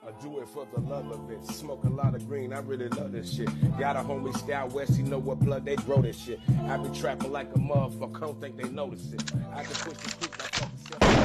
I do it for the love of it. Smoke a lot of green, I really love this shit. Got a homie stay out west, he know what blood they grow this shit. I be trapping like a motherfucker, don't think they notice it. I can push the street like fucking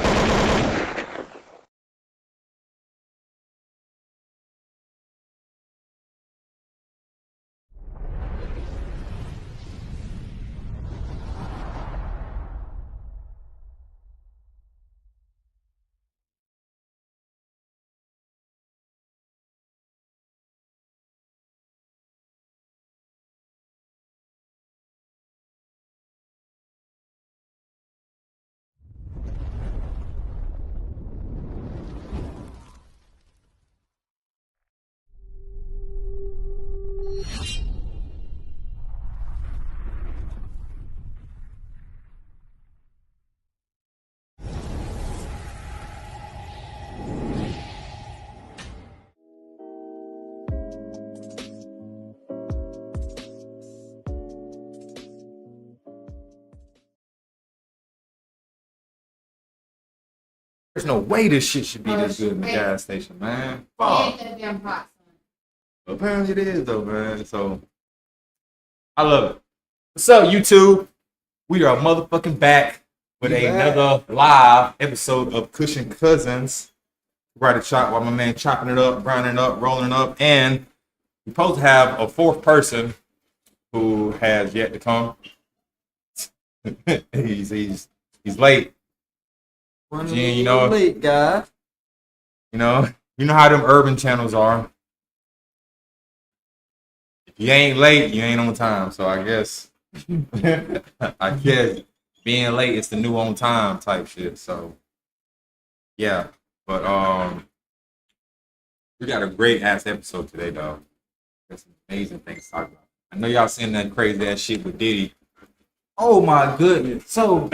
There's no way this shit should be this good in the gas station, man. Fuck. Apparently it is though, man. So I love it. What's up, YouTube? We are motherfucking back with another live episode of Kush-N-Kuzins. Right at chop while my man chopping it up, grinding it up, rolling it up, and we're supposed to have a fourth person who has yet to come. he's late. You know, late guy. You know how them urban channels are. If you ain't late, you ain't on time. So I guess being late is the new on time type shit. So yeah, but we got a great ass episode today, though. Got some amazing things to talk about. I know y'all seen that crazy ass shit with Diddy. Oh my goodness! So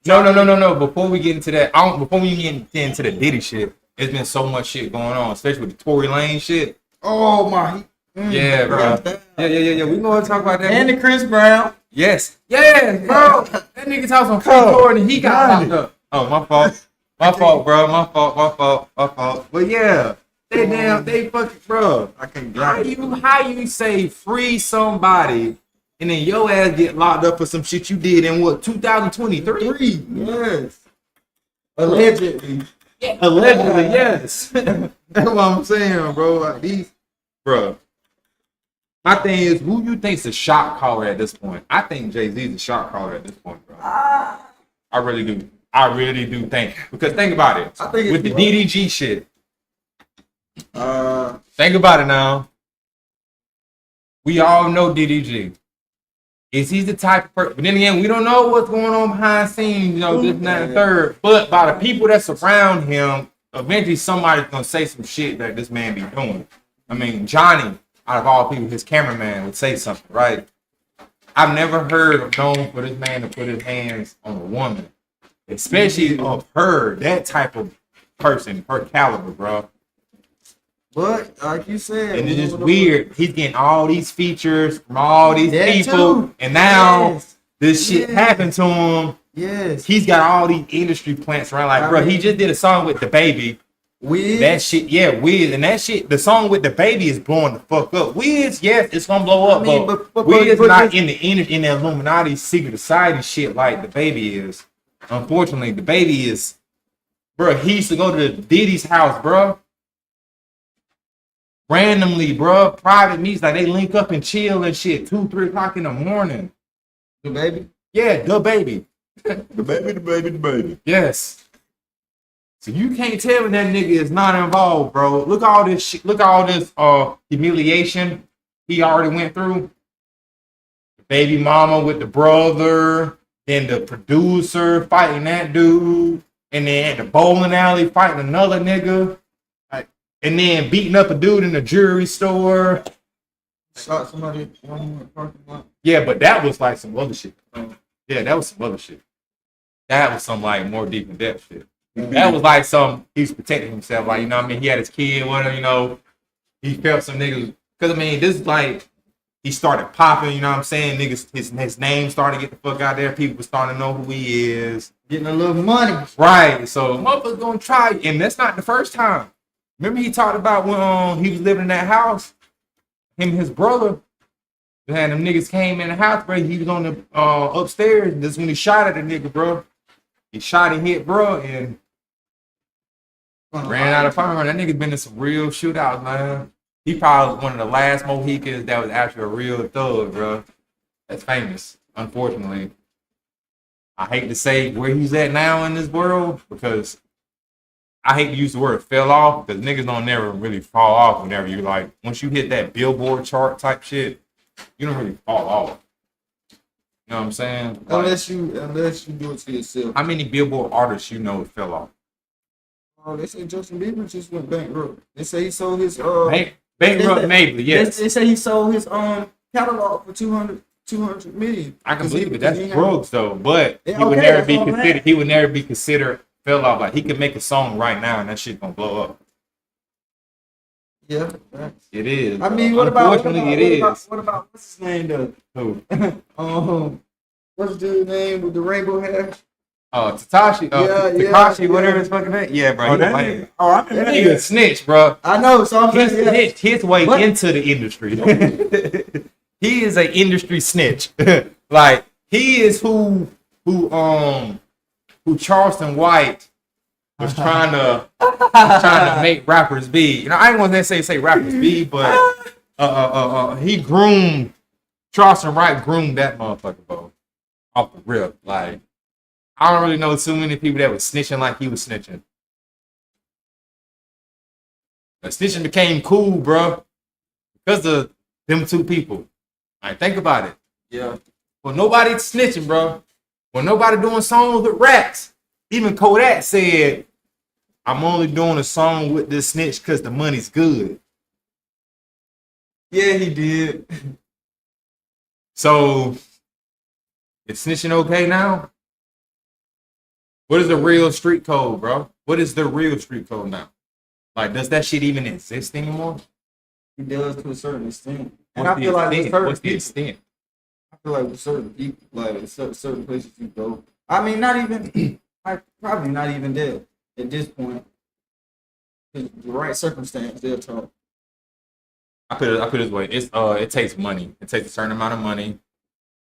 no. Before we get into that, before we get into the Diddy shit, there's been so much shit going on, especially with the Tory Lane shit. Oh my! Yeah, bro. Yeah. We gonna talk about that. And the Chris Brown. Yes, bro. That nigga talks on Tory and he got locked up. Oh, my fault, bro. My fault. But yeah, they fucking, bro. I can't. How you say free somebody? And then your ass get locked up for some shit you did in what, 2023? Yes. Allegedly. Yeah. Allegedly, yes. That's what I'm saying, bro. Like these, bro. My thing is, who you think's the shot caller at this point? I think Jay-Z's the shot caller at this point, bro. I really do think. Because think about it. I think with the DDG shit. Uh, Think about it now. We all know DDG. Is he the type of person? But then again, we don't know what's going on behind the scenes, this, and that, and third. But by the people that surround him, eventually somebody's going to say some shit that this man be doing. I mean, Johnny, out of all people, his cameraman would say something, right? I've never heard or known for this man to put his hands on a woman. Especially of her, that type of person, her caliber, bro. but like you said, And it's just weird. He's getting all these features from all these people. Too. And now Yes. this shit happened to him. Yes. He's got all these industry plants around. Like, bro, he just did a song with the baby. Wiz. That shit, yeah, Wiz. And that shit, the song with the baby is blowing the fuck up. Wiz, yes, it's gonna blow up, but Wiz not in the Illuminati secret society shit like the baby is. Unfortunately, the baby is, bro, he used to go to Diddy's house, bro. Randomly, bro, private meets, like they link up and chill and shit, 2-3 o'clock in the morning. The baby. Yeah, the baby. The baby. Yes. So you can't tell me that nigga is not involved, bro. Look all this shit. Look all this humiliation he already went through. The baby mama with the brother, then the producer fighting that dude, and then at the bowling alley fighting another nigga. And then beating up a dude in the jewelry store. Shot somebody in the parking lot. Yeah, but that was like some other shit. Yeah, that was some other shit. That was some like more deep in depth shit. That was like he's protecting himself. Like, you know what I mean? He had his kid, whatever, he felt some niggas. Because, I mean, this is like, he started popping, you know what I'm saying? Niggas, his name started to get the fuck out there. People were starting to know who he is. Getting a little money. Right. So, motherfuckers gonna try. And that's not the first time. Remember he talked about when he was living in that house, him and his brother, and them niggas came in the house, bro. He was on the upstairs. This is when he shot at the nigga, bro. He shot and hit, bro, and ran out of fire. That nigga been in some real shootouts, man. He probably one of the last Mohicans that was actually a real thug, bro. That's famous, unfortunately. I hate to say where he's at now in this world because I hate to use the word fell off because niggas don't never really fall off whenever you like, once you hit that Billboard chart type shit, you don't really fall off. You know what I'm saying? Unless you do it to yourself. How many Billboard artists you know fell off? Oh, they say Justin Bieber just went bankrupt. They say he sold his Bankrupt maybe, yes. They say he sold his catalog for 200 million. I can believe it. That's drugs though, but he would never be considered fell off. Like he could make a song right now and that shit gonna blow up. Yeah, it is. I mean, what about what's his name though? Who? What's the dude's name with the rainbow hair? Oh, Takashi. Takashi, whatever his fucking name. Yeah, bro. That nigga snitch, bro. I know. So I'm saying, snitched his way into the industry. He is an industry snitch. Like he is who Charleston White was trying to make rappers be. You know, I ain't want to say rappers be, but he groomed Charleston White groomed that motherfucker, bro. Off the rip. Like I don't really know too many people that was snitching like he was snitching. The snitching became cool, bro, because of them two people. Like, think about it. Yeah. Well, nobody snitching, bro. Well, nobody doing songs with rats. Even Kodak said, I'm only doing a song with this snitch because the money's good. Yeah, he did. So, is snitching okay now? What is the real street code, bro? What is the real street code now? Like, does that shit even exist anymore? It does to a certain extent. And I feel like what's the extent? I feel like with certain people, like certain places you go. I mean, not even, probably not even that at this point. The right circumstance, they'll talk. I put it this way: it takes money. It takes a certain amount of money.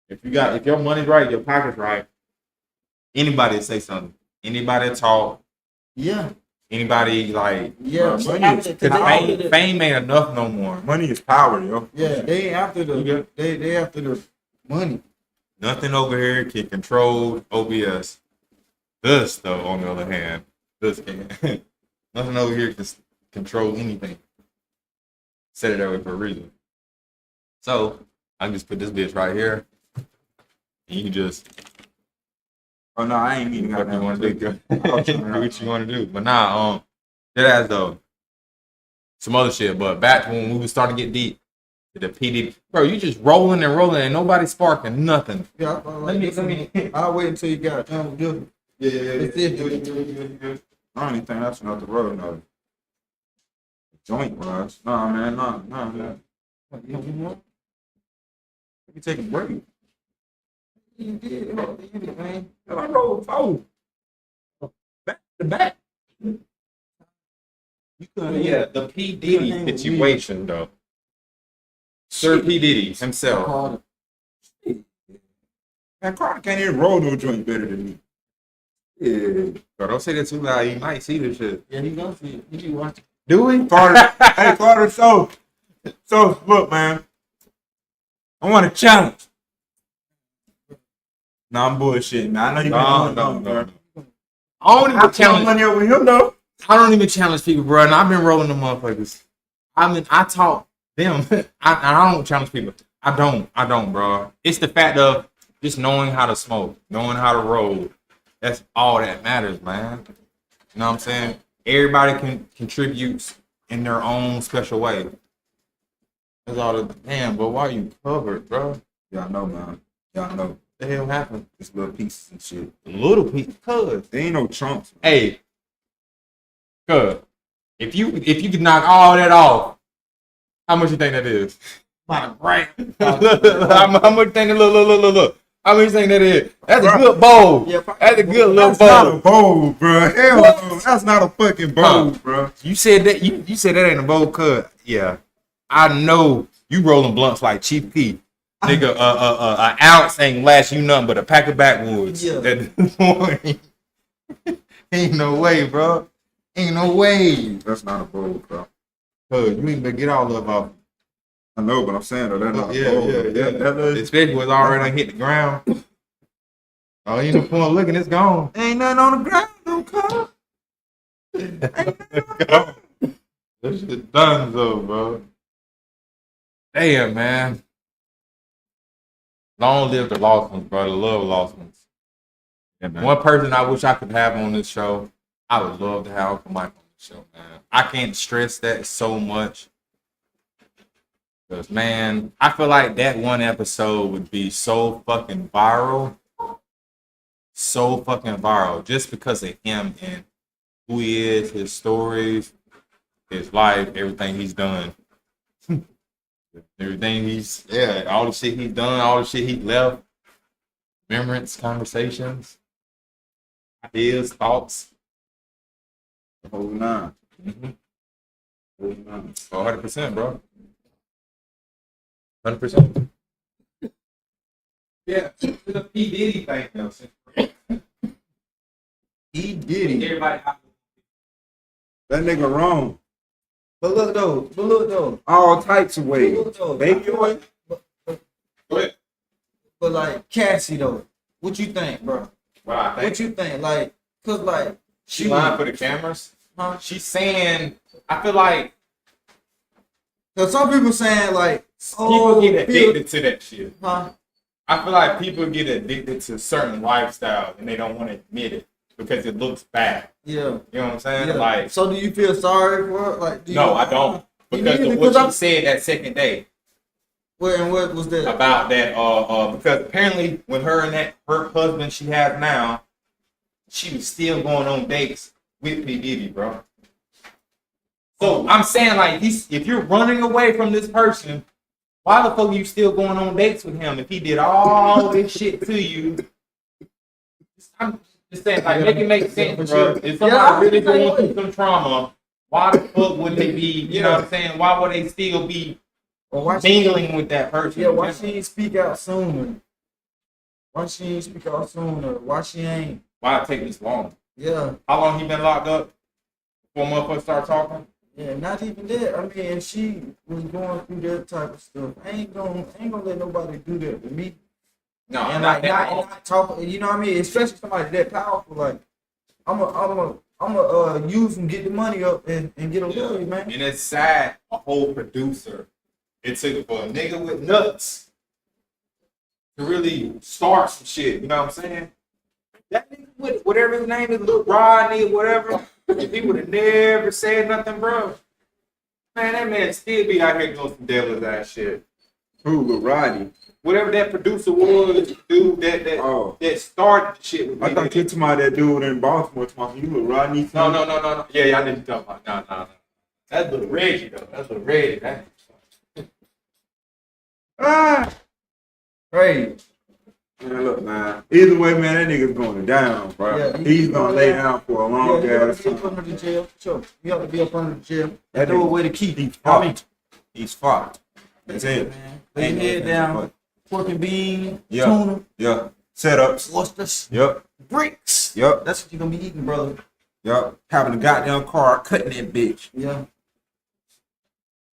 If your money's right, your pocket's right. Anybody say something. Anybody talk. Yeah. Anybody like fame ain't enough no more. Money is power, yo. Yeah, they after the money. Nothing over here can control OBS. This though, on the other hand, this can. Nothing over here can control anything. Said it that way for a reason. So I can just put this bitch right here, and you can just. Oh no, I ain't even got what you want to do. Do what you want to do. But nah, that ass though. Some other shit. But back when we was starting to get deep, the PD, bro, you just rolling and nobody sparking nothing. Yeah, let me. I'll wait until you got it. Good. Yeah. I don't even think that's enough to roll no. Joint wise. Nah, man. Let me take a break. You did, man. I rolled 4. Back to back. Yeah, the P. Diddy situation, though. Sir P. Diddy himself. Man, Carter can't even roll no joint better than me. Yeah. Bro, don't say that too loud. He might see this shit. Yeah, he gonna see it. He be watching. Do we? Carter. Hey, Carter, so look, man. I want a challenge. Nah, I'm bullshitting. I know you no. I don't even challenge money over him though. I don't even challenge people, bro. And I've been rolling the motherfuckers. I taught them. I don't challenge people. I don't, bro. It's the fact of just knowing how to smoke, knowing how to roll. That's all that matters, man. You know what I'm saying? Everybody can contribute in their own special way. That's all the damn, but why you covered, bro? Y'all know, man. Y'all know. The hell happened? Just little pieces and shit. Little piece, cuz. There ain't no chunks. Hey, cuz. If you could knock all that off, how much you think that is? Like, right. How much you think? Look. How many think that is? That's Bro. a good bowl. Yeah, That's a good little That's not a bowl. bowl, bro. Hell no. That's not a fucking bowl, bro. You said that you said that ain't a bowl cut. Yeah. I know you rolling blunts like Chief Keef. Nigga, an ounce ain't last you nothing but a pack of backwoods. Yeah. At this point. Ain't no way, bro. Ain't no way. That's not a bowl, bro. Cause you ain't gonna get all of them. I know, but I'm saying though, that's not a Yeah, bowl. yeah, yeah. That is, Especially when it's already done hit the ground. Oh, ain't no point looking, it's gone. ain't nothing on the ground, no car. This shit done though, bro. Damn, man. Long live the lost ones, bro. The love lost ones. Yeah, man. One person I wish I could have on this show, I would love to have Uncle Mike on the show, man. I can't stress that so much. Because, man, I feel like that one episode would be so fucking viral. So fucking viral. Just because of him and who he is, his stories, his life, everything he's done. Everything he's, all the shit he's done, all the shit he left. Remembrance, conversations, ideas, thoughts. Whole nine. Mm-hmm. Whole nine. 100%, bro. 100%. Yeah, it's a P. Diddy thing, though. He did it. Everybody. That nigga wrong. But look though. All types of ways. Look though. Baby oil. Go ahead. But like Cassie though, what you think, bro? What I think. What you think? Like, cause like She lying for the cameras. huh? She's saying, I feel like Cause some people saying like, people get addicted to that shit. huh? I feel like people get addicted to certain lifestyles and they don't want to admit it because it looks bad. Yeah. You know what I'm saying? Yeah. Like, So do you feel sorry for it? Like, do you, no, I don't. Because You of need- what because she said that second day what was that? about that, because apparently when her husband she has now, she was still going on dates with P. Diddy, bro. So I'm saying, like, if you're running away from this person, why the fuck are you still going on dates with him if he did all this shit to you? I'm just saying, like, make it make sense, bro. If somebody really going through some trauma, why the fuck would they be, you know what I'm saying? Why would they still be Or why she, mingling with that person? yeah, why she ain't speak out sooner? Why she ain't speak out sooner? Why she ain't? Why it take this long? Yeah, How long he been locked up before motherfuckers start talking? yeah, not even that. I mean, if she was going through that type of stuff, I ain't gonna let nobody do that to me. No, And not like that. not talk, you know what I mean? Especially somebody that powerful. Like, I'm a use and get the money up and get a lawyer, man. And it's sad, a whole producer. It took for a nigga with nuts to really start some shit. You know what I'm saying? That nigga with whatever his name is, Lil Rodney or whatever, if he would have never said nothing, bro, man, that man still be out here doing some devil's ass shit. Who, Lil Rodney? Whatever that producer was, dude, that started the shit with I thought you talking about that dude in Baltimore. Talking about you, Lil Rodney. No. Yeah, I didn't talk about. No. That's Lil Reggie though. That's Lil Reggie. Hey, Man, look, man. Either way, man, that nigga's going down, bro. Yeah, He's gonna lay down for a long you have ass to be time. up under the jail. Sure, you have to be up under the jail. That That's no nigga- way to keep. He's fucked. He's fucked. That's it. Man, lay your head down. Pork and bean, Yeah. tuna, Yeah. Setups. oysters, Yep. bricks. Yep. That's what you're gonna be eating, brother. Yep. Having a goddamn car, cutting that bitch. Yeah.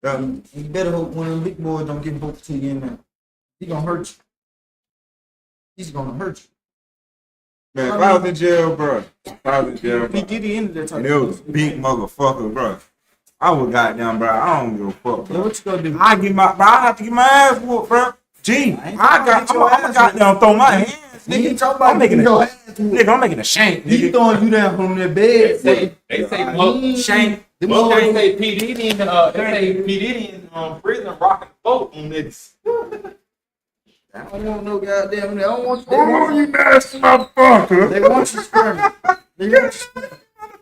Yeah. And you better hope one of the big boys don't get booked to you in there. He gonna hurt you. He's gonna hurt you. Man, if I was in jail, bro. If I was in jail, If he bro. get you into that type And it was big motherfucker, bro. I would goddamn, bro. I don't give a fuck, Yeah, bro. what you gonna do? I have to get my ass whooped, bro. Gee, I ain't I'm talking about your gonna ass goddamn throw my hands, You ain't nigga. talking about I'm making your a ass whooped. nigga. I'm making a shank, He nigga. throwing you down from that They bed. say Mo Shank. Them Mo boys- say P Diddy in prison rocking the boat on niggas. I don't want no goddamn. They don't want you. Oh, you nasty motherfucker. They want you sperm. They want you sperm.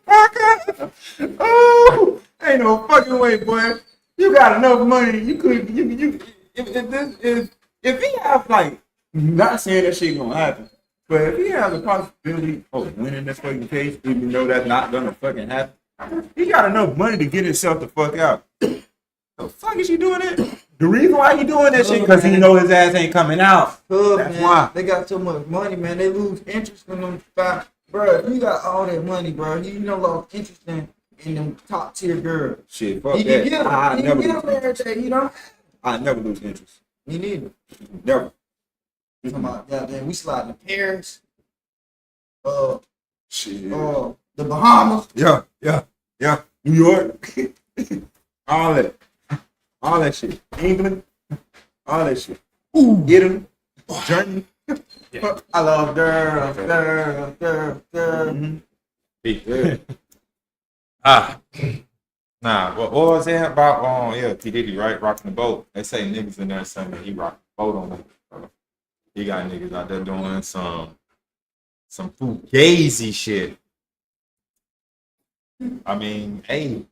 Motherfucker. Oh, ain't no fucking way, boy. You got enough money. You could, if he have like Not saying that shit gonna happen, but if he has a possibility of winning this fucking case, even though that's not gonna fucking happen, he got enough money to get himself the fuck out. The fuck is he doing it? The reason why he doing that shit because he know his ass ain't coming out. That's man, why. they got so much money, man. They lose interest in them. Bro, you got all that money, bro. You know, lost interest in them top tier girls. Shit, fuck You that. can get them. I You never can lose get them interest. everything, you know? I never lose interest. Me neither. Never. Talking about, goddamn, we slide to Paris, Shit. the Bahamas. Yeah. New York. all that shit. England. All that shit. Italy. Germany. Yeah. I love girls. Mm-hmm. Yeah. Nah, what was it about? P. Diddy, right? Rocking the boat. They say niggas in there saying that he rocked the boat on it. He got niggas out there doing some fugazi shit. I mean, hey,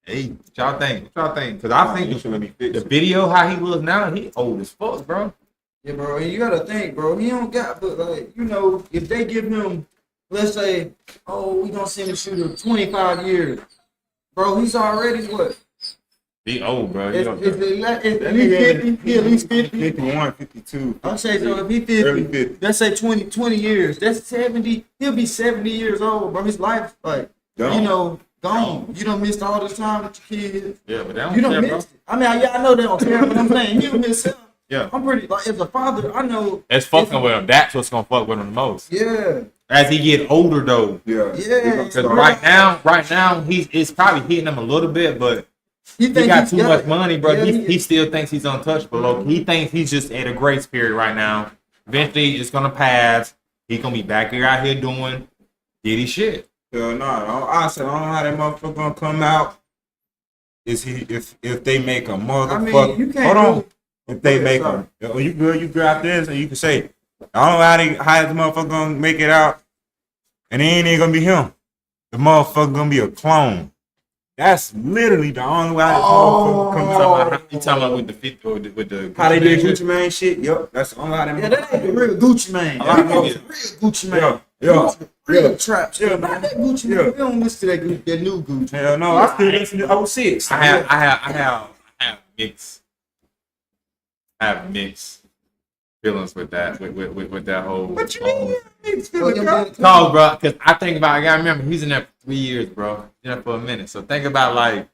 what y'all think? Because I think the video how he looks now, he old as fuck, bro. Yeah, bro. And you gotta think, bro. He don't got, but like, you know, if they give him, let's say, we gonna send the shooter 25 years, bro. He's already what? He old, bro. If at least 50, he at least 50. 51, 52. I'll say so. If he 50, Early 50. let's say 20 years. That's 70. He'll be 70 years old, bro. His life, like, you know, gone. You done missed all this time with your kids. Yeah, but they don't You done care, bro. missed it. I mean, yeah, I know they don't care, but I'm saying he'll miss him. Yeah. I'm pretty, like, as a father, I know. That's fucking with him. That's what's gonna fuck with him the most. Yeah. As he get older, though. Yeah. Because right now, it's probably hitting him a little bit, but he got too much money, bro. Yeah, he still thinks he's untouchable. Mm-hmm. He thinks he's just at a grace period right now. Eventually, it's gonna pass. He's gonna be back here out here doing Diddy shit. Hell no. I said, I don't know how that motherfucker gonna come out. Is he if they make a motherfucker? I mean, you can't. Hold on. Really, If they make them, you good? You grab this and you can say, I don't know how the motherfucker gonna make it out, and it ain't even gonna be him. The motherfucker gonna be a clone. That's literally the only way this motherfucker comes out. You talking about with the 50 or with the How they did Gucci Mane shit? Yup, that's the only way. yeah, that ain't the real Gucci Mane. That was the real Gucci Mane. Yeah. Real trap shit. Yeah, Not that Gucci Mane. Yeah. We don't listen to that new Gucci. Hell no, I still listen to 06. I have mixed feelings with that with that whole. What you mean? No, bro, because I think about. I gotta remember he's in there for 3 years, bro. He's in there for a minute. So think about like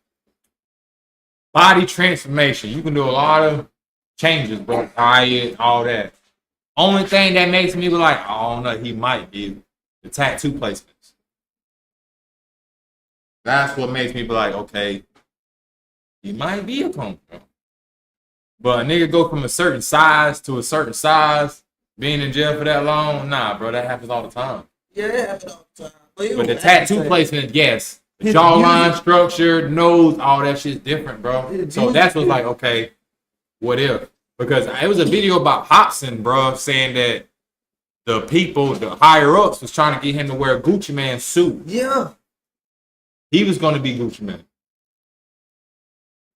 body transformation. You can do a lot of changes, bro. Diet, all that. Only thing that makes me be like, I don't know, he might be the tattoo placements. That's what makes me be like, okay, he might be a clone, bro. But a nigga go from a certain size to a certain size, being in jail for that long, nah, bro, that happens all the time. Yeah, it happens all the time. But the tattoo placement, yes. The jawline structure, nose, all that shit's different, bro. So that's what's like, okay, what if? Because it was a video about Hobson, bro, saying that the people, the higher ups, was trying to get him to wear a Gucci Man suit. Yeah. He was going to be Gucci Man.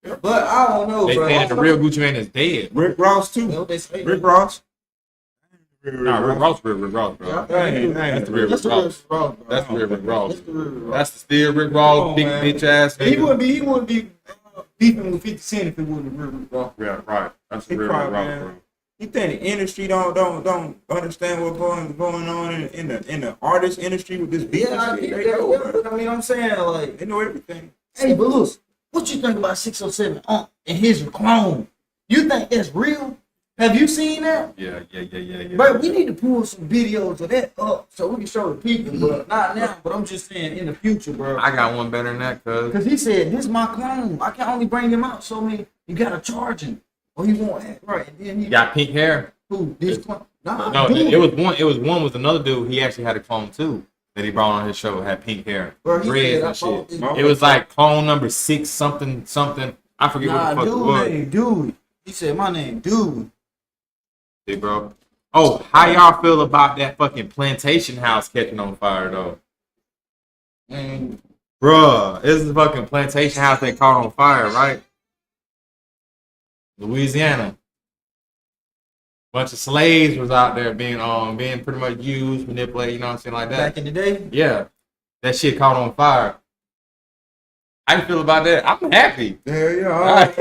But I don't know, They bro. saying the real Gucci Man is dead. Rick Ross too. You know, they say Rick Ross. Nah, Rick Ross, bro. Yeah, That's the real Rick That's the real Ross. Rick Ross, bro. That's the real Rick Ross. That's the real Rick Ross. That's the still Rick Ross, Come on, big man. bitch ass He nigga. wouldn't be beefing with 50 Cent if it wasn't real Rick Ross. Yeah, right. That's the He real Rick probably, Ross, man. bro. You think the industry don't understand what's going on in the artist industry with this beat? Yeah, I and shit? get They that. know, Yeah, I mean, I'm saying, like, they know everything. hey, but look, what you think about 607 and his clone? You think that's real? Have you seen that? Yeah. Bro, we need to pull some videos of that up so we can show the people, bro. Not now, but I'm just saying in the future, bro. I got one better than that, cuz. Because he said, this is my clone. I can only bring him out so many. You got to charge him. Or he won't act right. And then he Got pink hair. who? This clone? Nah, No, dude. it was one with another dude. He actually had a clone too that he brought on his show. Had pink hair, Bro, he dreads said, I and bought shit. this- It was like clone number 6 something. I forget what the fuck it dude was. named Dude. He said, my name, Dude. Hey, bro. Oh, how y'all feel about that fucking plantation house catching on fire though? Bruh, this is the fucking plantation house that caught on fire, right? Louisiana. bunch of slaves was out there being pretty much used, manipulated, you know what I'm saying, like that. Back in the day? Yeah. That shit caught on fire. How you feel about that? I'm happy. Yeah.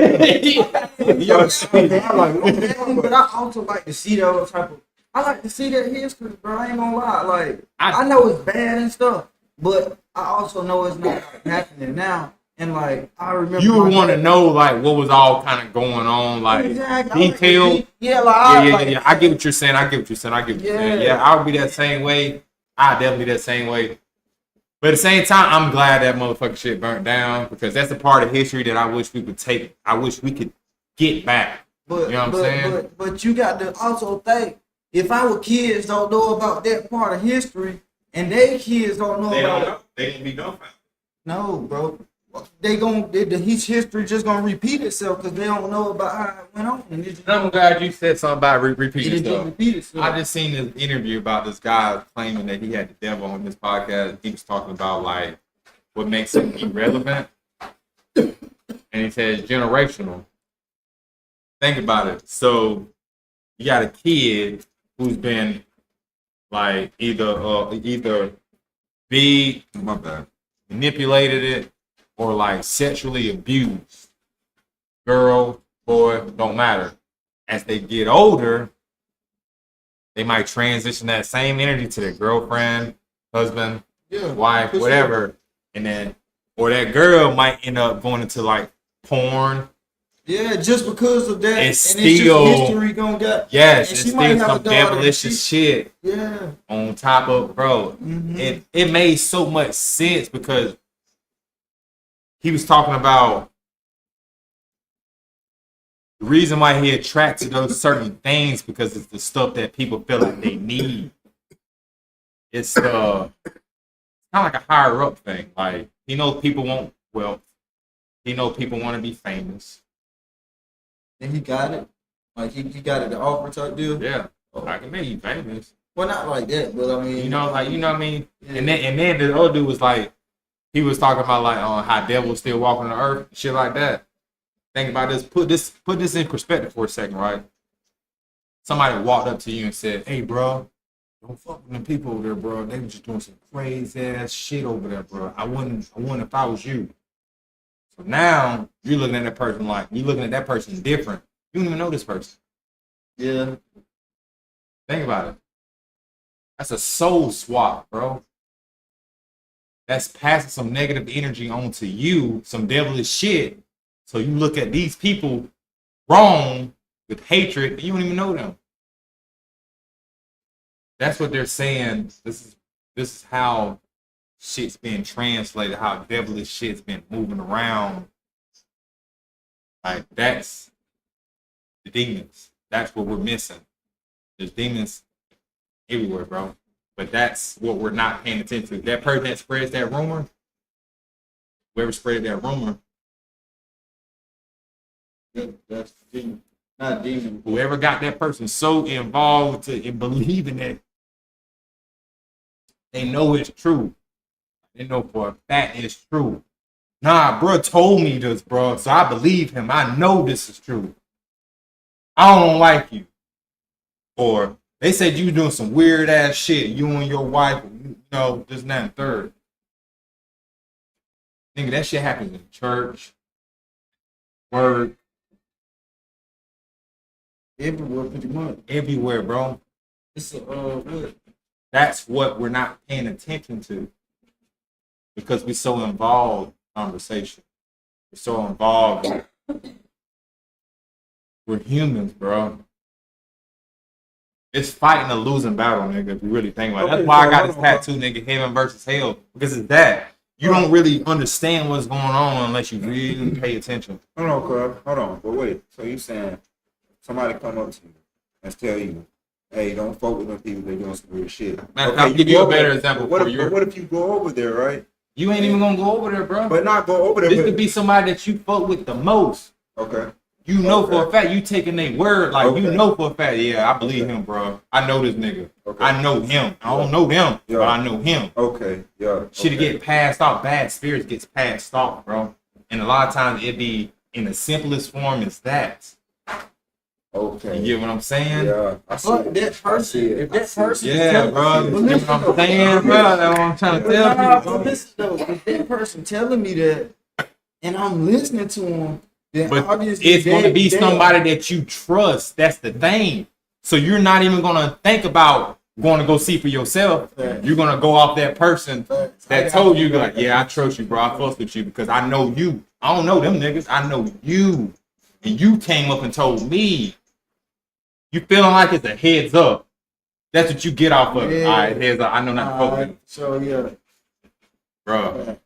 But I also like to see those type of. I like to see that history, bro. I ain't gonna lie. Like I know it's bad and stuff, but I also know it's not happening now. And like I remember, you would want to know like what was all kind of going on, like detailed. Yeah, I get what you're saying. Yeah, I would be that same way. I definitely be that same way. But at the same time, I'm glad that motherfucking shit burnt down because that's a part of history that I wish we could take. I wish we could get back. But, you know what I'm saying? But you got to also think, if our kids don't know about that part of history and their kids don't know they gonna be dumbfounded. No, bro. His history just gonna repeat itself because they don't know about how it went on. And I'm glad you said something about repeat itself. I just seen this interview about this guy claiming that he had the devil on his podcast. He was talking about like what makes him irrelevant, and he says generational. Think about it. So you got a kid who's been like either be manipulated it or like sexually abused. Girl, boy, don't matter. As they get older, they might transition that same energy to their girlfriend, husband, wife, whatever, and then or that girl might end up going into like porn. Yeah, just because of that, it's still history gonna get. Yes, it's still some devilish shit. Yeah. On top of, bro, it made so much sense because he was talking about the reason why he attracts to those certain things because it's the stuff that people feel like they need. It's kind of like a higher up thing. Like he knows people want wealth. He knows people want to be famous. And he got it. Like he got it, the offer type deal. Yeah, I can make you famous. Well, not like that, but I mean, you know what I mean. Yeah. And then the other dude was like, he was talking about like how devils still walking the earth, shit like that. Think about this. Put this in perspective for a second, right? Somebody walked up to you and said, "Hey, bro, don't fuck with them people over there, bro. They were just doing some crazy ass shit over there, bro. I wouldn't if I was you." So now you're looking at that person like you're looking at that person different. You don't even know this person. Yeah. Think about it. That's a soul swap, bro. That's passing some negative energy onto you, some devilish shit. So you look at these people wrong with hatred, and you don't even know them. That's what they're saying. This is how shit's being translated, how devilish shit's been moving around. Like that's the demons. That's what we're missing. There's demons everywhere, bro. But that's what we're not paying attention to. That person that spreads that rumor, whoever spread that rumor, that's demon. Not demon. Whoever got that person so involved in believing that they know it's true. They know for a fact it's true. Nah, bro told me this, bro, so I believe him. I know this is true. I don't like you. Or they said you doing some weird ass shit. You and your wife, you know, this and that and third. Nigga, that shit happens in church, work. Everywhere, pretty much. Everywhere, bro. It's what? That's what we're not paying attention to. Because we're so involved in conversation. We're so involved. We're humans, bro. It's fighting a losing battle, nigga, if you really think about it. That's why I got this tattoo, nigga, heaven versus hell. Because it's that. You don't really understand what's going on unless you really pay attention. Hold on, Cub. Hold on. But wait. So you saying somebody come up to you and tell you, hey, don't fuck with them people, they're doing some weird shit. Man, I'll give you a better example. What if you go over there, right? You ain't even gonna go over there, bro. But not go over there. This could be somebody that you fuck with the most. Okay. You know for a fact, you taking their word, like you know for a fact, yeah, I believe him, bro. I know this nigga. Okay. I know him. I don't know them, but I know him. Okay, yeah. Shit get passed off. Bad spirits gets passed off, bro. And a lot of times it be in the simplest form as that. Okay. You get what I'm saying? Yeah. I see But it. that person, if that person, is Yeah, telling- bro. But You get listen what I'm though. saying, bro? That's what I'm trying to tell Nah, people. but listen though, if that person telling me that, and I'm listening to him, then But obviously it's going to be they- somebody that you trust. That's the thing. So you're not even going to think about going to go see for yourself. Right. You're going to go off that person Right. that told you, like, yeah, I trust you, bro. I fuck with you because I know you. I don't know them niggas. I know you. And you came up and told me. You feeling like it's a heads up. That's what you get off of it. Yeah. All right, heads up. I know not to fuck with him. So yeah, Bro.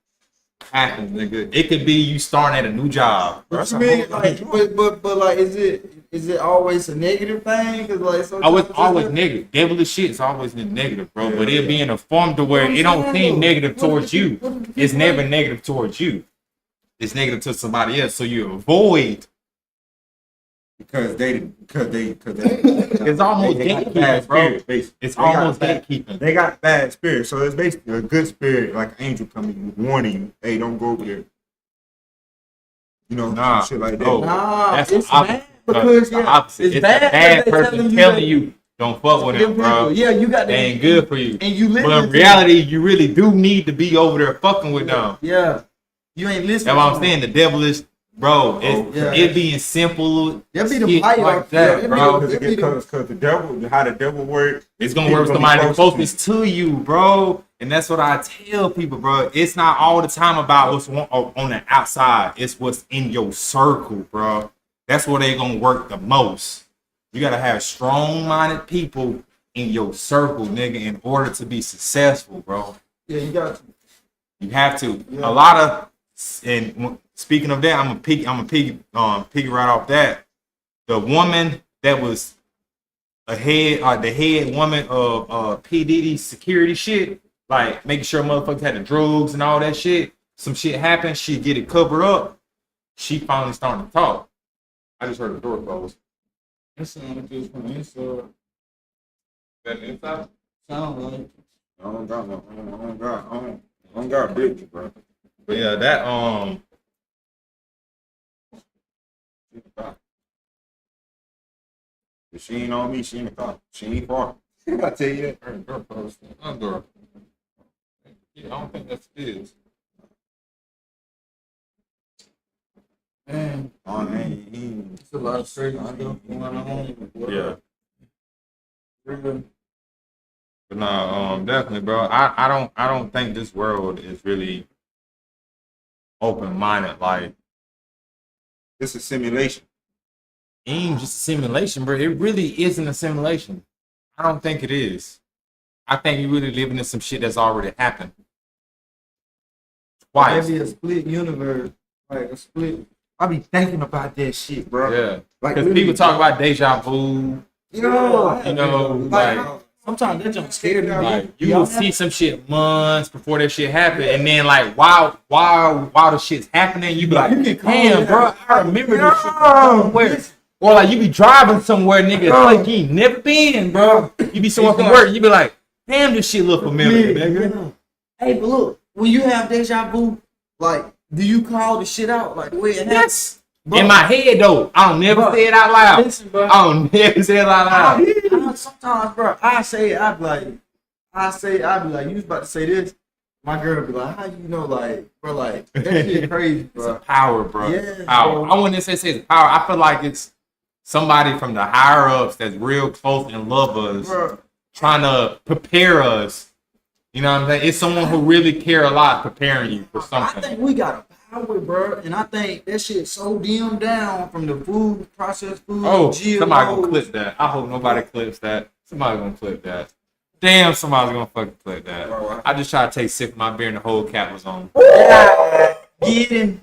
Happens, nigga. It could be you starting at a new job. but you mean like, but like, is it always a negative thing? Cause like, Oh, it's sometimes always negative. Devilish shit is always negative, bro. But it'll be in a form to where it don't seem negative towards you. It's never negative towards you. It's negative to somebody else. So you avoid. because they It's almost they got gatekeeping, bad bro. spirit, basically. It's They got almost bad- gatekeeping. They got bad spirit, so it's basically a good spirit, like an angel coming, warning you, "Hey, don't go over there." You know, Nah, shit like that. no. Nah, That's it's the opposite. bad because It's the yeah, opposite. It's bad a bad because they person telling you don't fuck with them him, bro. people. Yeah, you got They ain't good for you. and you listen. But in reality, you really do need to be over there fucking with them. Yeah, you ain't listening. That's what I'm to saying. The devil is, bro. Yeah. It being simple. That be the shit fire, like that, yeah, bro. Because the devil, how the devil works, It's gonna work with somebody closest to you, bro. And that's what I tell people, bro. It's not all the time about what's on the outside. It's what's in your circle, bro. That's where they gonna work the most. You gotta have strong-minded people in your circle, nigga, in order to be successful, bro. Yeah, you got to. You have to. Yeah. A lot of, and speaking of that, I'm a piggy right off that. The woman that was the head woman of P Diddy's security shit, like making sure motherfuckers had the drugs and all that shit. Some shit happened, she get it covered up. She finally starting to talk. I just heard the door close. That sound good from the inside. That inside? Sound like. I don't got bitch, bro. But yeah, that If she ain't on me, she in the car. She ain't far. I tell you that. door closed. Door. Yeah, I don't think that's it is. Man, Oh, ain't. it's a lot of crazy stuff going on. Yeah. Yeah. But no, definitely, bro. I don't think this world is really open minded. Like, It's a simulation. it ain't just a simulation, bro. It really isn't a simulation. I don't think it is. I think you really living in some shit that's already happened. Twice. Maybe a split universe, like a split. I be thinking about that shit, bro. Yeah. Like Because people talk about deja vu. you know, You know, like sometimes that jump scared me. Like you will see some shit months before that shit happened, and then like while the shit's happening, you be like, damn, bro, I remember this shit from somewhere. Or like you be driving somewhere, nigga, it's like you ain't never been, bro. You be somewhere from work, you be like, damn, this shit look familiar, nigga. Hey, but look, when you have deja vu, like, do you call the shit out like the way it happens? Yes. Bro. In my head though, I don't never say it out loud. Listen, bro. I don't never say it out loud. Sometimes, bro, I'd be like, you was about to say this. My girl be like, how you know, like, bro, like, that shit crazy, It's a bro. power, bro. Yeah, Power. bro. I wouldn't say it's power. I feel like it's somebody from the higher ups that's real close and love us, Bro, trying to prepare us. You know what I'm saying? It's someone who really care a lot preparing you for I something. think we got a power, bro, and I think that shit so dimmed down from the food, processed food, Oh, GMOs. somebody gonna clip that. I hope nobody clips that. Somebody gonna clip that. Damn, somebody's gonna fucking clip that. I just tried to take a sip of my beer and the whole cap was on. Get him.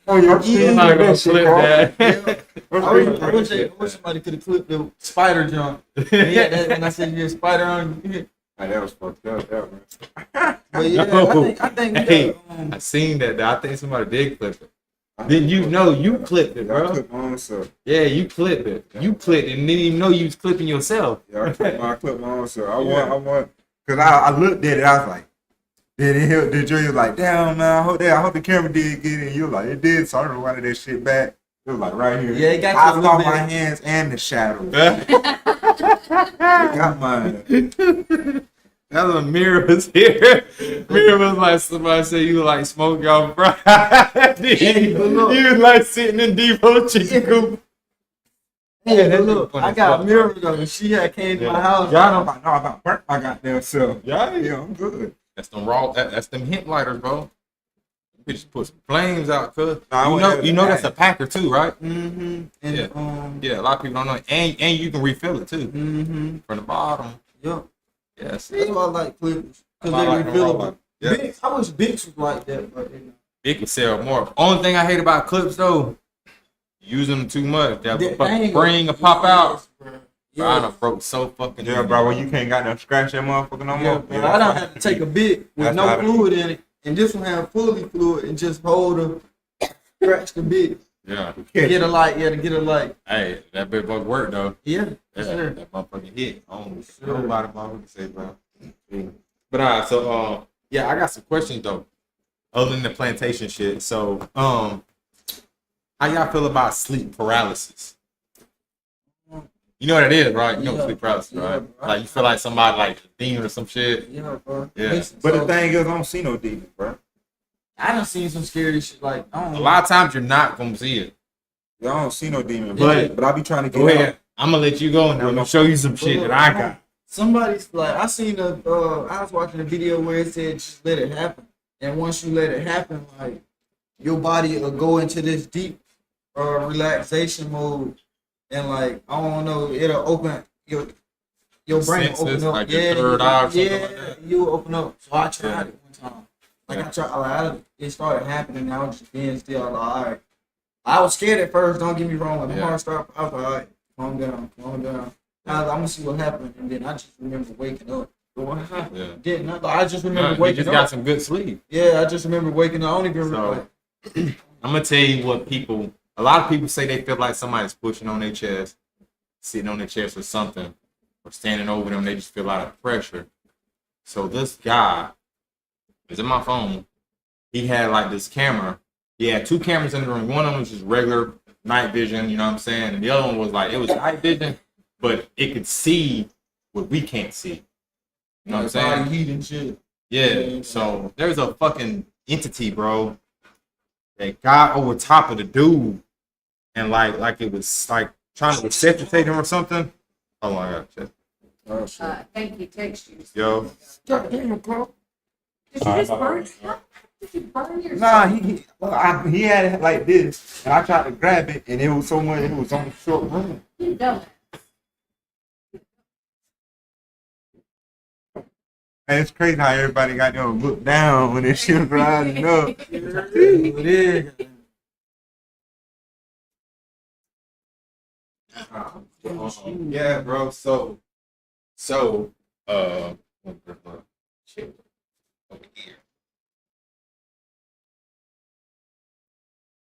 Oh, you're Somebody gonna clip that. I wish somebody could have clipped the spider jump. Yeah, when I said you had spider on you. That was fucked up, that man. But yeah, No. I think we Hey, got, I seen that. Though. I think somebody did clip it. Then you know you clipped it, I bro. clipped my own self. Yeah, you clipped it. You clipped it and didn't even know you was clipping yourself. Yeah, I clipped my own self. I want, because I looked at it, I was like, did Joey was like, damn, man, I hope the camera did get it. And you're like, it did, so I don't know why that shit back. It was like right here. Yeah, it got I you a little saw bit. my hands and the shadow. It got mine. That's what Mira was here. Mira was like, somebody said you like smoke y'all fried. Hey, but look. You was like sitting in Devo chicken coop. Hey, that's look, funny I as got fuck, a mirror though. She had came to my house. Y'all know about burnt my goddamn self. Yeah, I'm good. That's them raw. That's them hemp lighters, bro. You just put some flames out, cuz. Nah, I You wouldn't know, have you it know back. that's a packer too, right? Mm-hmm. And Yeah. Yeah, a lot of people don't know. And you can refill it too Mm-hmm. from the bottom. Yep. Yeah, see. That's why I like Clippers. Because I they like them raw refillable. ones. Yeah. Big, I wish Bix was like that, but It can sell more. Only thing I hate about clips though, using them too much. That fucking spring will pop out. Bro, I done broke so fucking. Yeah, bro, when you can't got them scratch that motherfucker no Yeah, more. bro, I don't have to take a bit with That's no how it fluid in it, and this one have fully fluid and just hold the scratch the bit. Yeah. Get a light, yeah, to get a light. Hey, that big buck work though. Yeah, Yeah, sure. that motherfucking hit. I don't know nobody motherfucking say, bro. But so yeah, I got some questions though. Other than the plantation shit. So, how y'all feel about sleep paralysis? You know what it is, right? You know what Yeah. sleep paralysis, Yeah, right? bro. Like you feel like somebody like a demon or some shit. Yeah, bro. Yeah. Listen, But so, the thing is, I don't see no demons, bro. I done seen some scary shit. Like I don't A know. lot of times you're not gonna see it. I don't see no demon, But- but I be trying to Go get ahead. out. I'm gonna let you go and I'm gonna show you some shit that I got. Somebody's like, I seen I was watching a video where it said just let it happen, and once you let it happen, like your body will go into this deep relaxation mode, and like I don't know, it'll open your brain will Senses, open up, like your third eye or something yeah, like that. you will open up. So I tried it one time. Like it started happening, and I was just being still. Like, all right, I was scared at first. Don't get me wrong. When the heart started, I was like, all right, calm down, calm down. I'm gonna see what happened, and then I just remember waking up. Yeah. Didn't I just remember You waking just up? got some good sleep. Yeah, I just remember waking up. I don't even remember. So, I'm gonna tell you what a lot of people say they feel like somebody's pushing on their chest, sitting on their chest or something, or standing over them. They just feel a lot of pressure. So this guy is in my phone. He had like this camera. He had two cameras in the room. One of them was just regular night vision, you know what I'm saying? And the other one was like, it was night vision, but it could see what we can't see. You know what I'm saying? Body heat and shit. Yeah, so there's a fucking entity, bro, that got over top of the dude and like it was like trying to resuscitate him or something. Oh my god, shit. I think he texted you. Yo. Damn, bro. Did you just burn? Did you burn yourself? Nah, he had it like this, and I tried to grab it, and it was so much. It was on the short room. You don't. And it's crazy how everybody got them look down when this shit was rising up. It is. Yeah, bro. So, shit. Over here.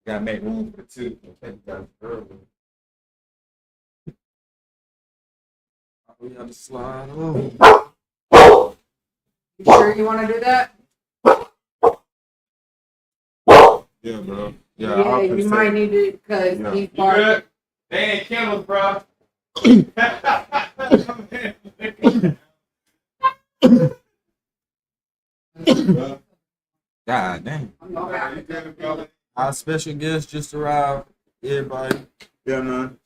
Gotta make room for the two. Okay, guys, early. We have to slide over. You sure you want to do that? Yeah, bro. Yeah, you might need to because Yeah. he's You barking. good? They ain't kennels, bro. God damn. I'm gonna have to go. Our special guest just arrived. Everybody. Yeah, man.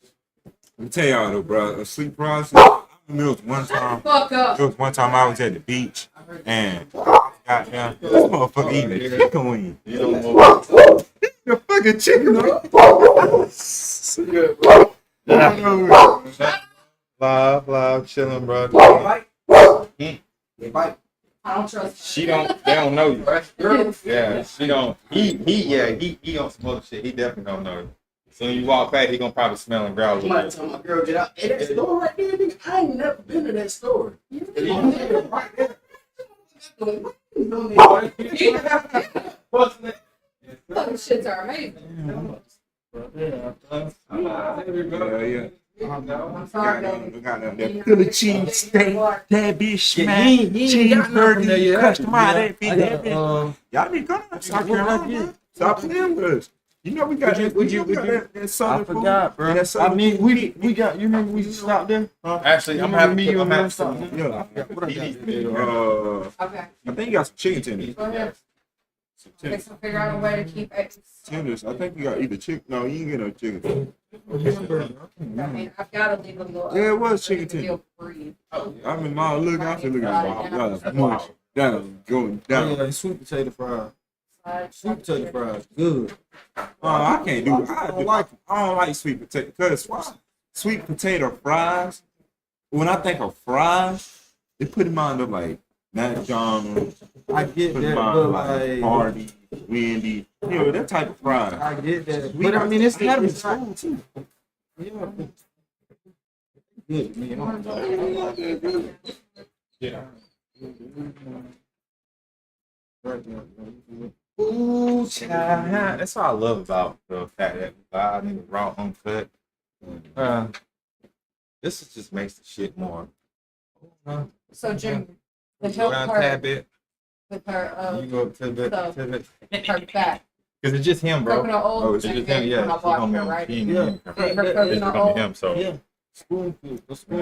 Let me tell y'all though, bro. A sleep paralysis. I remember it was one time. Fuck up. It was one time I was at the beach, and goddamn, this motherfucker eating a chicken wing. You don't know. The fucking chicken wing. Live, chilling, bro. I don't trust She don't. They don't know you. Yeah, she don't. He on some other shit. He definitely don't know you. So when you walk past, he gonna probably smell and growl. I'm about to tell my girl get out. Hey, that store right there, nigga. I ain't never been to that store. Right there. Fucking shits are amazing. Yeah. I'm sorry, baby. That Philly cheese steak, that bitch smash, cheeseburger, customized that bitch. Y'all need to go to South Carolina. Stop playing with us. You know we got that. Would you? That southern I forgot, food. bro. That I southern mean, food. we got. You remember we stopped there? Actually, I'm Remember having and them some. stopped there? Yeah. I forgot what I got. Okay. I think you got some chicken tenders. Go ahead. Some Okay, tenders. so figure out a way to keep it. Tenders. I think you got either chicken. No, you ain't get no chicken. I mean, I've got to leave a little. Yeah, it was chicken to tender. feel free. I'm in my look. I'm still looking at my wow. Down, going Oh, down. yeah, sweet potato fries. Side- Sweet potato fries. Good. I can't do it. I don't like sweet potato because sweet potato fries. When I think of fries, they put in mind of like McDonald's, I get put that, in mind but of like Hardy, Wendy, you know that type of fries. I get that. But I mean, it's gotta be school too. Yeah. Good, man. Yeah. Ooh, child. That's what I love about the fact that I nigga raw uncut. This is just makes the shit more. So Jim, the Go help down part tab it. with her, You go to the her back. because it's just him, bro. Coconut oil. Oh, it's It's and just him. then Yeah, when I it's bought just her, him. right? He ain't Yeah. even- Her It's coconut gonna oil. be him. So Yeah. Spoon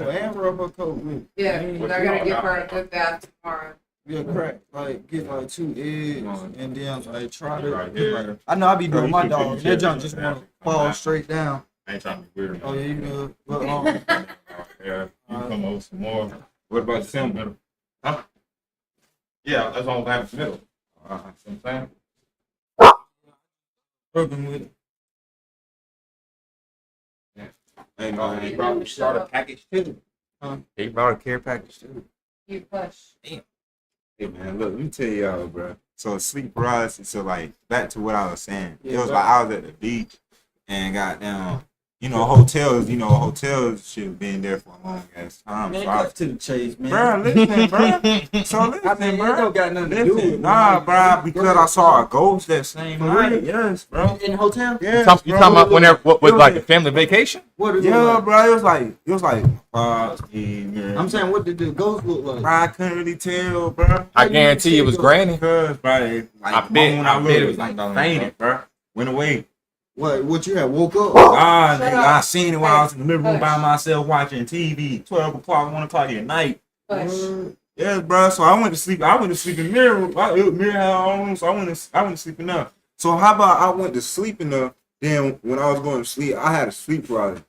and rubber coat with. Yeah, they're gonna give her a good bath tomorrow. Yeah, crack. Like get like 2 eggs and then like try to. Right here. I know I be doing you my can dog. do That that. junk just wanna fall straight down. I ain't trying to be weird. Oh yeah, you good. But Yeah, you can come over some more. What about the center? Huh? Yeah, that's all I have in the middle. See what I'm saying? working with it. Ain't Oh, he brought the starter package too. He brought a care package too. You push. Hey man, look, let me tell y'all, bro. So sleep paralysis. So like back to what I was saying. It was like I was at the beach and got down. Hotels should have been there for a long ass time. Man, So I, cut to the chase, man. bro, listen, bro. So I listen, mean, it bro. don't got nothing to do with Listen, it. nah, bro, because I saw a ghost that same For night. real? Yes, bro. In the hotel? Yes, You bro. talking about when what was It like a family vacation? What is Yeah, it bro. It was like, I'm saying, what did the ghost look like? bro, I couldn't really tell, bro. I guarantee it was Granny. Because, bro, like, I bet- when I I bet it looked, was like like fainted, bro. Went away. What you had woke up? Ah, Shut nigga, up. I seen it while I was in the living room by Hush. myself watching TV. 12 o'clock, 1 o'clock at night. Push. Yes, bro. So I went to sleep. I went to sleep in mirror. Mirror had her own room, so I went to sleep in there. So how about I went to sleep in there? Then when I was going to sleep, I had a sleep paralysis.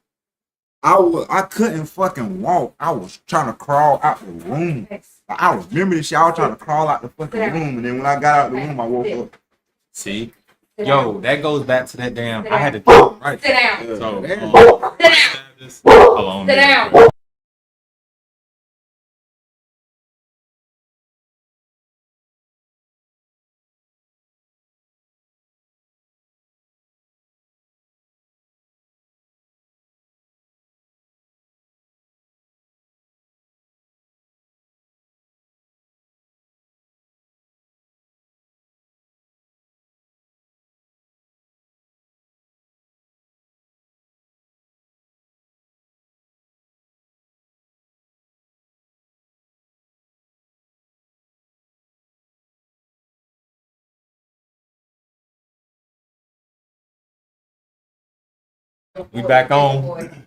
I couldn't fucking walk. I was trying to crawl out the room. I remember this shit. I was trying to crawl out the fucking room, and then when I got out the room, I woke up. See, Sit yo, down. that goes back to that damn. Sit I had to down. do it right. Sit down. So, Sit down. hold on. Sit down. We back on.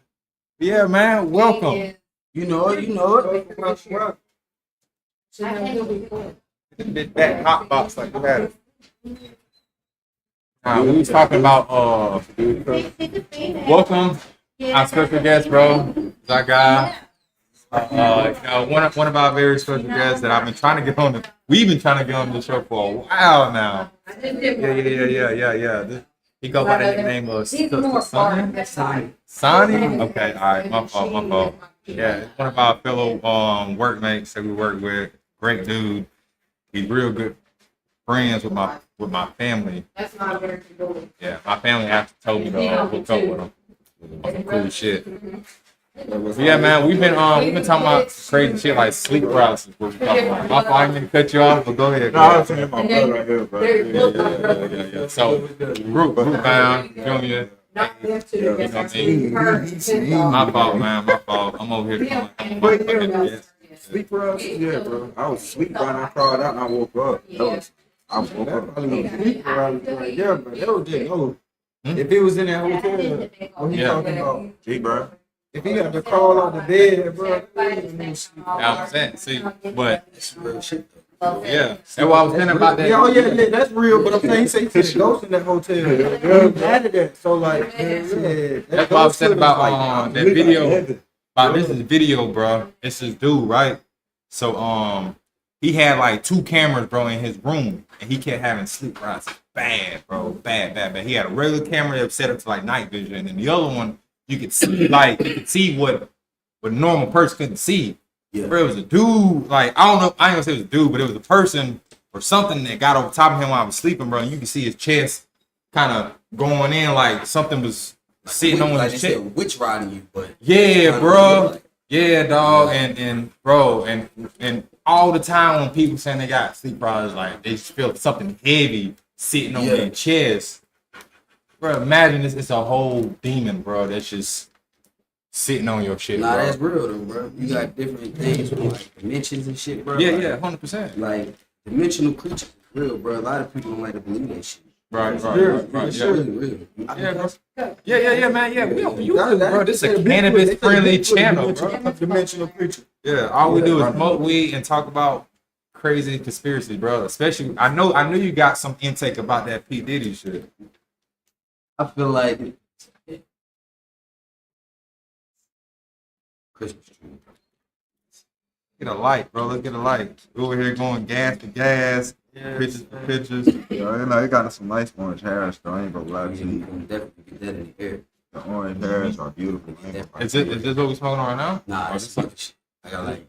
Yeah, man. Welcome. You know it. That hot box like you had. We was talking about welcome our special guest, bro. Our guy. One of our very special guests that I've been trying to get on. We've been trying to get on the show for a while now. Yeah. He go by the nickname of Sonny. Sonny? Okay, all right, my fault. Yeah, one of our fellow workmates that we work with. Great dude. He's real good friends with my family. That's not very good. Yeah, my family actually told me to hook up with him. Some cool shit. Yeah, man, we've been talking about crazy shit like sleep paralysis. What we talking about? My fault, I didn't mean to cut you off, but go ahead. No, I was saying my brother right here, bro. Yeah. So, group bound, Junior. Not them two. You know what I mean? My fault, man. My fault. I'm over here. Sleep paralysis, yeah, bro. I was asleep when I crawled out and I woke up. I woke up. Sleep paralysis right there, but that was just If he was in that hotel, what he Yeah. talking about? G, bro. If he had to crawl out the bed, bro. I'm saying, see, but It's real shit though. yeah, that's what I was saying about that. Yeah, oh yeah, that's real. But I'm saying he said he ghost in that hotel. He added that, so like, yeah, That's what I was saying about that video. About this is video, bro. It's this dude, right? So he had like 2 cameras, bro, in his room, and he kept having sleep paralysis. Bad, bro, bad. He had a regular camera that was set up to like night vision, and the other one you could see what a normal person couldn't see. Yeah. Bro, it was a dude, like, I don't know, I ain't gonna say it was a dude, but it was a person or something that got over top of him while I was sleeping, bro. And you can see his chest kind of going in, like something was sitting on his chest. Witch riding you, but Yeah, bro. Yeah, dog. And bro, and all the time when people saying they got sleep paralysis, like they just feel something heavy sitting on their chest. Bro, imagine it's a whole demon, bro, that's just sitting on your shit, nah, bro. that's real though, bro. You got different things with like dimensions and shit, bro. Yeah, like, yeah, 100%. Like dimensional creatures, is real, bro. A lot of people don't like to believe that shit. Right, It's yeah. really real. Yeah, bro. Yeah, man. Yeah, we don't use That's- this, bro. This is a that's- cannabis-friendly that's- channel, bro. Dimensional creature. Yeah, all we do is smoke weed and talk about crazy conspiracy, bro. Especially, I know you got some intake about that P. Diddy shit. I feel like Christmas tree. Get a light, bro. Let's get a light. Go over here going gas to gas, pictures to pictures. Yeah, you know, it got some nice orange hairs, though. I ain't gonna lie to You you. can definitely get that in the air. The orange hairs are beautiful. Man. Is this what we smoking on right now? Nah, Or it's this- fucking shit. I got like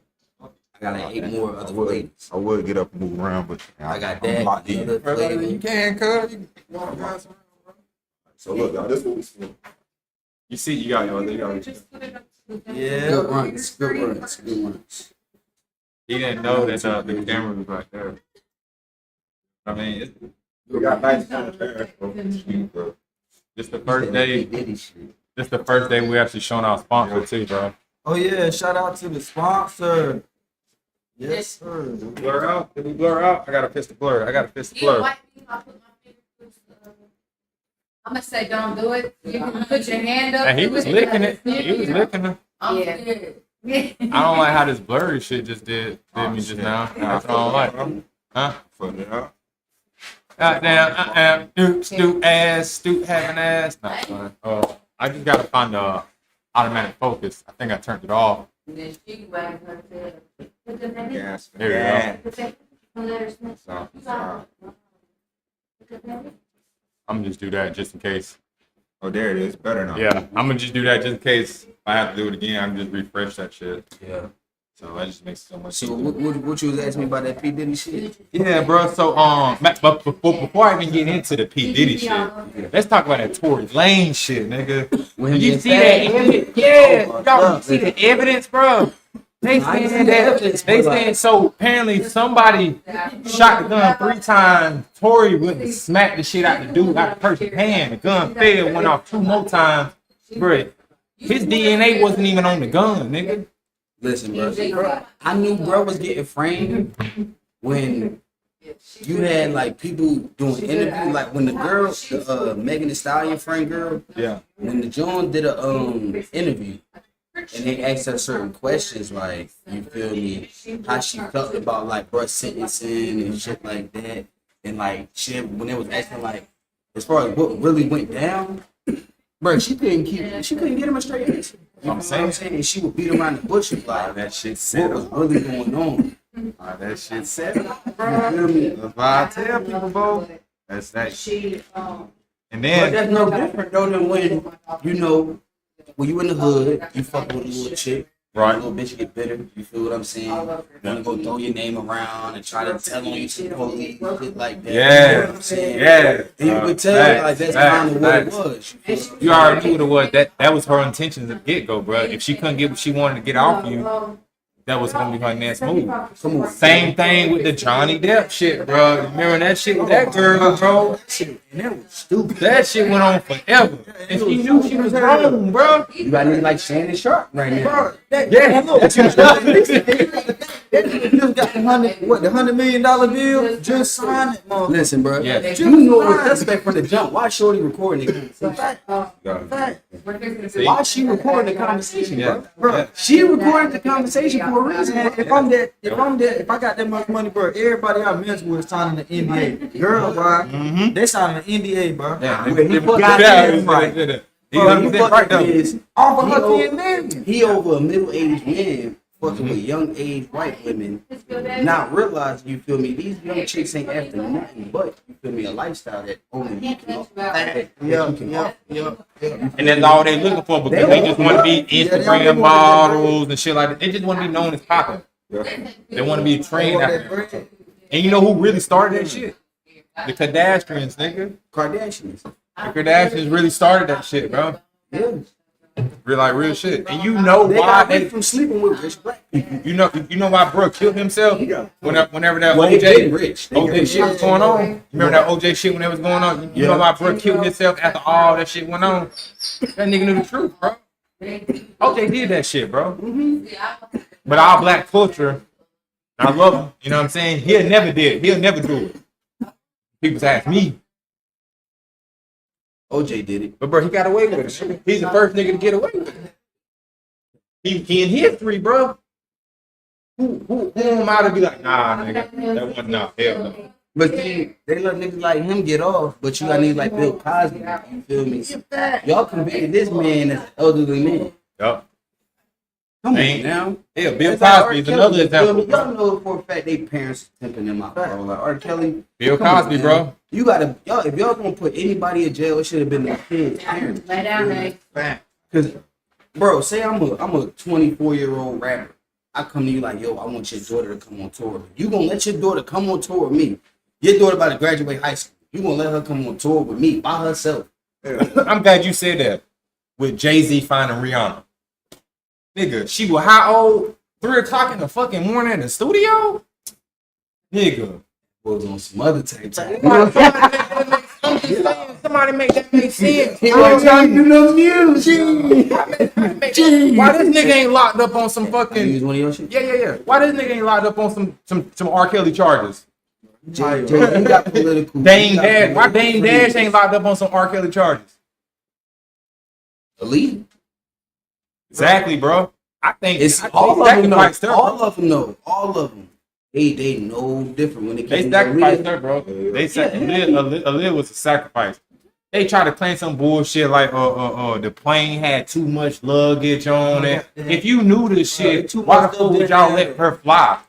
8 more other flavors. I would get up and move around, but I got I'm that. locked The in. other flavor. You can, cuz. You can walk around. So look, y'all, this one's You see, you got yours. Yeah. Good runs. Good runs. Good runs. He didn't know that the camera was right there. I mean, we got nice orange hairs, bro. it's the first day. Diddy shit. This the first day we actually showing our sponsor too, bro. Oh yeah, shout out to the sponsor. Yes, sir. Blur out? Did we blur out? I got a pistol blur. I'm gonna say don't do it. You can put your hand up. And he was licking it. He was licking it. Yeah. I don't like how this blurry shit just did me just now. That's what I don't like. Huh? Fuck it up. Goddamn, stoop ass, stoop having ass. No, son. I just gotta find the automatic focus. I think I turned it off. Then she wagged her tail. Gas. There we go. So I'm gonna just do that just in case. Oh, there it is. Better now. Yeah, I'm gonna just do that just in case if I have to do it again. I'm just refresh that shit. Yeah. So that just makes it so much So easier. what you was asking me about that P Diddy shit? Yeah, bro. So but before I even get into the P Diddy shit, let's talk about that Tory Lane shit, nigga. When Did he you see that evidence? Yeah, y'all see the evidence, bro. They saying that they saying so. Apparently, somebody shot the gun 3 times. Tory went and smacked the shit out the dude out the person's hand. The gun fell, went off 2 more times. Bro, his DNA wasn't even on the gun, nigga. Listen, bro. I knew bro was getting framed when you had like people doing interviews, like when the girl, the Megan Thee Stallion friend girl, Yeah. when the John did a interview and they asked her certain questions, like you feel me, how she felt about like bro sentencing and shit like that, and like shit when they was asking like as far as what really went down, bro, she couldn't get him a straight answer. You know what I'm saying? And she would beat around the bush like That shit what set was up. really going on. That shit set up. You feel me? That's why I tell people, bro. That's that. She And But then, that's no different though than when, you know, when you in the hood, you fuck with a little chick, right. a little bitch get bitter, you feel what I'm saying? Wanna go throw your name around and try to tell on you to the police, shit like that. Yeah. You know what I'm saying? Yeah. And you could tell like that's kind of what it Facts. was. You feel me? You already knew what it was. That was her intentions at the get go, bro. If she couldn't get what she wanted to get off you, that was gonna be her next move. Come on. Same thing with the Johnny Depp shit, bro. Remember that shit with that girl, bro? And that was stupid. That shit went on forever, and she knew she was wrong, bro. You got niggas like Shannon Sharp right now. Bro, Yeah, look, that just got the $100 million bill. Just sign it, motherfucker. Listen, bro. Yeah. You know it was suspect from the jump. Why Shorty recording it? Fact. Why she recording the conversation, Yeah. bro? She recorded the conversation for a reason. And if I got that much money, bro, everybody I mentioned was signing the NDA. Girl, bro, they signing the NDA, bro. Yeah, Where he fucked yeah, right. he 100% right though. Is Off of he her over- 10 million. he over a middle-aged man fucking with young age white women, not realizing, you feel me, these young chicks ain't after nothing but, you feel me, a lifestyle that only he can offer. And that's all they looking for because they just want to be Instagram models and shit like that. They just want to be known as popping. They want to be trained after that. And you know who really started that shit? The Kardashians, nigga. Kardashians. The Kardashians really started that shit, bro. Yeah. Real shit. And you know They why got they, rich from sleeping with rich black people. you know why bro killed himself? Whenever that Well, they OJ been rich. They OJ been shit was going on. You remember that OJ shit when that was going on? You know why bro killed himself after all that shit went on? That nigga knew the truth, bro. OJ did that shit, bro. But our black culture, I love him. You know what I'm saying? He'll never do it. People ask me, OJ did it. but bro, he got away with it. Nigga. He's the first nigga to get away with it. He in history, bro. Who am I to be like, nah, nigga, that wasn't nah, hell no. But see, they let niggas like him get off, but you got niggas like Bill Cosby. You feel me? Y'all convicted this man as an elderly man. Yup. Come Man. on now. Yeah, Bill It's like Cosby is R. another Kelly, you feel me? example. Y'all Bro. know for a fact they parents pimping them out, bro. Like R. Kelly. Bill come on, Cosby, man. bro. You gotta, y'all, if y'all gonna put anybody in jail, it should have been the kids' parents. Lay down, Ray. Cause, bro, say I'm a 24-year-old rapper. I come to you like, yo, I want your daughter to come on tour with me. You gonna let your daughter come on tour with me? Your daughter about to graduate high school. You gonna let her come on tour with me by herself? I'm glad you said that. With Jay-Z finding Rihanna. Nigga, she was how old? 3 o'clock in the fucking morning in the studio? Nigga. Was on some other type. Somebody make that make sense. He was trying to do no music. Why this nigga ain't locked up on some You fucking... use one of your shit? Yeah. Why this nigga ain't locked up on some R. Kelly charges? Jay, you got political. Dame Dash. Why Dame Dash ain't locked up on some R. Kelly charges? Elite. Exactly, bro. I think It's I think all of them. sacrificed her, bro. All of them know. All of them. They know different when it They came sacrificed to her, bro. They said Aaliyah was a sacrifice. They try to claim some bullshit like the plane had too much luggage on it. If you knew this shit, Too why the much fuck would stuff y'all didn't let her fly?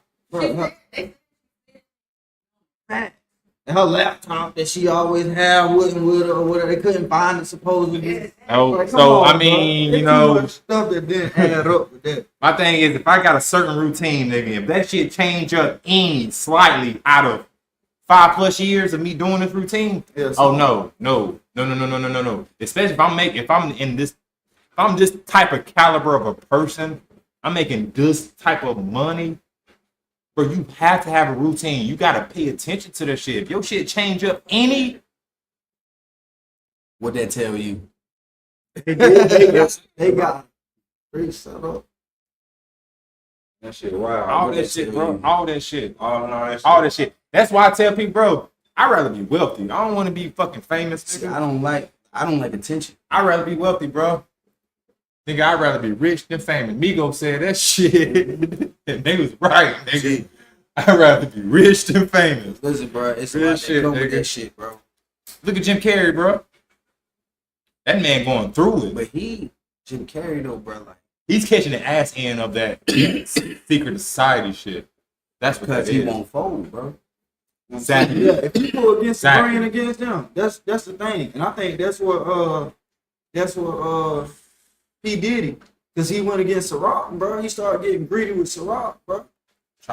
And her laptop that she always had wasn't with her or whatever. They couldn't find it supposedly. Oh, Like, come so on, I mean, bro. you There's know, too much stuff that didn't add up with that. my thing is if I got a certain routine, nigga, if that shit change up any slightly out of 5+ years of me doing this routine, Yes. oh no. Especially if I'm this type of caliber of a person, I'm making this type of money. Bro, you have to have a routine. You gotta pay attention to that shit. If your shit change up any, What that tell you? They got pretty set up. That shit wild. all that shit, bro, all that shit. All that shit. That's why I tell people, bro, I'd rather be wealthy. I don't want to be fucking famous. See, Nigga. I don't like attention. I'd rather be wealthy, bro. Nigga, I'd rather be rich than famous. Migos said that shit. And they was right, nigga. I'd rather be rich than famous. Listen, bro, it's Real a lot shit, that come with nigga. that shit, bro. Look at Jim Carrey, bro. That man going through it. But Jim Carrey though, bro, like He's catching the ass end of that secret society shit. That's what because that he is. won't fold, bro. Exactly. Yeah, if you go against Exactly. the grain against them, that's the thing. And I think that's what P. Diddy, because he went against Ciroc, bro. He started getting greedy with Ciroc, bro.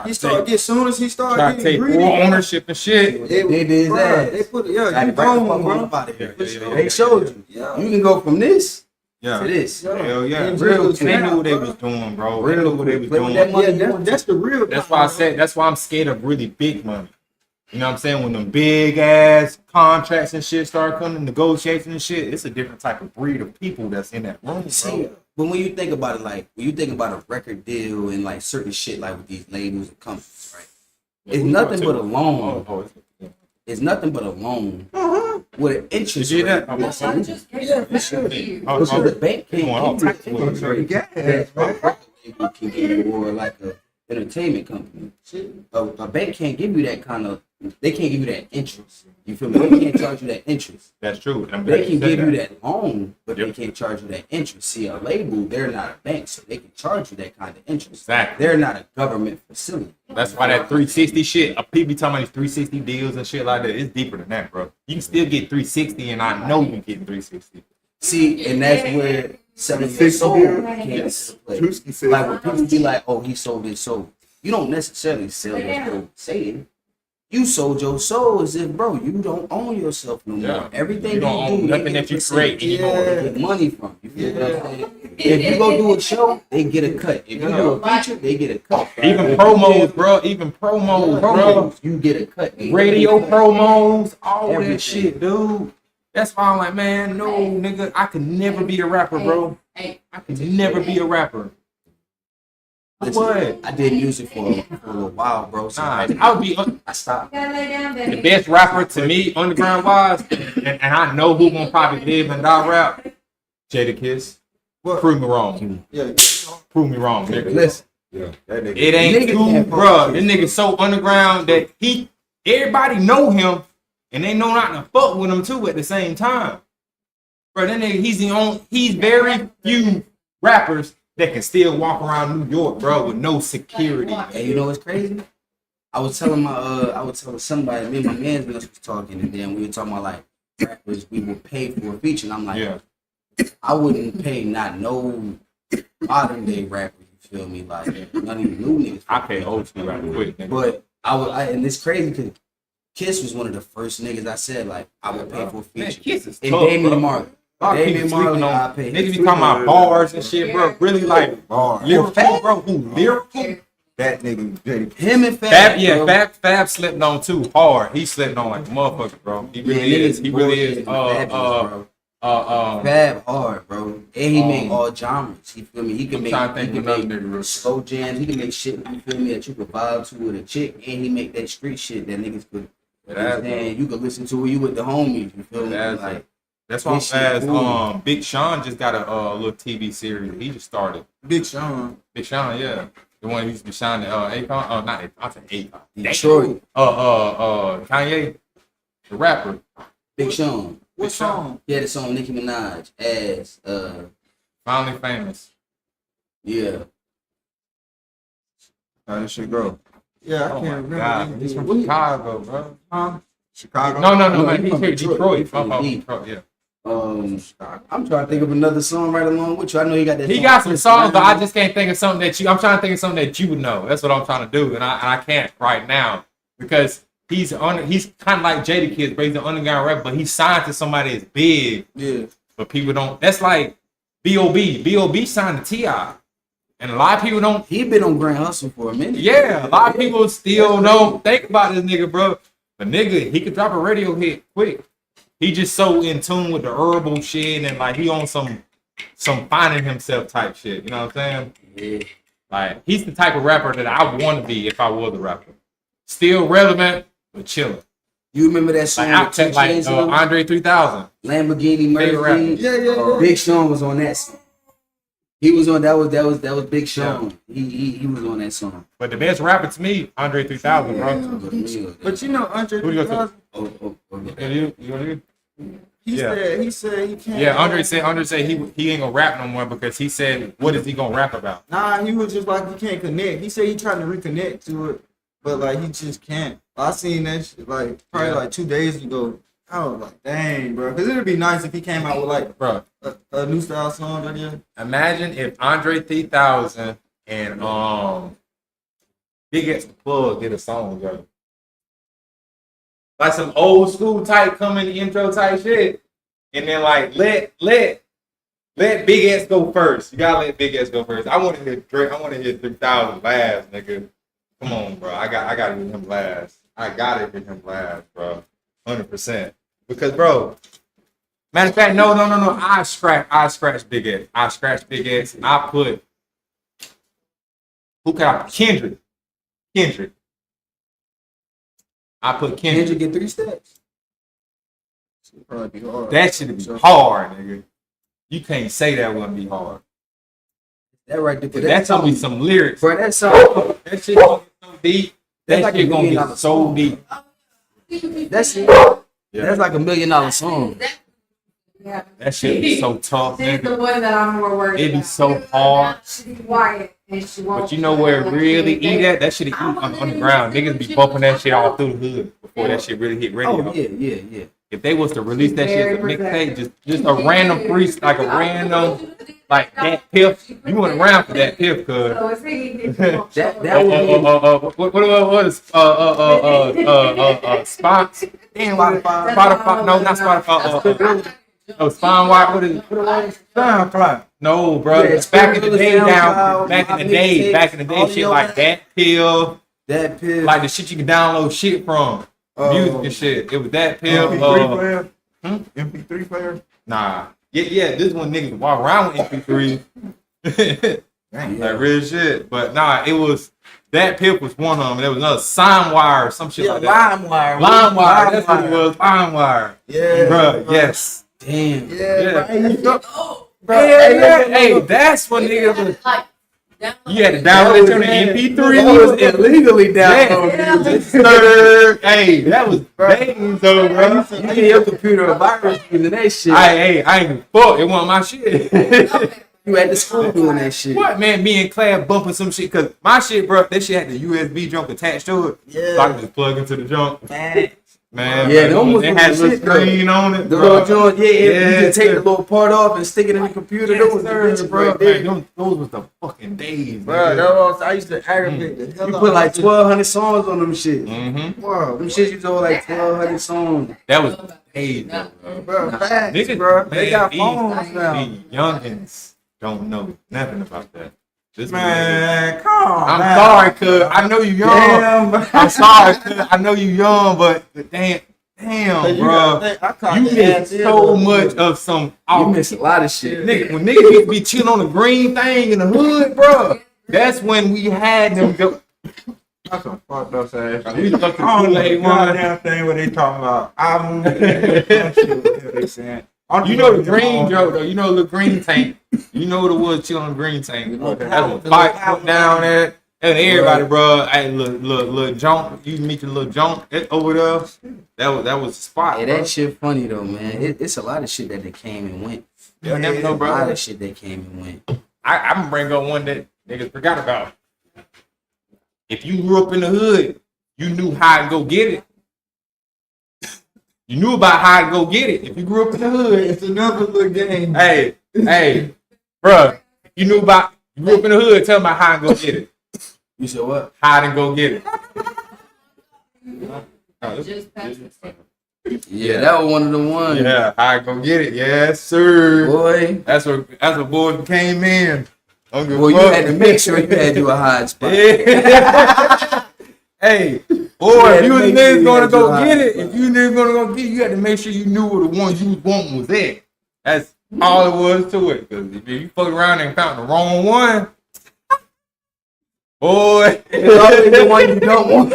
He started getting, as soon as he started try to getting take greedy, full ownership and shit. They did his bro, ass. they put it, Like, you right the gone, fuck on bro. up out of here. Yeah. They showed you. Yeah. You can go from this Yeah. to this. Hell yeah. And Real, just and they snap, knew what they bro. was doing, bro. Real They knew what they was quick. doing. That money That's the real. That's why I said. That's why I'm scared of really big money. You know what I'm saying? When them big ass contracts and shit start coming, negotiations and shit, it's a different type of breed of people that's in that room, See, bro. but when you think about it, like when you think about a record deal and like certain shit, like with these labels and companies, right? It's nothing but a loan. It's nothing but a loan with an interest You rate. see that? So I just for sure. Because the bank can't give you that interest rate that a record label can give you, or like a entertainment company. A bank can't give you that kind of. They can't give you that interest. You feel me? They can't charge you that interest. That's true. I'm They glad can said give you that loan, but they Yep. can't charge you that interest. See, a label, they're not a bank, so they can charge you that kind of interest. Exactly. They're not a government facility. That's why that 360 shit, people be talking about these 360 deals and shit like that. It's deeper than that, bro. You can still get 360, and I know you can get 360. See, and that's where selling your soul came into play. Like when people be like, "Oh, he sold his soul," you don't necessarily sell your soul. Saying you sold your soul as if, bro, you don't own yourself no more. Yeah. Everything You don't you own do, nothing they that you get create anymore. They get money from. You feel what I'm saying? If you go do a show, they get a cut. If you do a feature, they get a cut. Even promos, bro. Even promos, bro. You get a cut. Radio promos, all Everything. that shit, dude. That's why I'm like, man, no, nigga, I could never be a rapper, bro. I could never be a rapper. Listen, What? I did music for a little while, bro. So Nah, I would be I stopped. Gotta lay down, the baby. best rapper to me, underground wise, and I know who gonna probably live and die rap. Jadakiss. What? Prove me wrong. Yeah. Prove me wrong, nigga. Listen, Yeah. That nigga. It ain't Nigga too, can't bro. This nigga so underground that everybody know him, and they know not to fuck with him too at the same time. Bro, that nigga, he's very few rappers that can still walk around New York, bro, with no security. and you know what's crazy? I was telling somebody, me and my man's was talking, and then we were talking about like rappers we would pay for a feature. And I'm like, Yeah. I wouldn't pay not no modern day rappers. You feel me? Like none of you new niggas. I pay old school rapper quick, nigga. But and it's crazy because Kiss was one of the first niggas I said like I would pay for a Man, feature. Kiss is And tough, Damian bro. Marley. A lot of Damian people sleeping Marley, I on pay. niggas be talking about bars and shit, bro. Really like Bar. lyrical, bro. Who lyrical? That nigga. Jada. Him and Fab, Fab, yeah, bro. Fab slipped on too hard. He slipped on like a motherfucker, bro. He really Yeah, is. niggas He really is. bullshitting bro. Fab hard, bro. And he make all genres. You feel me? He can I'm make, trying to think he of can another make nigga real slow jams. He can make shit, you feel me, that you could vibe to with a chick. And he make that street shit that niggas could, and you could listen to when you with the homies. You feel me? Like, that's why I'm this shit fast. cool. Big Sean just got a little TV series. He just started. Big Sean. Big Sean, yeah. The one who used to be shining, Akon. Oh, not Akon. I said Akon. Detroit, Kanye, the rapper. Big Sean. What song? He had a song Nicki Minaj as Finally famous. yeah. How this shit go? Yeah, I Oh can't my remember. God, he's from What- Chicago, bro. Huh? Chicago. No, No, man. he He's from here, Detroit. Detroit. He from Oh, D. Detroit, yeah. I'm trying to think of another song right along with you. I know he got that. He song got some Chris songs, but Brown. I just can't think of something that I'm trying to think of something that you would know. That's what I'm trying to do, and I can't right now because he's kind of like Jadakiss, but he's an underground rapper, but he's signed to somebody that's big, Yeah. but people don't. That's like B.O.B. B.O.B. signed to T.I., and a lot of people don't. He been on Grand Hustle for a minute. Yeah, a lot of people still don't think about this nigga, bro. But nigga, he could drop a radio hit quick. He just so in tune with the herbal shit and like he on some finding himself type shit. You know what I'm saying? Yeah. Like he's the type of rapper that I want to be if I was a rapper. Still relevant, but chilling. You remember that song Like, with 2 Chainz on it? Andre 3000. Lamborghini Favorite rapper. Mercury? Yeah. Big Sean was on that song. He was on that was Big Sean. He was on that song. But the best rapper to me, Andre 3000, bro. But you know, Andre Who you go to? 3000, You? he said he can't. Yeah, Andre said he ain't gonna rap no more because he said what is he gonna rap about? Nah, he was just like he can't connect. He said he trying to reconnect to it, but like he just can't. I seen that shit like probably like 2 days ago. I was like, dang, bro, because it'd be nice if he came out with like Bro, a new style song. Right there. imagine if Andre 3000 and Big X the Plug did a song together. Like some old school type come in the intro type shit. And then like let Let Big S go first. You gotta let Big S go first. I want to hear Drake. I want to hear 3,000 last, nigga. Come on, bro. I gotta hear him last. I gotta hear him last, bro. 100%. Because, bro. Matter of fact, no. I scratch Big S. I scratch Big S. And I put. Who can I put? Kendrick. I put Kendrick. Kendrick get 3 steps. Probably be hard. That should be hard, nigga. You can't say that wouldn't be hard. That right there. That's gonna be some lyrics. Bro, that song. That shit gonna get so deep. That's That like shit a gonna million get so deep. That's like $1 million song. Yeah. That shit is so tough, She's the nigga. one that I'm more worried It be about. so hard. She's quiet and she won't. But you know where it really eat at? That shit eat on the ground. Niggas be bumping that shit all through the hood before that shit really hit radio. Oh yeah. If they was to release that shit as a mixtape, just a random freestyle, like a random, like that Piff. You went around for that Piff, cuz. So if he That What is spots? Damn, Spotify. No, not Spotify. Spinewire. What is it? SoundCloud. No, bro. Yeah, Back in the day, SoundCloud, back in the day, shit like that Pill, that pill. like the shit you can download shit from, music and shit. It was that Pill. MP3 player. Hmm? MP3 player. Nah. Yeah. This one niggas walk around with MP3. Like real shit. But nah, it was that Pip was one of them. There was another SignWire or some shit like that. LimeWire. That's what it was. LimeWire. Yeah. Bro, yes. Damn. Yeah. Bro, Hey, that's what niggas was. You had to download it on the MP3. That was illegally downloaded. Hey, that was days though, bro. You get your computer a virus using that shit. I ain't fuck. It wasn't my shit. You at the school doing that shit. What, man? Me and Claire bumping some shit because my shit, bro. That shit had the USB junk attached to it. Yeah. So I can just plug into the junk. Man, Yeah, bro, them was it had a the little shit, though. screen on it. The bro. little joint, you can take sir. the little part off and stick it in the computer. Yes, Those was the sir, bitches bro. right there. Man, those was the fucking days, Bro, nigga. that was, I used to aggravate the hell You out put like of it. 1,200 songs on them shit. Mm-hmm. Wow, them shit used to hold like 1,200 songs. That was days, bro. Bro, facts, Niggas, bro. man, They got these- phones now. These youngins don't know nothing about that. This Man, come on. I'm man. sorry, cuz I know you young. Damn, bro. I'm sorry, cuz I know you young, but damn, bro. You miss so much of some. You miss a lot of shit. Nigga, when niggas used to be chilling on the green thing in the hood, bro. That's when we had them go. That's some fucked up ass. We stuck to I don't know the Kool-Aid one. goddamn thing what they talking about. Album, that shit, whatever they saying. You know the green joke though. You know the green tank. You know what it was chilling on the green tank. That's when Fight put down there. And everybody, bro. Hey, little junk. You meet your little junk over there. That was the spot. Hey, bro. that shit funny though, man. It's a lot of shit that they came and went. You never know, A bro. lot of shit that came and went. I'm gonna bring up one that niggas forgot about. If you grew up in the hood, you knew how to go get it. You knew about how to go get it. If you grew up in the hood, It's another little game. hey, bro, you grew up in the hood, tell me about how to go get it. You said what? How to go get it. Just passed the state. Yeah, that was one of the ones. Yeah, how to go get it. Yes, sir. Boy. That's what boys came in. Don't give a Well, you fuck. had to make sure you had to do a hot spot. Yeah. Hey, or if you was make niggas sure gonna you go had get your it, if you niggas gonna go get it, you had to make sure you knew where the ones you was wanting was at. That's all it was to it. Cause if you fuck around and found the wrong one, boy, It's always the one you don't want.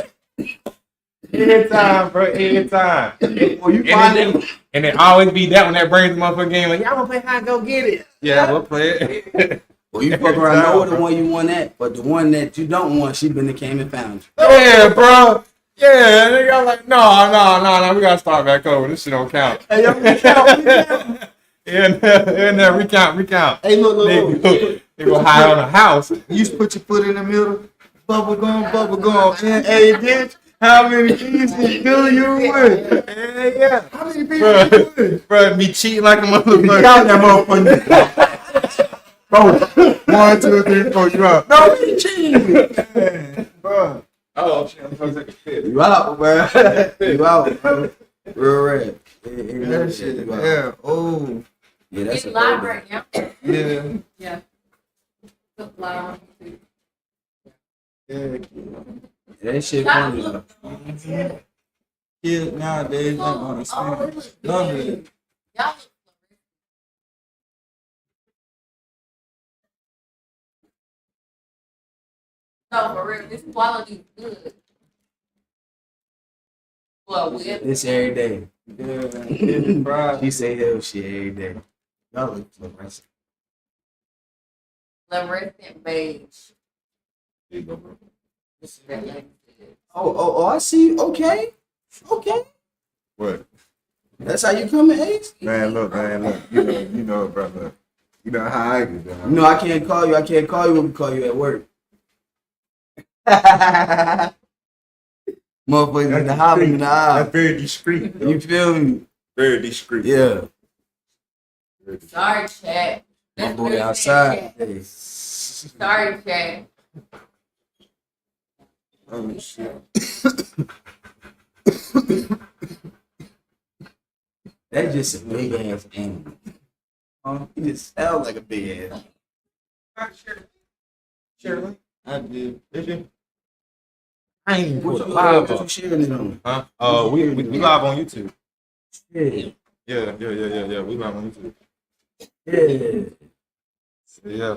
every time, bro, every time. Well, you find it. And it always be that one that brings the motherfucking game. Like, y'all wanna play how to go get it? Yeah, we'll play it. Well, you fuck around, know the one you want at, but the one that you don't want, she been the came and found you. Yeah, bro. Yeah, they got like, no, we gotta start back over. This shit don't count. Hey, yo, recount. Yeah, recount. Hey, look. They go hide on the house. You used to put your foot in the middle. Bubble gum. Man, hey, bitch. How many pieces do you with? Hey, yeah. How many pieces do you with? Bro, be cheating like a motherfucker. Count that motherfucker. Bro, 1, 2, 3, 4, you up. No, you cheating. Bro. Oh, shit, I'm supposed to take a shit. You out, bro. You out, bro. Real rap. That shit, yeah. Oh. Yeah, that's It's a live old right now. Yeah. Yeah. It's live on YouTube. Yeah. That shit Stop, funny. look. Kids nowadays ain't gonna experience none of it. Y'all no, for real. This quality is good. Well, with It's every day. Yeah. She say hell shit every day. Y'all look fluorescent. fluorescent beige. There you go, bro. This is very good. Oh, I see. Okay. What? That's how you come in, Ace? Man, look. You know, brother. You know how I get down. You know, I can't call you when we call you at work. Motherfuckers in the holler in the That's aisle. very discreet. You feel me? Very discreet. Yeah. Sorry, chat. My That's boy really outside. sad, Hey. chat. Sorry, chat. Oh shit. That's just a big ass animal. He just sounds like a big ass. Shirley? I did. Did you? I ain't even What put you, it live what you up. sharing it on? Huh? We live on YouTube. Yeah. Yeah. We live on YouTube. Yeah. So, yeah.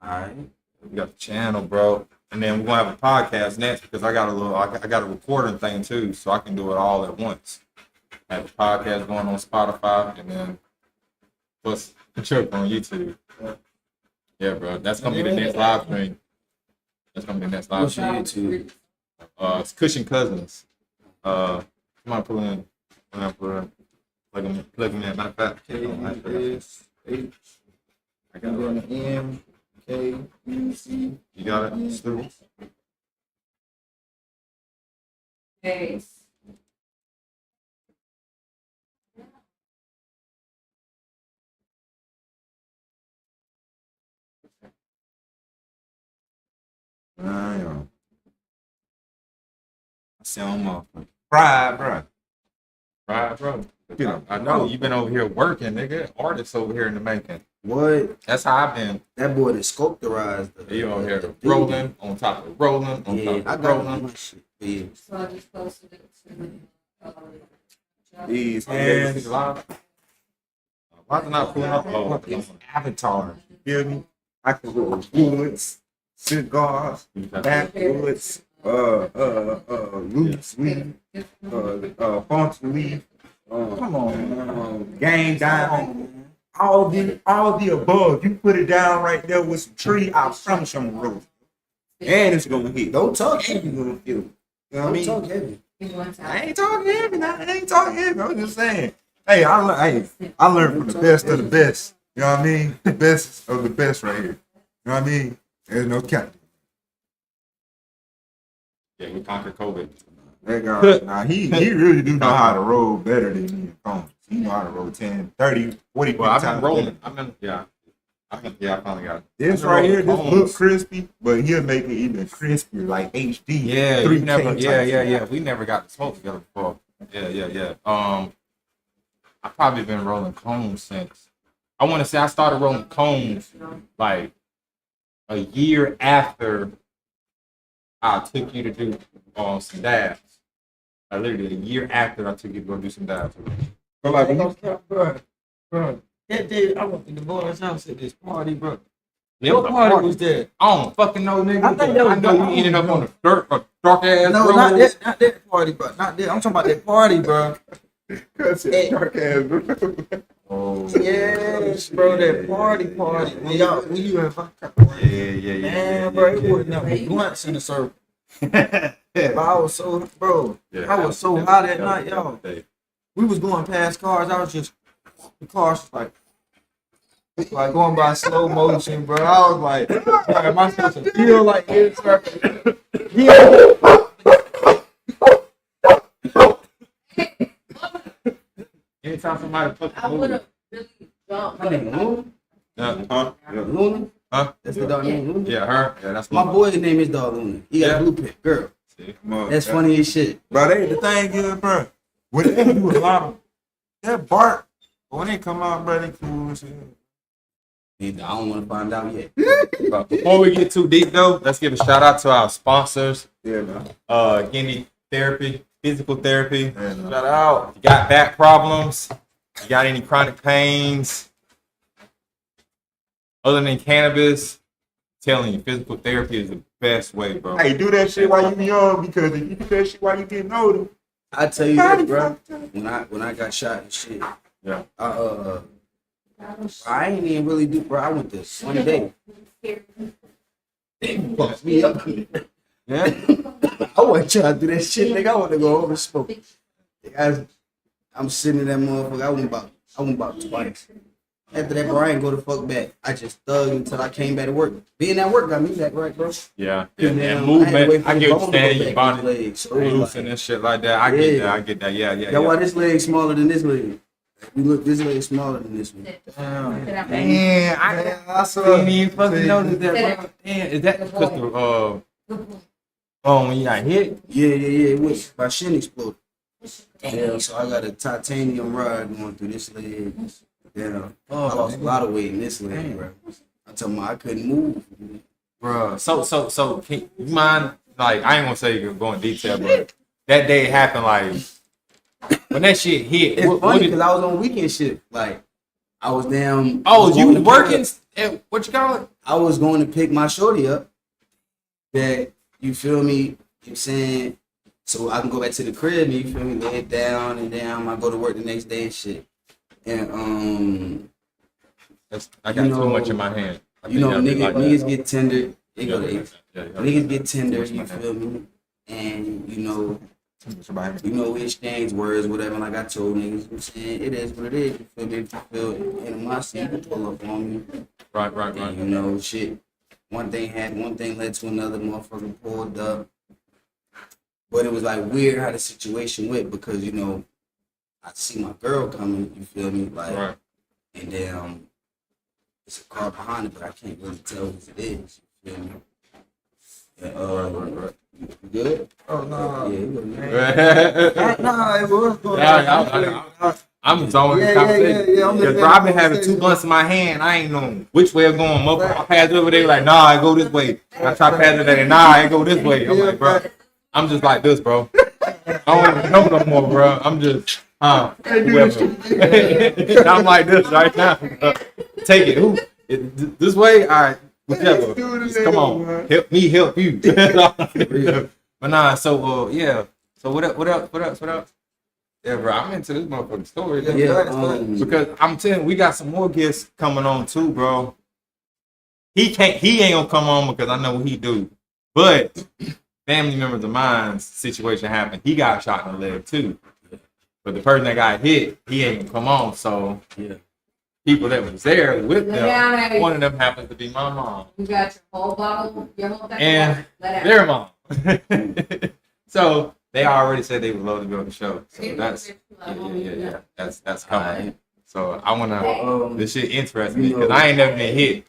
Alright. We got the channel, bro. And then we're gonna have a podcast next because I got a recording thing too, so I can do it all at once. I have a podcast going on Spotify and then plus the trip on YouTube. Yeah, bro. That's gonna be the next live stream. That's gonna be the next live What's your stream. YouTube? It's Kush-N-Kuzins. Come on, pull in. Plug them in. Matter of fact, K-S-H. I got it. M-K-U-C. You got it? Stu? Yes. I sound motherfucker. Pride, bro. Pride, bro. I know you've been over here working, nigga. Artists over here in the making. What? That's how I've been. That boy that sculptorized the You over here the rolling on top of rolling on Yeah, top I of got rolling. my shit. Yeah. So I just posted it to These hands. Why they not pulling up? Oh, it's Avatar. You feel me? I can roll woods, cigars, backwoods, loose weed, funky weed. Come on, gang diamond. All the above. You put it down right there with some tree. I promise you I'm gonna roll. And it's gonna hit. Don't talk And heavy. you gonna feel it. You know what I Don't mean? talk heavy. I ain't talking heavy. I'm just saying. Hey, I learned from the best of the best. You know what I mean? The best of the best right here. You know what I mean? There's no cap. Yeah, we conquered COVID. That guy, nah, he really do know how to roll better than me. He know how to roll 10, 30, 40 Well, I've been times rolling. better. I finally got it. This I've been right here, rolling this cones. look crispy, but he'll make it even crispier, like HD. Yeah, 3K you never. type Yeah. shit. We never got to smoke together before. Yeah. I've probably been rolling cones since. I want to say I started rolling cones like a year after I took you to do some dabs. Literally a year after I took you to go do some dabs. So like when you Bro, that day I went to the boys' house at this party, bro. Yeah, What party was that? I don't fucking know, nigga. I think that was I know you ended up on a dark ass No, road. not that party, bro. Not that. I'm talking about that party, bro. dark ass, bro. Oh, Yes, bro, that party. When you invite, yeah. man, bro, it wasn't nothing blunts in the circle. But I was so, bro, I was so high that night, y'all. We was going past cars. I was just, the cars was like going by slow motion, bro. I was like, am I supposed to feel like this? Yeah. Anytime somebody fucking I would move. have really jumped. My name Luna. Luna? Huh? That's the dog name Luna? Yeah, her. Yeah, that's My boy's name is Dog Luna. He got Yeah. a blue pen. Girl. That's That's funny as shit. Bro, the thing is, bro, when you do a lot of that bark When they come out, bro, they cool and shit. I don't want to find out yet. But before we get too deep though, let's give a shout out to our sponsors. Yeah, man. Guinea Therapy, Physical Therapy. Man, Shout out. You got back problems? You got any chronic pains? Other than cannabis, I'm telling you, physical therapy is the best way, bro. hey, do that shit while you young, because if you do that shit while you getting older, I tell you this, bro. When I got shot and shit, Yeah. I ain't even really do, bro. I went this one day. They fucked me up. Yeah. I wasn't trying to do that shit, nigga. I want to go over and smoke. I'm sitting in that motherfucker. I went about twice. After that, bro, I ain't go the fuck back. I just thugged until I came back to work. Being at work got me back, right, bro? Yeah. And And I movement. I had to wait get for what the you're saying. bone to Your go back in body his legs. So it was loosen like, and shit like that. I get that. Yeah. that's why this leg smaller than this leg. You look, this leg smaller than this one. Man, I saw didn't even fucking notice that, bro. Damn, is that because when you got hit? Yeah. It was, my shin exploded. Yeah, so I got a titanium rod going through this leg. Yeah, I lost a lot of weight in this leg, bro. I told him I couldn't move. Bro, so can you mind, like, I ain't gonna say you can go in detail, but that day happened, like, when that shit hit. It's what funny did- because I was on weekend shift. Like, I was down. Oh, you was working at, what you call it? I was going to pick my shorty up. That, you feel me? You saying, so I can go back to the crib and, you feel me, lay it down and down. I go to work the next day and shit. And I got too much in my hand. you know, niggas get tender. They go to Yeah. niggas get tender. You feel me? And you know, we exchange words, whatever. Like I told niggas, I'm saying it is what it is. You feel me? If you feel animosity, you can pull up on me. Right. And, you know, shit. One thing led to another. Motherfucker pulled up. But it was like weird how the situation went because, you know, I see my girl coming, you feel me? Like, Right. and then it's a car behind it, but I can't really tell what it is. You feel me? And, you good? Oh no. Yeah, you good. Nah, it was going I'm zoned in the Yeah, conversation. yeah. I'm Because listening bro, to I've been the having 2 conversation. months in my hand. I ain't know which way I'm going. Motherfucker, I pass over there like, nah, I go this way. I try to pass it there, nah, I go this way. I'm like, bro, I'm just like this, bro. I don't even know no more, bro. I'm just, whoever. I'm like this right now. Take it. Who? This way? All right. Whichever. Just come on. Help me help you. But nah, so, yeah. So what up? Yeah, bro, I'm into this motherfucking story. Yeah, Because I'm telling you, we got some more guests coming on too, bro. He ain't gonna come on because I know what he do. But family members of mine's situation happened. He got shot in the leg too. But the person that got hit, he ain't gonna come on. So yeah. people that was there with them, Yeah. one of them happens to be my mom. You got your whole bottle, your whole thing. And let out. their mom. So they already said they was loaded to go to the show. So that's yeah. That's coming. So I wanna this shit interests me because I ain't never been hit.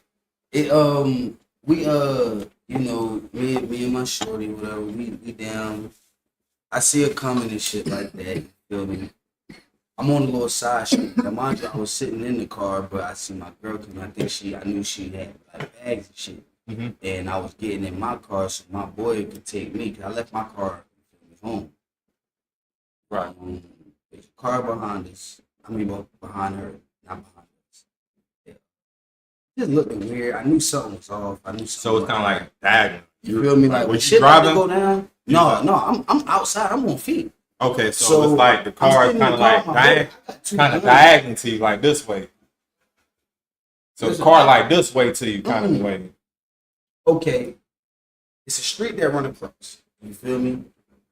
You know, me and my shorty, whatever, we down. I see her coming and shit like that. You feel me? I'm on a little side street. Now, mind you, I was sitting in the car, but I see my girl coming. I knew she had like bags and shit. Mm-hmm. And I was getting in my car so my boy could take me because I left my car home. Right. There's a car behind us. I mean, behind her, not behind us. Yeah. Just looking weird. I knew something was off. So it's kind of like diagonal. You feel me? Like Was when you shit about to driving? go down. No, I'm outside. I'm on feet. Okay, so it's like the I'm car is sitting in kind of the car, like my boy, I got two guns. diagonal to you, like this way. So the car like this way to you, kind of way. Okay, it's a street that run across. You feel me?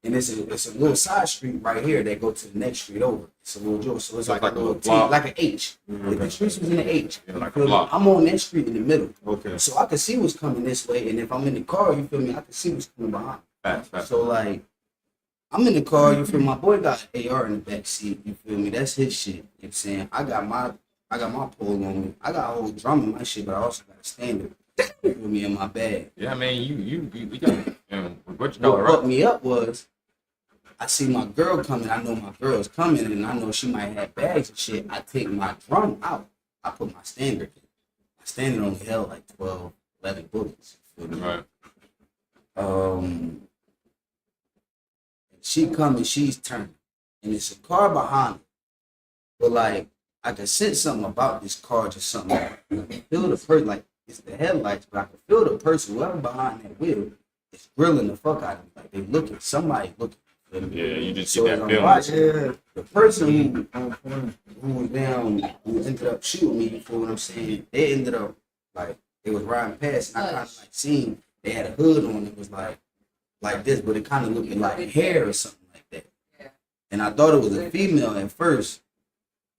And it's a little side street right here that go to the next street over. It's a little joke. So it's like a little T, block. like an H. Mm-hmm. If the street was in an H, Yeah, like you feel a me? block. I'm on that street in the middle. Okay. So I can see what's coming this way. And if I'm in the car, you feel me? I can see what's coming behind. Fast. So like, I'm in the car, you feel me? My boy got an AR in the back seat, you feel me? That's his shit. You know what I'm saying? I got my pole on me. I got a whole drum in my shit, but I also got a standard. You feel me, in my bag. Yeah, I mean, you got what you call it, What fucked right? me up was I see my girl coming. I know my girl's coming, and I know she might have bags and shit. I take my drum out. I put my standard in. My standard only held like 12, 11 bullets. Right. She coming, she's turning, and it's a car behind her. But like, I can sense something about this car, just something. I can feel the person, like it's the headlights, but I can feel the person, whoever behind that wheel, is grilling the fuck out of me. Like they looking, somebody looking. Yeah, you just So see that I'm feeling. watching, the person who was down, who ended up shooting me, you feel what I'm saying? They ended up, like, they was riding past, and I kind of like seen, they had a hood on, it was like this, but it kind of looked like hair or something like that. And I thought it was a female at first,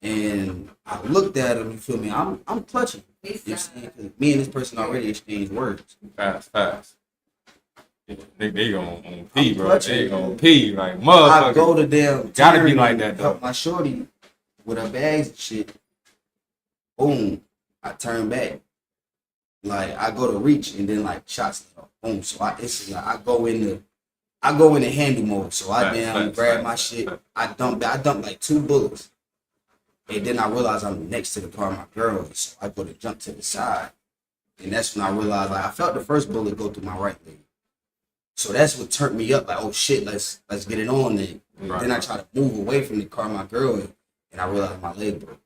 and I looked at him, you feel me? I'm clutching. You know what I'm saying? 'Cause me and this person already exchanged words. Fast. Yeah, they gonna pee, bro. clutching. They gonna pee like motherfucker. I go to them. Gotta be like that, though. Help my shorty with her bags and shit. Boom. I turn back. Like I go to reach and then like shots. Boom. So it's like I go in the handle mode. So I grab my shit. I dump like 2 bullets. And then I realize I'm next to the car of my girl. So I go to jump to the side. And that's when I realized like I felt the first bullet go through my right leg. So that's what turned me up. Like, oh shit, let's get it on then. Right. Then I try to move away from the car of my girl and I realized my leg broke.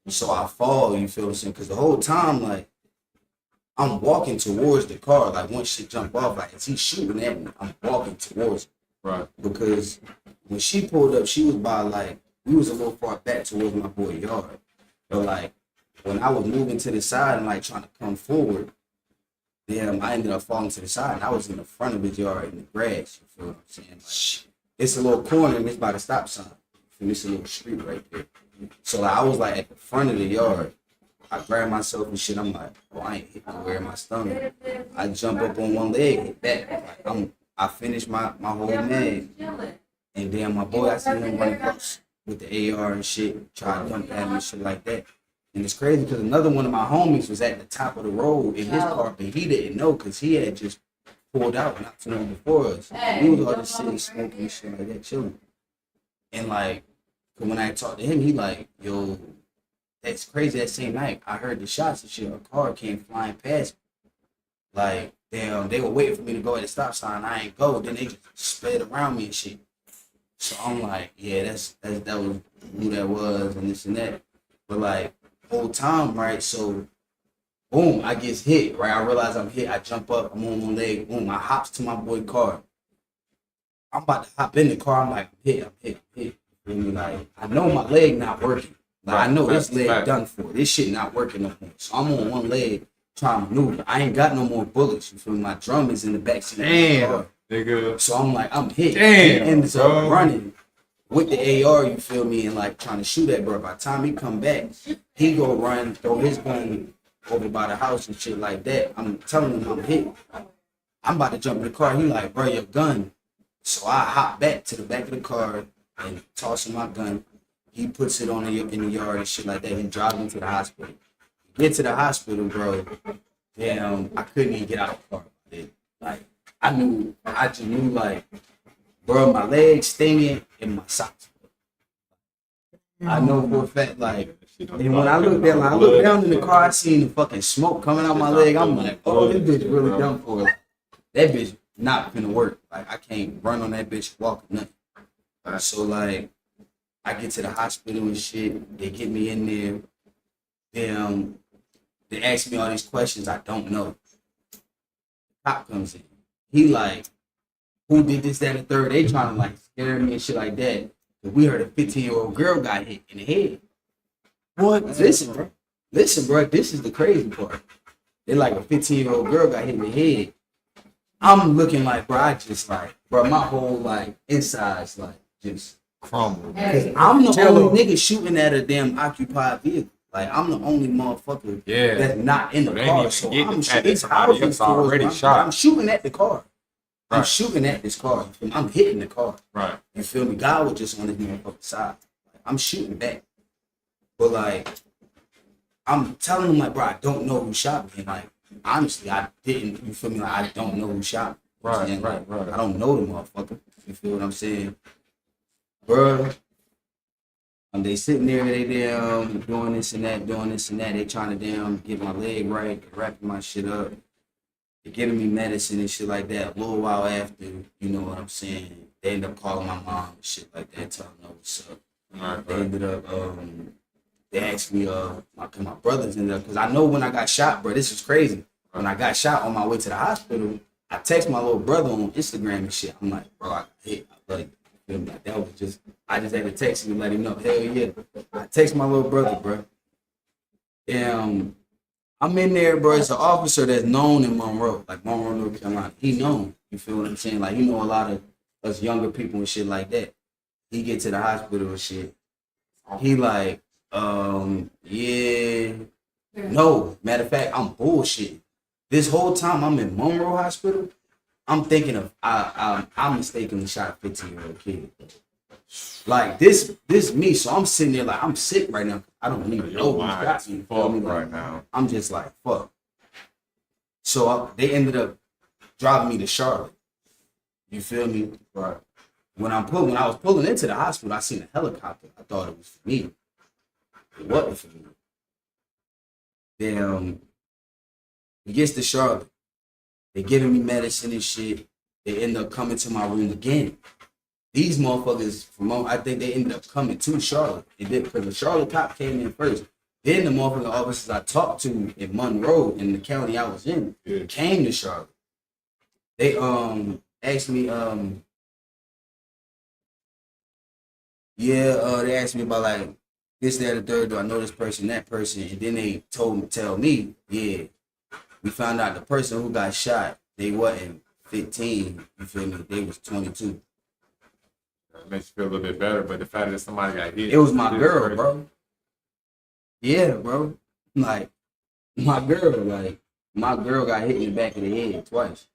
So I fall, you feel what I'm saying? Because the whole time, like, I'm walking towards the car. Like, once she jump off, like, as he's shooting at me, I'm walking towards her. Right. Because when she pulled up, she was by, like, we was a little far back towards my boy yard. But, like, when I was moving to the side and, like, trying to come forward, damn, I ended up falling to the side. And I was in the front of his yard in the grass. You feel what I'm saying? Like, it's a little corner and it's by the stop sign. And it's a little street right there. So like, I was like at the front of the yard. I grabbed myself and shit. I'm like, oh, I ain't hitting nowhere in my stomach. I jump up on one leg, hit back. Like, I finished my whole mag. And then my boy, I seen him running close with the AR and shit, try to jump at me and shit like that. And it's crazy because another one of my homies was at the top of the road in his car, but he didn't know because he had just pulled out not too long before us. We was all just sitting smoking and shit like that, chilling. And like, when I talked to him, he like, yo, that's crazy. That same night, I heard the shots and shit. A car came flying past me. Like, damn, they were waiting for me to go at the stop sign. I ain't go. Then they just sped around me and shit. So I'm like, yeah, that was who that was and this and that. But like, whole time, right? So, boom, I get hit, right? I realize I'm hit. I jump up. I'm on one leg. Boom, I hops to my boy car. I'm about to hop in the car. I'm like, I'm hit. And like, I know my leg not working. Like, I know this leg done for. This shit not working no more. So I'm on one leg trying to maneuver. I ain't got no more bullets. You feel me? My drum is in the backseat of the car. Nigga. So I'm like, I'm hit. Damn, he ends up running with the AR, you feel me, and like trying to shoot at bro. By the time he come back, he go run, throw his gun over by the house and shit like that. I'm telling him I'm hit. I'm about to jump in the car. He like, bro, your gun. So I hop back to the back of the car and toss him my gun. He puts it on in the yard and shit like that. He drives me to the hospital. Get to the hospital, bro. Damn, I couldn't even get out of the car. Like, I just knew, like, bro, my legs stinging and my socks. I know for a fact, like, and when I look down in the car, I seen the fucking smoke coming out my leg. I'm like, oh, this bitch really done for. Like, that bitch not gonna work. Like, I can't run on that bitch walking nothing. So like, I get to the hospital and shit. They get me in there. They ask me all these questions I don't know. The cop comes in. He like, who did this, that, and the third? They trying to like scare me and shit like that. But we heard a 15-year-old girl got hit in the head. What? Listen, bro. This is the crazy part. They like a 15-year-old girl got hit in the head. I'm looking like, bro, I just like, bro, my whole like insides like just crumble. Cause I'm the only nigga shooting at a damn occupied vehicle. Like, I'm the only motherfucker that's not in the car. So I'm shooting at the car. I'm shooting at this car. I'm hitting the car. Right. You feel me? God was just on this motherfucking side. Like, I'm shooting back. But like, I'm telling him like, bro, I don't know who shot me. Like, honestly, I didn't. You feel me? Like, I don't know who shot me. Right. I don't know the motherfucker. You feel what I'm saying? Bro, they sitting there, they damn doing this and that. They trying to damn get my leg right, wrapping my shit up. They giving me medicine and shit like that. A little while after, you know what I'm saying? They end up calling my mom and shit like that, telling her what's up. They ended up, they asked me, my brothers ended up, because I know when I got shot, bro, this is crazy. When I got shot on my way to the hospital, I text my little brother on Instagram and shit. I'm like, bro, I got hit. Like, that was just, I just had to text him and let him know. Hell yeah. I text my little brother, bro. And I'm in there, bro. It's an officer that's known in Monroe, like Monroe, North Carolina. He known. You feel what I'm saying? Like, he know a lot of us younger people and shit like that. He get to the hospital and shit. He like, yeah. No, matter of fact, I'm bullshit. This whole time I'm in Monroe Hospital, I'm thinking of I mistakenly shot a 15-year-old kid. Like this me, so I'm sitting there like I'm sick right now. I don't even know who's got me. Right now. I'm just like fuck. So they ended up driving me to Charlotte. You feel me? Right. When I was pulling into the hospital, I seen a helicopter. I thought it was for me. It wasn't for me. Then he gets to Charlotte. They giving me medicine and shit. They end up coming to my room again. These motherfuckers I think they ended up coming to Charlotte. It did because the Charlotte cop came in first. Then the motherfucking officers I talked to in Monroe in the county I was in came to Charlotte. They asked me they asked me about like this, that, and the third. Do I know this person, that person? And then they tell me, yeah, we found out the person who got shot, they wasn't 15. You feel me? They was 22. It makes you feel a little bit better, but the fact that somebody got hit. It was my girl, bro. Yeah, bro. Like my girl got hit in the back of the head twice.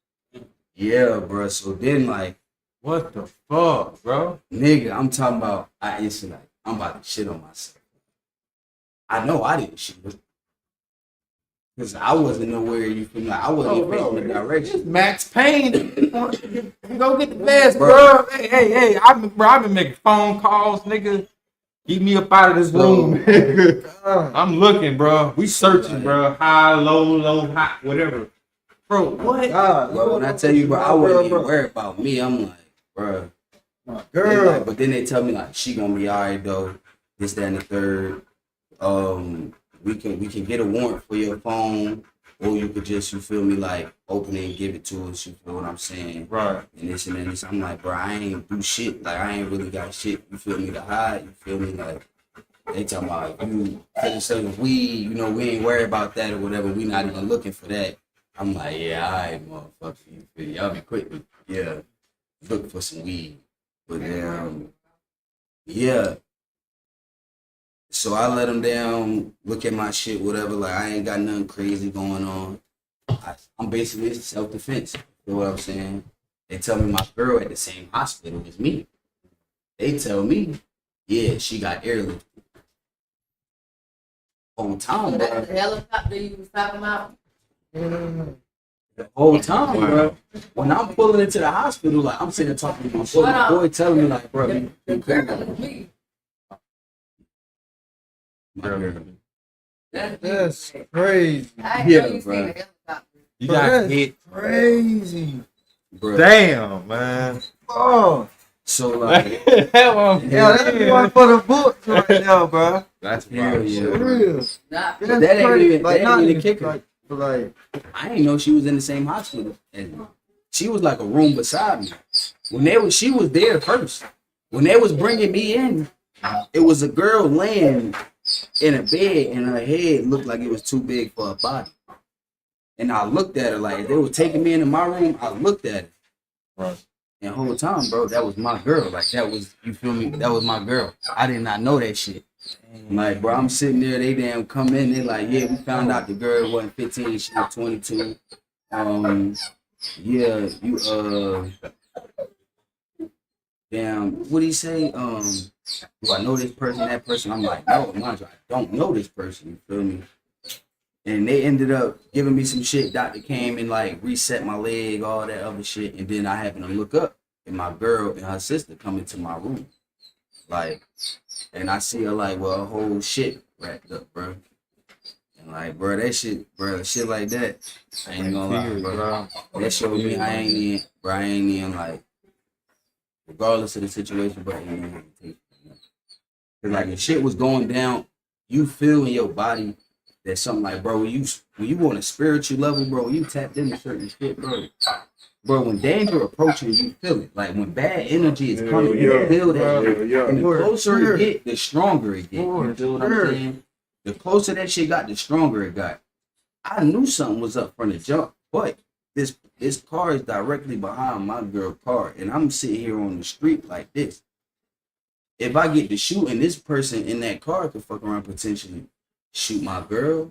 Yeah, bro. So then like, What the fuck, bro? nigga, I'm talking about I instantly like I'm about to shit on myself. I know I didn't shit. Cause I wasn't nowhere, you feel me? Like, I wasn't even facing the direction. Max Payne. Go get the best, bro. Hey, I've been making phone calls, nigga. Keep me up out of this room, nigga. I'm looking, bro. We searching, bro. High, low, high, whatever. Bro, what? Bro, when I tell you, bro, I wasn't even worried about me. I'm like, bro. Girl. Like, but then they tell me like she gonna be all right though. This, that, and the third. We can get a warrant for your phone, or you could just, you feel me, like open it and give it to us. You feel what I'm saying? Right. And this and this. I'm like, bro, I ain't do shit. Like I ain't really got shit. You feel me to hide? You feel me? Like they talking about like, you selling weed. You know, we ain't worried about that or whatever. We not even looking for that. I'm like, yeah, all right, motherfucker. You feel me? Y'all be quick, but yeah, look for some weed. But yeah. So I let them down, look at my shit, whatever. Like, I ain't got nothing crazy going on. I'm basically self-defense. You know what I'm saying? They tell me my girl at the same hospital as me. They tell me, yeah, she got airlifted. Whole time, That's bro. the helicopter you was talking about. The whole time, bro. When I'm pulling into the hospital, like, I'm sitting there talking to my boy telling me, like, bro, The girl was me. That's crazy. I Yeah, know you bro. seen the helicopter. You got hit. Crazy. bro. Damn, man. Oh, So, like, Hell, yeah, that's one for the books right now, bro. That's hell wild. yeah. For real. Not That ain't even- Like, that not ain't even even kicker. like, but like, I didn't know she was in the same hospital. And she was like a room beside me. She was there first. When they was bringing me in, it was a girl laying in a bed and her head looked like it was too big for her body. And I looked at her like they were taking me into my room. I looked at her. Right. And the whole time, bro, that was my girl. Like that was, you feel me? That was my girl. I did not know that shit. Like, bro, I'm sitting there, they damn come in, they like, yeah, we found out the girl wasn't 15, she was 22. Yeah, you damn, what'd he say? Do I know this person, that person? I'm like, no, mind you, I don't know this person, you feel me? And they ended up giving me some shit. Doctor came and like reset my leg, all that other shit, and then I happened to look up. and my girl and her sister come into my room, like, and I see her like, well, her whole shit wrapped up, bro. And like, bro, that shit, bro, shit like that, I ain't gonna lie, bro. That showed me I ain't even like, regardless of the situation, but I ain't even hesitation. Cause like if shit was going down, you feel in your body that something like, bro, when you on a spiritual level, bro, when you tapped into certain shit, bro, when danger approaches, you feel it. Like when bad energy is coming, you feel that shit. And the closer it get, the stronger it get. You feel what I'm saying? The closer that shit got, the stronger it got. I knew something was up from the jump, but this car is directly behind my girl car, and I'm sitting here on the street like this. If I get to shooting, this person in that car could fuck around potentially shoot my girl.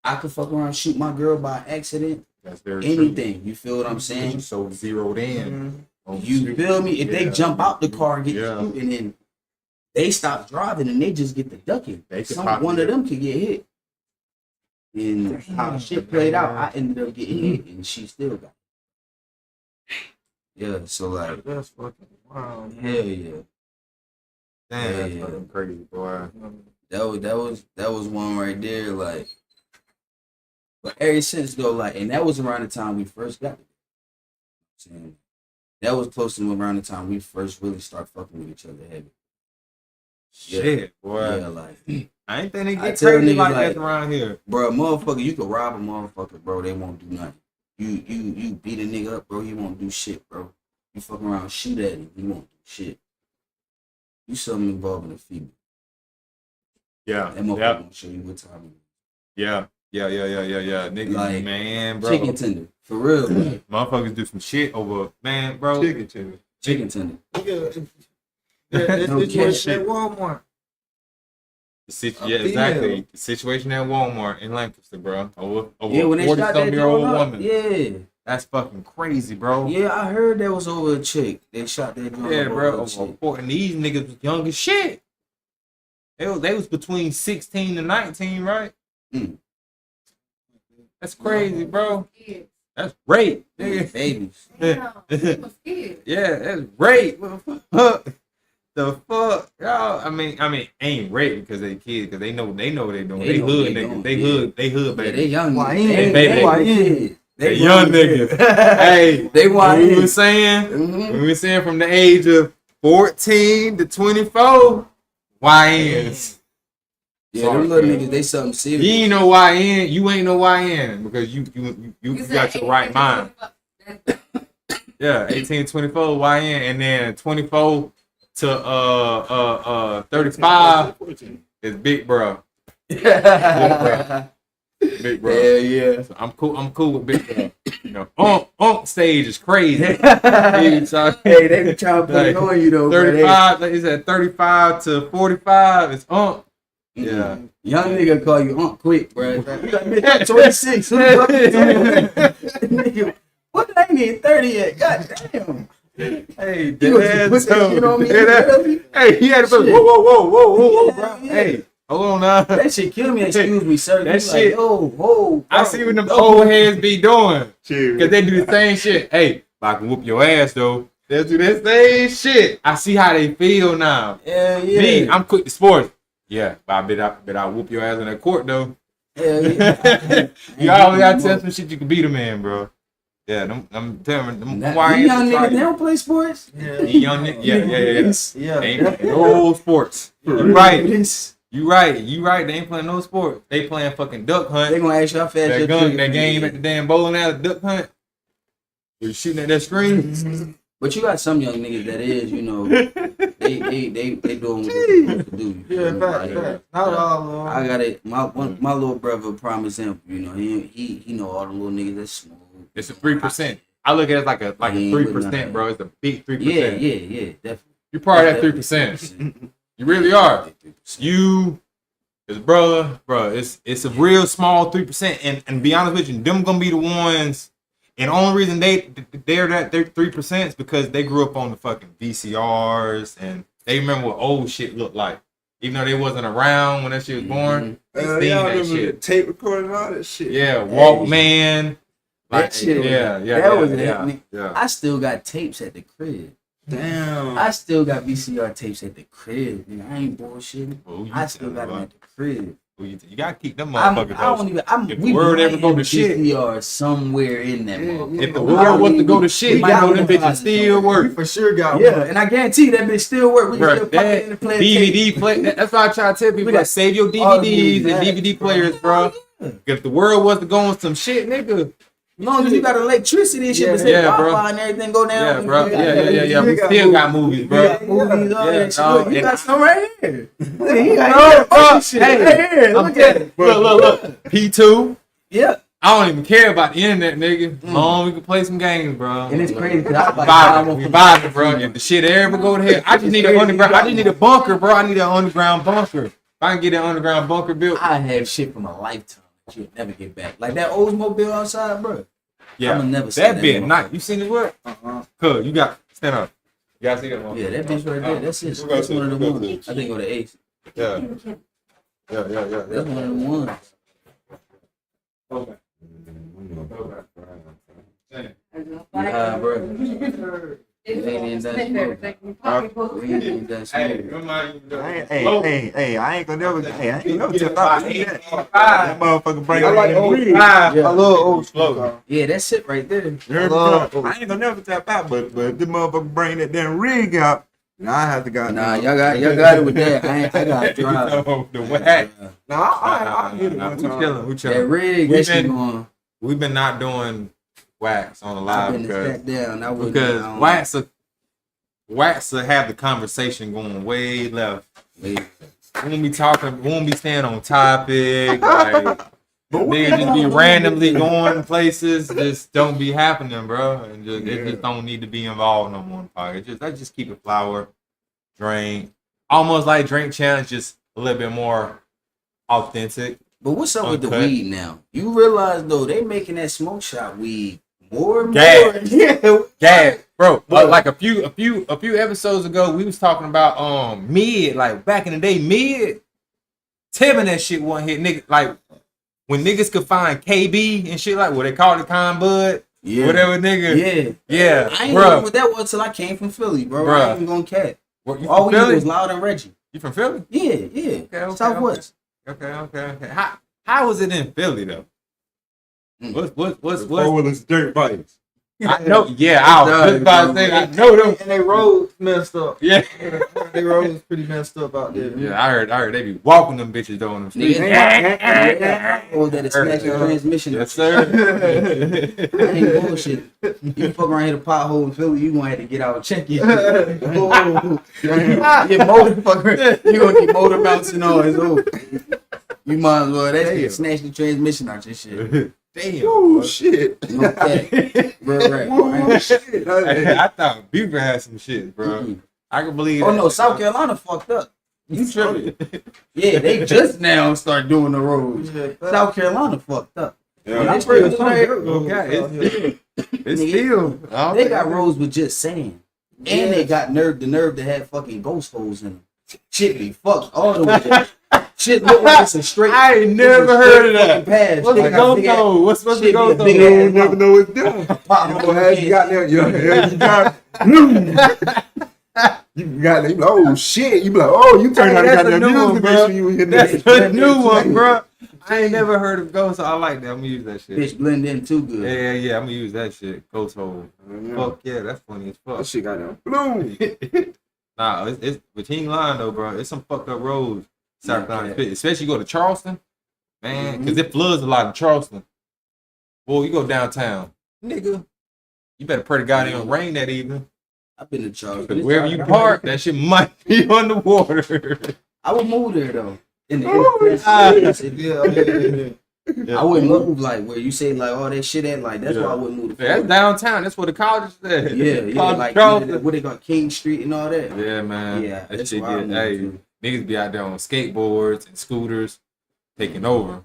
I could fuck around shoot my girl by accident. That's very anything. true. You feel what I'm saying? So zeroed in. You feel me? If they jump out the car and get shooting, and then they stop driving and they just get the ducking, one of them could get hit. And how shit played out, I ended up getting hit, and she still got it. Yeah, so like, that's fucking wild. Hell yeah. Damn, that's fucking crazy, boy. That was one right there, like. But ever since though, like, and that was around the time we first got it. Saying that was close to around the time we first really start fucking with each other heavy. Shit, boy. Yeah, like I ain't think they get crazy like that around here. Bro, motherfucker, you can rob a motherfucker, bro. They won't do nothing. You beat a nigga up, bro. He won't do shit, bro. You fuck around, shoot at him, he won't do shit. You something involving a female. Yeah. That motherfucker gonna show you what time it is. Yeah. Nigga, like, man, bro. Chicken tender. For real, man. Motherfuckers do some shit over, man, bro. Chicken tender. The situation at Walmart. Exactly. The situation at Walmart in Lancaster, bro. Over when they shot that old woman. woman. Yeah. That's fucking crazy, bro. Yeah, I heard that was over a chick. They shot that joint. Yeah, bro. And these niggas was young as shit. They was between 16 and 19, right? That's crazy, bro. That's rape, nigga. Babies. Yeah, that's rape. The fuck, y'all. I mean, ain't rape because they kids, because they know what they doing. They hood niggas. They hood, baby. Yeah, they young. They young niggas. Hey, they want. We were saying, we were saying from the age of 14 to 24, YNs. Yeah, them little niggas, they something serious. You ain't no YN, you ain't no YN because you got your right mind. Yeah, 18 to 24 YN, and then 24 to 35 is big bro. Big bro. Hell yeah. So I'm cool with big bro. You know, Unk stage is crazy. Hey, they be trying to put it on you though. 35, like he said, 35 to 45 is Unk. Yeah. Young nigga call you Unk quick, bro. You got bitch 26. Nigga, what? I ain't even 30 yet. God damn. Hey, you know what I mean? Hey, he had to put whoa, bro. Yeah. Hey, hold on now. That shit kill me. Excuse me, sir. That shit. Like, whoa. I see what them old heads be doing. Because they do the same shit. Hey, if I can whoop your ass, though, they'll do that same shit. I see how they feel now. Yeah. Me, I'm quick to sports. Yeah, but I bet I whoop your ass in that court, though. Hell yeah. You always gotta tell some shit you can beat a man, bro. Yeah, I'm telling them. Why young niggas, they don't play sports? Yeah. Young niggas, yeah. They ain't playing no sports. You right. They ain't playing no sports. They playing fucking duck hunt. They gonna ask you how fast that game at the damn bowling alley, duck hunt. You're shooting at that screen. But you got some young niggas that is, you know, they doing what they're supposed to do. Yeah, fact. Not all. I got it. My little brother, prime example. You know, he know all the little niggas that smoke. It's a 3%. I look at it like a 3%, bro. It's a big 3%. Yeah, definitely. You're part of that 3%. You really are. You, his brother, bro. It's a real small 3%. And be honest with you, them gonna be the ones. And the only reason they're 3% is because they grew up on the fucking VCRs and they remember what old shit looked like. Even though they wasn't around when that shit was born, they seen that shit. Tape recording all that shit. Yeah, Walkman, That shit. That was it. Yeah. I still got tapes at the crib. Damn. I still got VCR tapes at the crib. Nigga, I ain't bullshitting. Oh, I still got them at the crib. You gotta keep them I motherfuckers. don't even. If the world ever go to shit, VCR somewhere in that motherfucker. if the world was to go to shit, might know them bitches still We work. for sure got Yeah, and I guarantee that bitch still work. We can Bro, still pop it in the that play. DVD play. That's why I try to tell people, We got like, save your all the DVDs movies, and DVD players, bro. If the world was to go on some shit, nigga. As long as you got electricity and shit, but Yeah, bro. Wi-Fi and everything go down. Yeah, bro. Yeah. We We got still got movies, We bro. got movies, all Yeah, that shit. dog, Look, you and got some right here. Look, he No, got bro. shit. Hey, Right here. Look at it. Look. P2. Yeah. I don't even care about the internet, nigga. Long we can play some games, bro. And it's crazy because I We vibing, bro. If the shit ever go to hell, I just need an underground. I just need a bunker, bro. I need an underground bunker. If I can get an underground bunker built, I have shit from a lifetime that you'll never get back. Like that Oldsmobile outside, bro. yeah, I'ma never see that that bit motherfucker. nice. You seen it? What? Cuz you got stand up. You gotta see that one. Yeah, that bitch right there. That's it. We'll go That's see one it. of the We'll go ones. I think go to Ace. Yeah. Yeah. That's one of the ones. Okay. Nah, bro. We ain't done smoke. We ain't done Hey, smoke. remind you. Hey, I ain't gonna never tip out that motherfucker bring I like old weed. I Yeah. love old school. Yeah, that's it right there. You heard me? I ain't gonna never tap out, but if the motherfucker bring that damn rig out, now I have to go. Nah, y'all got it with that. I got to drive. The whack. Nah, I hit it one We time. chilling. We That chilling. rig, We that shit been- going. We've been not doing wax on the I've live been because sat down. I wouldn't. because wax will have the conversation going way left. Wait. We won't be talking. We won't be staying on topic. Like, niggas just be randomly going places. Just don't be happening, bro. And it just don't need to be involved no more. Let's just keep it flower, drink, almost like drink challenge, just a little bit more authentic. But what's up with the Okay. weed now? You realize though they making that smoke shop weed more and more. Gas. Yeah. Gas, bro. Like a few episodes ago, we was talking about mid, like back in the day, mid. Tim and that shit wasn't hit niggas like when niggas could find KB and shit like what they call it, con bud, Yeah. whatever nigga. Yeah, I ain't know bro. what that was till I came from Philly, bro. I Bruh. ain't even gonna cat. What, you All from we knew Philly? was Loud and Reggie. You from Philly? Yeah. Okay. Southwest. Okay. How was it in Philly though? What's Four-wheelers, dirt bikes. I know? Yeah, I was just about to say I know them. And they roads messed up. Yeah. They roads pretty messed up out there. Yeah, I heard they be walking them bitches though on them streets. Nigga, oh, that is snatching transmission. Yes, sir. I ain't bullshit. You fuck around hit a pothole in Philly, you gonna have to get out and check it. Oh, your motor fucker, you gonna need motor mounts and all. It's over. You might as well. That shit snatch the transmission out your shit. Damn. Oh shit! No cat. Right. Oh shit! I thought Beaver had some shit, bro. Mhm. I can believe Oh that. no, South Carolina fucked up. You tripping. Yeah, they just now start doing the roads. South Carolina fucked up. Yeah, They still do that. Okay, it's still. They got roads with just sand. And they got the nerve to have fucking ghost holes in them. Shit be fucked all the way. Shit look like it's a straight. I ain't never heard of that. Path. What's the go though? What's the Shit go be a big though? ass You never know what's done. You got there. You got there. You be like, oh shit! You be like, oh, you turned out That's got a that new one, music bro. make sure you hit That's that. a new one, bro. I ain't never heard of ghost. So I like that. I'm gonna use that shit. Bitch blend in too good. Yeah. I'm gonna use that shit. Ghost hole. Fuck yeah, that's funny as fuck. That shit got them. Boom. Nah, it's but he ain't lying though, bro. It's some fucked up roads. South Yeah, Carolina, yeah. especially you go to Charleston, man, because it floods a lot in Charleston. Boy, you go downtown, nigga. You better pray to God it don't rain that evening. I've been to Charles. Cause wherever you park, that shit might be underwater. I would move there though. In the I wouldn't move like where you say like all that shit at like that's why I wouldn't move to Yeah, that's Florida. downtown. That's where the college is at. Yeah, College like Charleston. what they got King Street and all that. Yeah, man. Yeah, that that's shit why I get. moved Hey, to. niggas be out there on skateboards and scooters, taking over.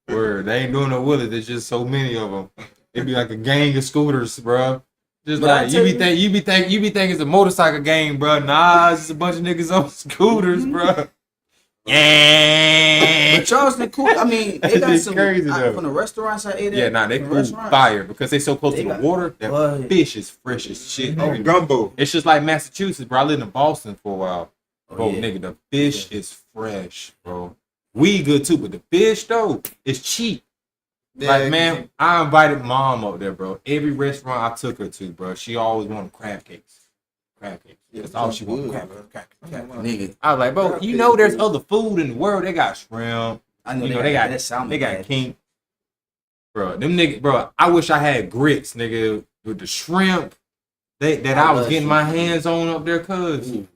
Word, they ain't doing no willers. There's just so many of them. It be like a gang of scooters, bro. Just But I like tell you be think it's a motorcycle gang, bro. Nah, it's just a bunch of niggas on scooters, bro. Yeah. But Charleston cool. I mean, they got It's some crazy, though. from the restaurants I ate at. Yeah, nah, they from food restaurants, fire because they so close They to the got- water. That Boy. fish is fresh as shit. Oh, nigga. gumbo. It's just like Massachusetts, bro. I lived in Boston for a while. Oh, Bro, yeah. nigga, the fish is fresh, bro. We good too, but the fish though is cheap. Like, man, I invited mom up there, bro. Every restaurant I took her to, bro, she always wanted crab cakes. Crab cakes. That's all she wanted. Crab cakes. Nigga, I was like, bro, you know there's other food in the world. They got shrimp. I know You know, they got that salmon. they got bad. king. Bro, them niggas, bro, I wish I had grits, nigga, with the shrimp that I was love getting my shrimp. hands on up there, cuz. Ooh.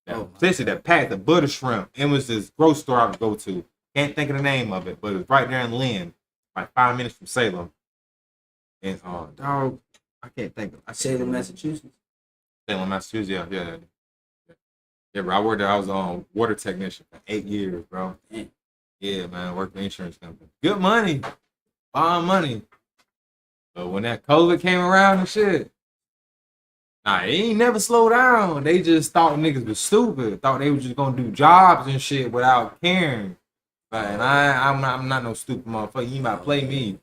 Oh, my Especially that pack, the butter shrimp. It was this grocery store I would go to. Can't think of the name of it, but it was right there in Lynn, like 5 minutes from Salem. And dog, I can't think of it. Salem, Massachusetts. Salem, Massachusetts, yeah. Yeah, bro. I worked there. I was on water technician for 8 years, bro. Damn. Yeah, man. Worked for an insurance company. Good money. Fine money. But when that COVID came around and shit, nah, it ain't never slow down. They just thought niggas was stupid. Thought they was just gonna do jobs and shit without caring. But and I'm not no stupid motherfucker. You might play me.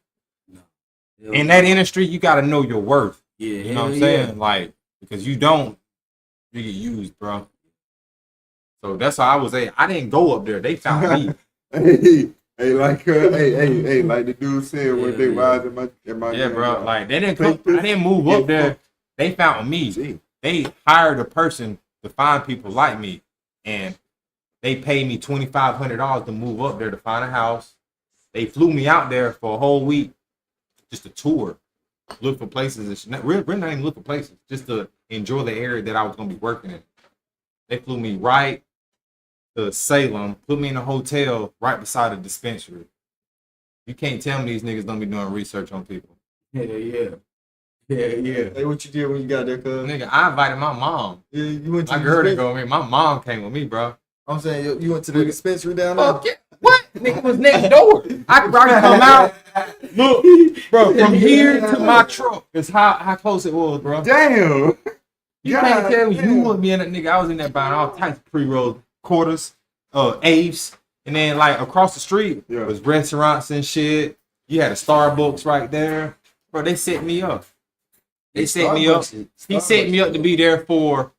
No. In that industry, you gotta know your worth. Yeah, You know what I'm hell saying? Like, because you don't, you get used, bro. So that's how I was saying. I didn't go up there. They found me. Hey, like like the dude said when they was in my Yeah, bro. Like they didn't come. I didn't move up there. They found me. They hired a person to find people like me, and they paid me $2,500 to move up there to find a house. They flew me out there for a whole week, just a tour, look for places. And shit. We're not even look for places, just to enjoy the area that I was gonna be working in. They flew me right to Salem, put me in a hotel right beside a dispensary. You can't tell me these niggas don't be doing research on people. Yeah. Yeah. Hey, what you did when you got there, cuz? Nigga, I invited my mom. Yeah, you went to My the girl didn't dispensary? go with me. My mom came with me, bro. I'm saying you went to the dispensary down there. Fuck yeah. What? Nigga was next door. I could come out. Look, bro, from here to my truck is how close it was, bro. Damn. You can't tell me you wouldn't be in that nigga. I was in there buying all types of pre-rolls, quarters, apes, and then like across the street was restaurants and shit. You had a Starbucks right there. Bro, they set me up. They set me up. He set me up to be there for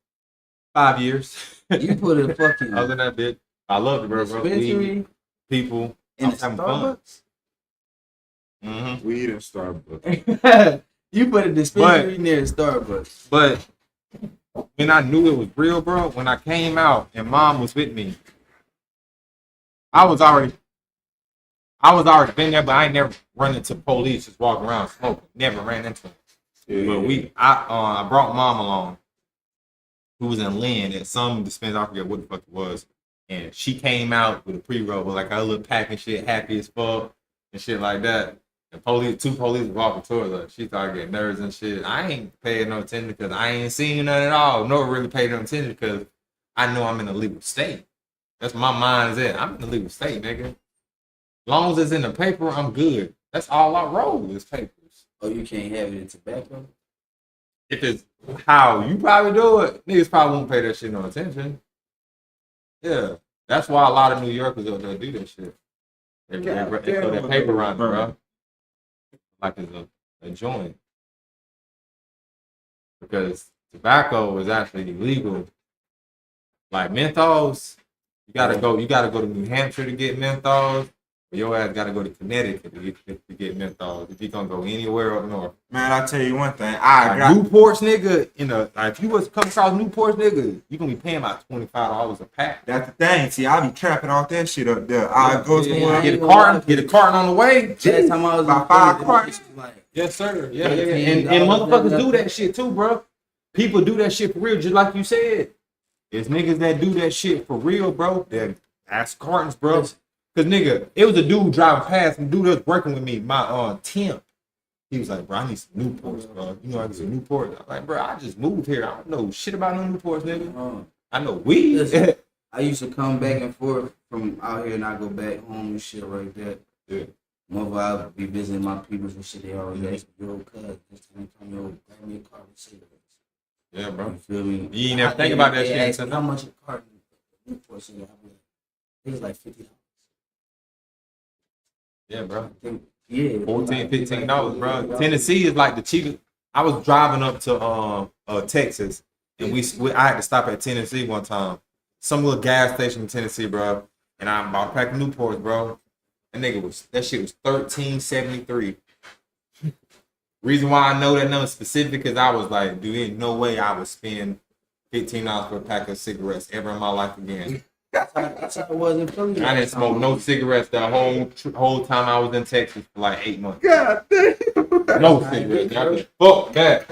5 years. You put a fucking Other than that bitch, I love it, bro. dispensary Weed, people, I in a was having fun. Starbucks. Mm-hmm. Weed and Starbucks. You put a dispensary near Starbucks. But when I knew it was real, bro, when I came out and mom was with me, I was already been there, but I ain't never run into police just walking around smoking. Never ran into them. But I brought mom along, who was in Lynn at some dispensary, I forget what the fuck it was, and she came out with a pre-roll with like a little pack and shit, happy as fuck and shit like that. And two police walking towards her. She started getting nervous and shit. I ain't paying no attention because I ain't seen none at all. Nor really paid no attention because I know I'm in a legal state. That's my mind is at. I'm in a legal state, nigga. As long as it's in the paper, I'm good. That's all I roll is papers. Oh, you can't have it in tobacco? If it's how you probably do it, niggas probably won't pay that shit no attention. Yeah. That's why a lot of New Yorkers out there do that shit. They throw that paper around, bro. Like it's a joint. Because tobacco is actually illegal. Like menthols, you gotta go to New Hampshire to get menthols. Or your ass gotta go to Connecticut to get menthols. If you gonna go anywhere up north. Man, I tell you one thing. Newports, nigga, like if you was to come across Newports, nigga, you gonna be paying about $25 a pack. That's the thing. See, I be trapping off that shit up there. I go somewhere. Get a carton on the way. Last time I was About in 5 Philly, cartons. it was like, Yes, sir. Yeah. $18 And motherfuckers do that shit too, bro. People do that shit for real, just like you said. There's niggas that do that shit for real, bro. That ask cartons, bro. Cause nigga, it was a dude driving past, and dude that was working with me, my temp. He was like, bro, I need some Newports, bro. You know, I need some Newports. I'm like, bro, I just moved here. I don't know shit about no Newports, nigga. I know weed. Listen, I used to come back and forth from out here and I go back home and shit like that. Yeah. Whenever I would be visiting my peoples and shit, they always ask me, yo, cuz, this time, yo, grab me a carton of cigarettes. Yeah, bro. You feel me? You ain't never think about that shit Ask until me how now. much a carton of Newport cigarette? It was like $50. Yeah, bro. Yeah, $14, $15, bro. Tennessee is like the cheapest. I was driving up to Texas, and I had to stop at Tennessee one time. Some little gas station in Tennessee, bro. And I bought a pack of Newports, bro. That shit was $13.73. Reason why I know that number specific because I was like, dude, ain't no way I would spend $15 for a pack of cigarettes ever in my life again. That's how it was in Philly. I didn't smoke no cigarettes the whole time I was in Texas for like 8 months. God damn. No cigarettes. I was, fuck that.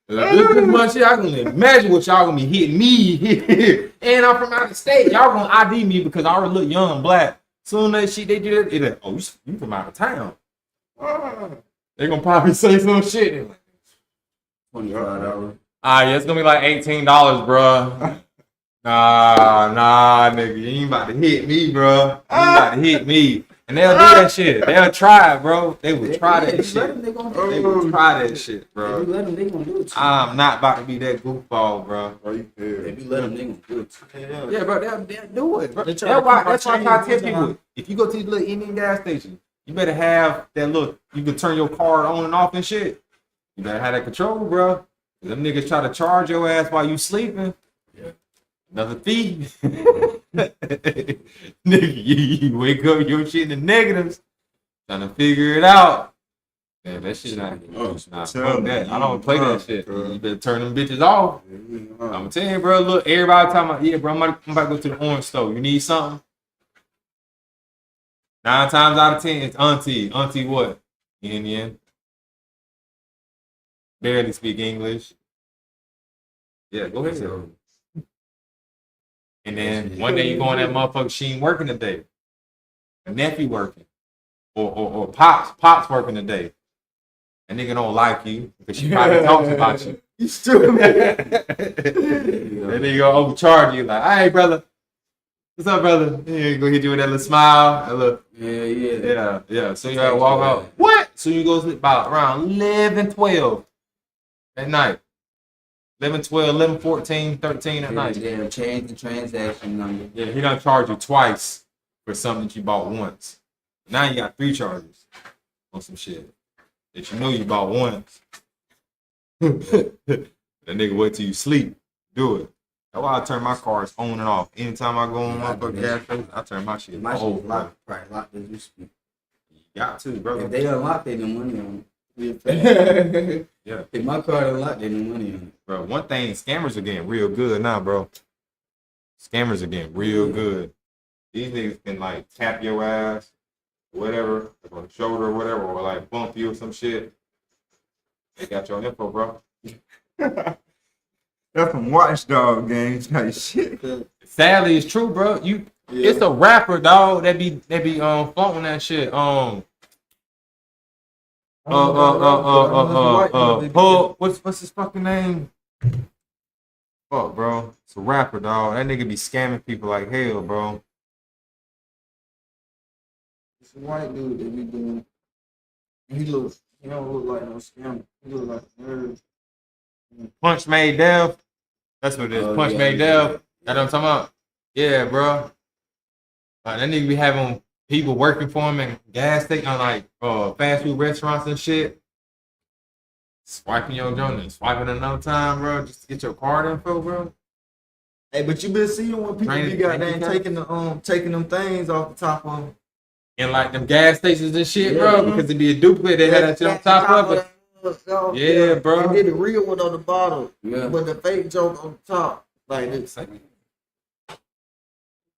This much shit, I can imagine what y'all gonna be hitting me. And I'm from out of state. Y'all gonna ID me because I already look young and black. Soon as shit they do that, it like, oh, you from out of town. They gonna probably say some shit. $25. Yeah, it's gonna be like $18, bro. Nah, nigga, you ain't about to hit me, bro. You ain't about to hit me. And they'll do that shit. They'll try it, bro. They would try that shit. They would try that shit, bro. If you let them, they gonna do it. I'm not about to be that goofball, bro. If you let them, they gonna do it. Yeah, bro, they'll do it, bro. They That's try to why keep my I chain tell one people, time. if you go to these little Indian gas station, you better have that look. You can turn your card on and off and shit. You better have that control, bro. Them niggas try to charge your ass while you sleeping. Yeah. Another fee. Nigga, you wake up, your shit in the negatives. Trying to figure it out. Yeah, that shit not. Nah, fuck that. I don't play that shit. You better turn them bitches off. I'm gonna tell you, bro. Look, everybody talking about, yeah, bro. I'm about to go to the orange store. You need something? 9 times out of 10, it's auntie. Auntie what? Indian. Barely speak English. Yeah, go ahead. And then one day you go in that motherfucker, she ain't working today. A nephew working. Or Pops working today. That nigga don't like you because she probably talks about you. You stupid. That nigga gonna overcharge you like, hey brother. What's up, brother? Yeah, go hit you with that little smile. That little, yeah. So you gotta walk out. What? So you go sleep about around 11, 12 at night. 11, 12, 11, 14, 13 at night. Yeah, change the transaction number. Yeah, he done charge you twice for something that you bought once. Now you got 3 charges on some shit that you know you bought once. That nigga wait till you sleep. Do it. That's why I turn my cars on and off. Anytime I go on my gas station, I turn my shit My shit off. is locked, probably locked as you speak. You got to, bro. If they unlock, they the money on it. Yeah. If my card unlocked, they the money on it. Bro, one thing, scammers are getting real good now, bro. Scammers are getting real good. These niggas can like tap your ass, whatever, on the shoulder or whatever, or like bump you or some shit. They got your info, bro. That's some watchdog games type shit. Sadly, it's true, bro. It's a rapper, dog, that be floating that shit. What's his fucking name? Fuck, bro. It's a rapper, dog. That nigga be scamming people like hell, bro. It's a white dude that be doing. He don't look like no scammer. He look like a nerd. Punch Made Dev. That's what it is. Punch Made Dev. That's what I'm talking about. Yeah, bro. That nigga be having people working for him in gas station, like fast food restaurants and shit. Swiping your joint and swiping another time, bro, just to get your card info, bro. Hey, but you been seeing when people be goddamn taking them things off the top of them. And like them gas stations and shit, bro, because it be a duplicate. They had that shit on top of it. Yeah, bro. They did the real one on the bottom, Yeah. but the fake joke on the top. Like this.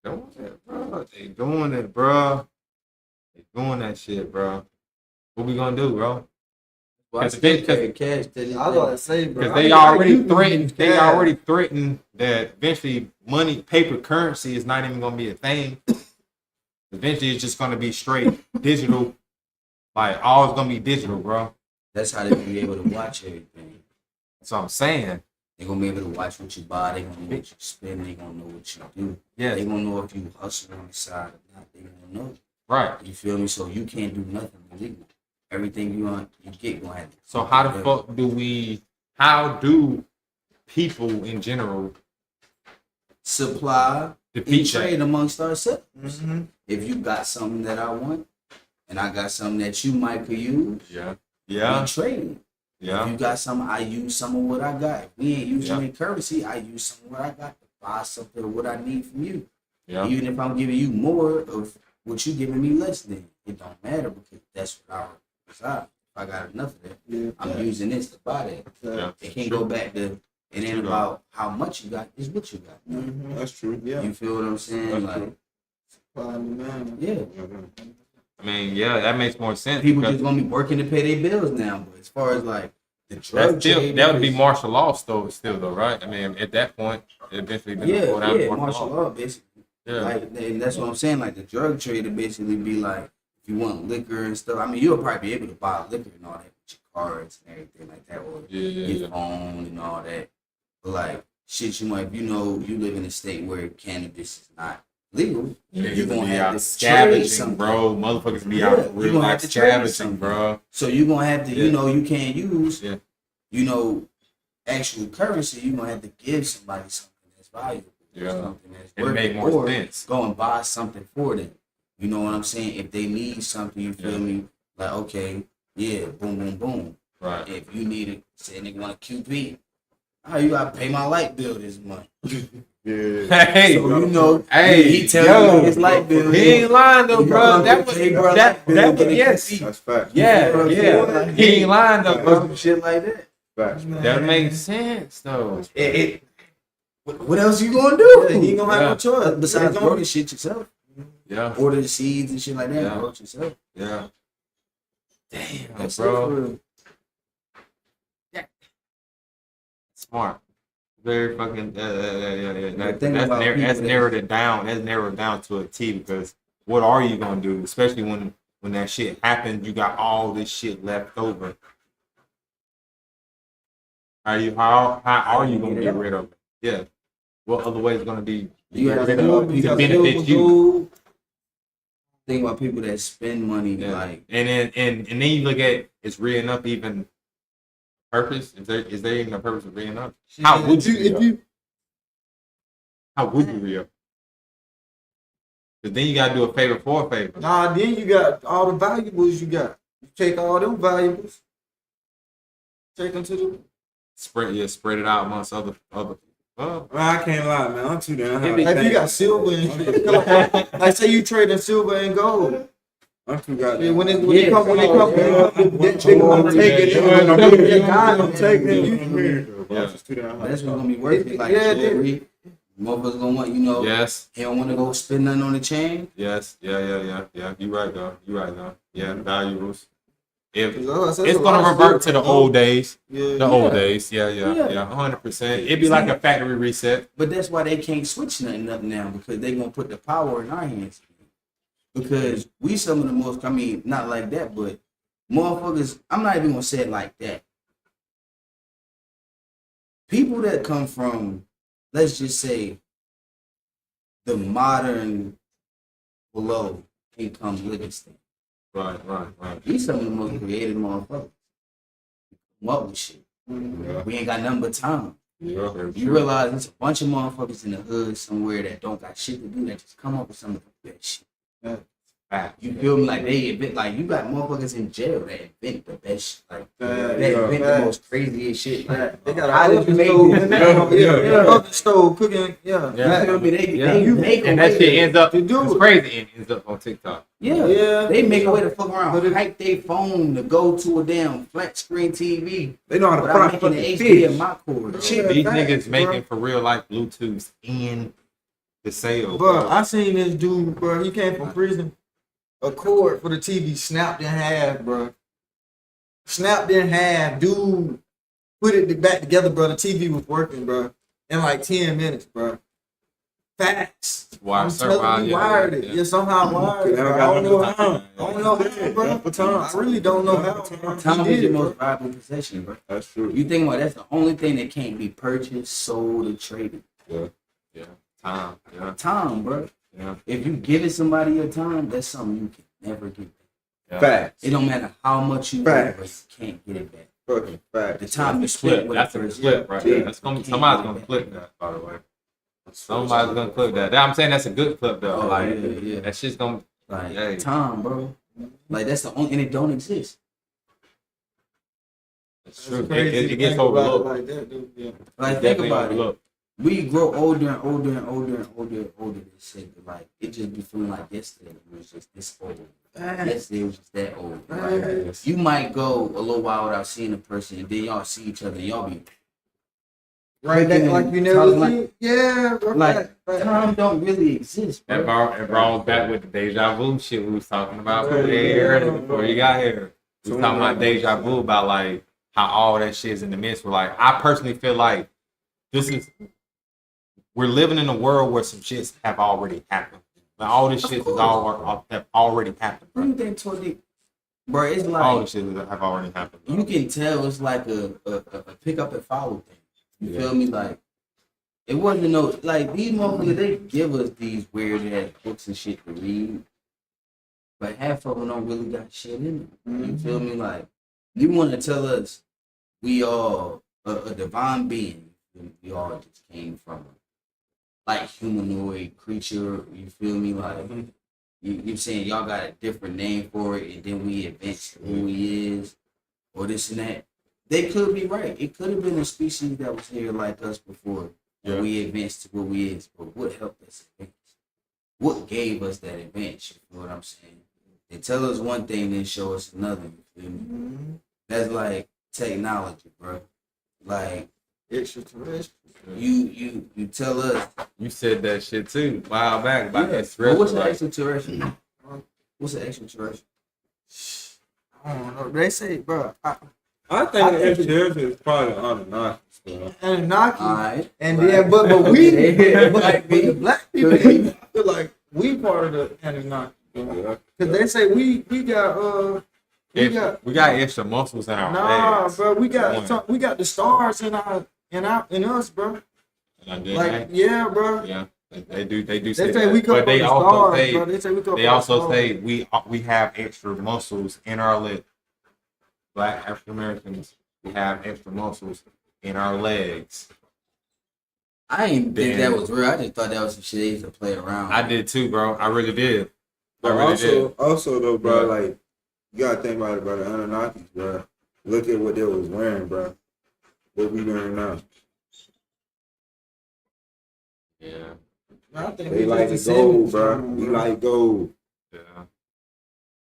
Doing that, bro. They doing it, bro. They doing that shit, bro. What we gonna do, bro? Well, I still carry cash to this I was about to say, bro. Because they already threatened. They already threatened that eventually money, paper currency is not even gonna be a thing. Eventually, it's just gonna be straight digital. Like all it's gonna be digital, bro. That's how they gonna be able to watch everything. That's what I'm saying. They're gonna be able to watch what you buy. They're gonna know what you spend. They're gonna know what you do. Yeah. They're gonna know if you hustle on the side or not. They're gonna know. Right. You feel me? So you can't do nothing illegal. Everything you get gonna have to. So how the fuck how do people in general supply defeat trade that. amongst ourselves. Mm-hmm. If you got something that I want, and I got something that you might could use, Yeah. we Yeah. trade. If Yeah. you got something, I use some of what I got. If we ain't using Yeah. any currency, I use some of what I got to buy something of what I need from you. Yeah. Even if I'm giving you more of what you giving me less than, it don't matter because that's what I desire. If I got enough of that, I'm using this to buy that. Yeah. It can't go back to, it ain't about how much you got, it's what you got. Mm-hmm. That's true. Yeah. You feel what I'm saying? That's Like, true. yeah. I mean, yeah, that makes more sense. People because just gonna be working to pay their bills now. But as far as like the that's drug still trade, that would be is- martial law still though, right? I mean, at that point, it eventually been yeah, go down to yeah, martial law basically. Yeah. Like, and that's what I'm saying. Like the drug trade would basically be like, if you want liquor and stuff. I mean, you'll probably be able to buy liquor and all that with your cards and everything like that, or your phone and all that. But like shit, you might, you know, you live in a state where cannabis is not legal. You're gonna be have out to trade scavenging, something. bro. Motherfuckers be Yeah, out you real gonna life have to trade scavenging, something. bro. So you're gonna have to, Yeah. you know, you can't use, Yeah. you know, actual currency. You're gonna have to give somebody something that's valuable. Yeah. Something that's It worth made it, more or sense. go and buy something for them. You know what I'm saying? If they need something, you feel Yeah. me? Like, okay, yeah, boom, boom, boom. Right. If you need it, say they want a QP, oh, you gotta pay my light bill this month. Yeah. Hey, So you know, Hey, he tell yo, you his light bill. he ain't lying though, You bro. know, That was hey, bro, that bill, was get a yes. QP. That's facts. Yeah, yeah. He ain't lying though, bro. Some shit like that. Facts. That makes sense though. What else you gonna do? Yeah, he gonna have no choice. Besides He grow gonna- the shit yourself. Yeah, Order the seeds and shit like that. Yeah. Grow it yourself. yeah. Damn, That's it bro. for real. Smart. Very fucking yeah. The thing about people That's that- narrowed it down. That's narrowed down to a T because what are you gonna do? Especially when that shit happens, you got all this shit left over. How are you gonna get rid of it? Yeah. What other way is gonna be You get have rid to of it to because benefit you? gold. Think about people that spend money Yeah. like And then you look at is re up even purpose? Is there even a purpose of re up? How would you re-up? How would you re up? Because then you gotta do a favor for a favor. Nah, then you got all the valuables you got. You take all them valuables, take them to the. Spread it out amongst other. Man, I can't lie, man. I'm too damn high. If you got silver and shit, like say you trading silver and gold. I'm too Yeah, goddamn. when they come, they gonna take it. I'm taking it. Yeah. It's too damn high. that's what's gonna be worth it. Like Yeah, jewelry. Motherfuckers gonna want, you know, Yes. he don't want to go spend nothing on the chain. Yes. Yeah. You right though. Yeah, the valuables. If It's it's gonna revert to the old days. Yeah, The old days. Yeah. 100%. It'd be like a factory reset. But that's why they can't switch nothing up now because they gonna put the power in our hands. Because we some of the most, I mean, not like that, but motherfuckers, I'm not even gonna say it like that. People that come from, let's just say, the modern below can't come Livingston. Right. These some of the most creative motherfuckers. What with shit? We ain't got nothing but time. Yeah. You realize there's a bunch of motherfuckers in the hood somewhere that don't got shit to do that just come up with some of the best shit. You feel me? Like they invent, like you got motherfuckers in jail that invent the best shit. Like they invent the most craziest shit. Like, They got how did you make Yeah, oven stove cooking. Yeah, You feel me? They You make a and that way shit ends up to do it's it. crazy and ends up on TikTok. Yeah. They make a way to fuck around, But it- hype their phone to go to a damn flat screen TV. They know how to Without fry making the fucking HD in fish. my cord. Shit. These facts, niggas bro. making for real life Bluetooths in the sale. Bro, I seen this dude, bro. He came from prison. A cord for the TV snapped in half, bro. Snapped in half. Dude put it back together, bro. The TV was working, bro. In like 10 minutes, bro. Facts. Wire I'm server, telling you, yeah, wired it. yeah. Yeah, somehow wired it. Bro. I don't know how. I don't know how, bro. I really don't know how. Bro. Time He is did your it, bro. most valuable possession, bro. That's true. You think about that's the only thing that can't be purchased, sold, or traded. Yeah. Time. Yeah. Time, bro. Yeah. If you give it somebody your time, that's something you can never get back. Yeah. Facts. It don't matter how much you Facts. give, but you can't get it back. Fucking The facts. time you That's a flip. spent with That's a a person. flip right Yeah. there. That's gonna You can't somebody's get gonna it flip that, by the way. Somebody's gonna clip that. I'm saying that's a good clip though. Oh, Like yeah. that shit's gonna Like Hey. time, bro. Like that's the only, and it don't exist. it's true. It gets overlooked. like that, dude. Yeah. Like think Definitely about it. overlooked. We grow older and older and older and older and older. This shit, but like it just be feeling like yesterday it was just this old. Yesterday was just that old. Like, you might go a little while without seeing a person, and then y'all see each other. Y'all be Right, like you never Talking see. like- Yeah, bro. like right. time don't really exist, That bro. brought back with the deja vu shit we was talking about before you got here. We was talking about deja vu about like how all that shit is in the midst. We're like, I personally feel like we're living in a world where some shits have already happened. Like, all this shit is all have already happened. What do you think, Tony? Bro, it's All like this shit have already happened. Bro. you can tell it's like a pick up and follow thing. You feel me? Like it wasn't no like these motherfuckers. They give us these weird ass books and shit to read, but half of them don't really got shit in them. You feel me? Like you want to tell us we all a divine being. We all just came from like humanoid creature. You feel me? Like you saying y'all got a different name for it, and then we advance who he is, or this and that. They could be right. It could have been a species that was here like us before, and we advanced to what we is. But what helped us advance? What gave us that advance? You know what I'm saying? They tell us one thing, then show us another. You feel me? That's like technology, bro. Like Extraterrestrial. you tell us. You said that shit too a while back about that But what's an like, extraterrestrial? What's an extraterrestrial? I don't know. They say, bro. I think the extraterrestrial is probably Anunnaki. Anunnaki. Alright. And then, but we, Right. but the black people, I feel like we part of the Anunnaki. Because they say we got we got extra muscles in our nah, legs. bro. We got the stars in us, bro. And then Like yeah, bro. yeah, they do They say say that. we come But from they the also stars, say bro. They say we come they from also the say stars. we have extra muscles in our leg. Black African Americans, we have extra muscles in our legs. I didn't think Damn. that was real. I just thought that was some shit they used to play around. I did too, bro. I really did. I But really did. also though, bro, Right. like you gotta think about it, bro. The Anunnakis, bro. Look at what they was wearing, bro. What we wearing now? Yeah, I think They we like just the gold, bro. We like gold. yeah.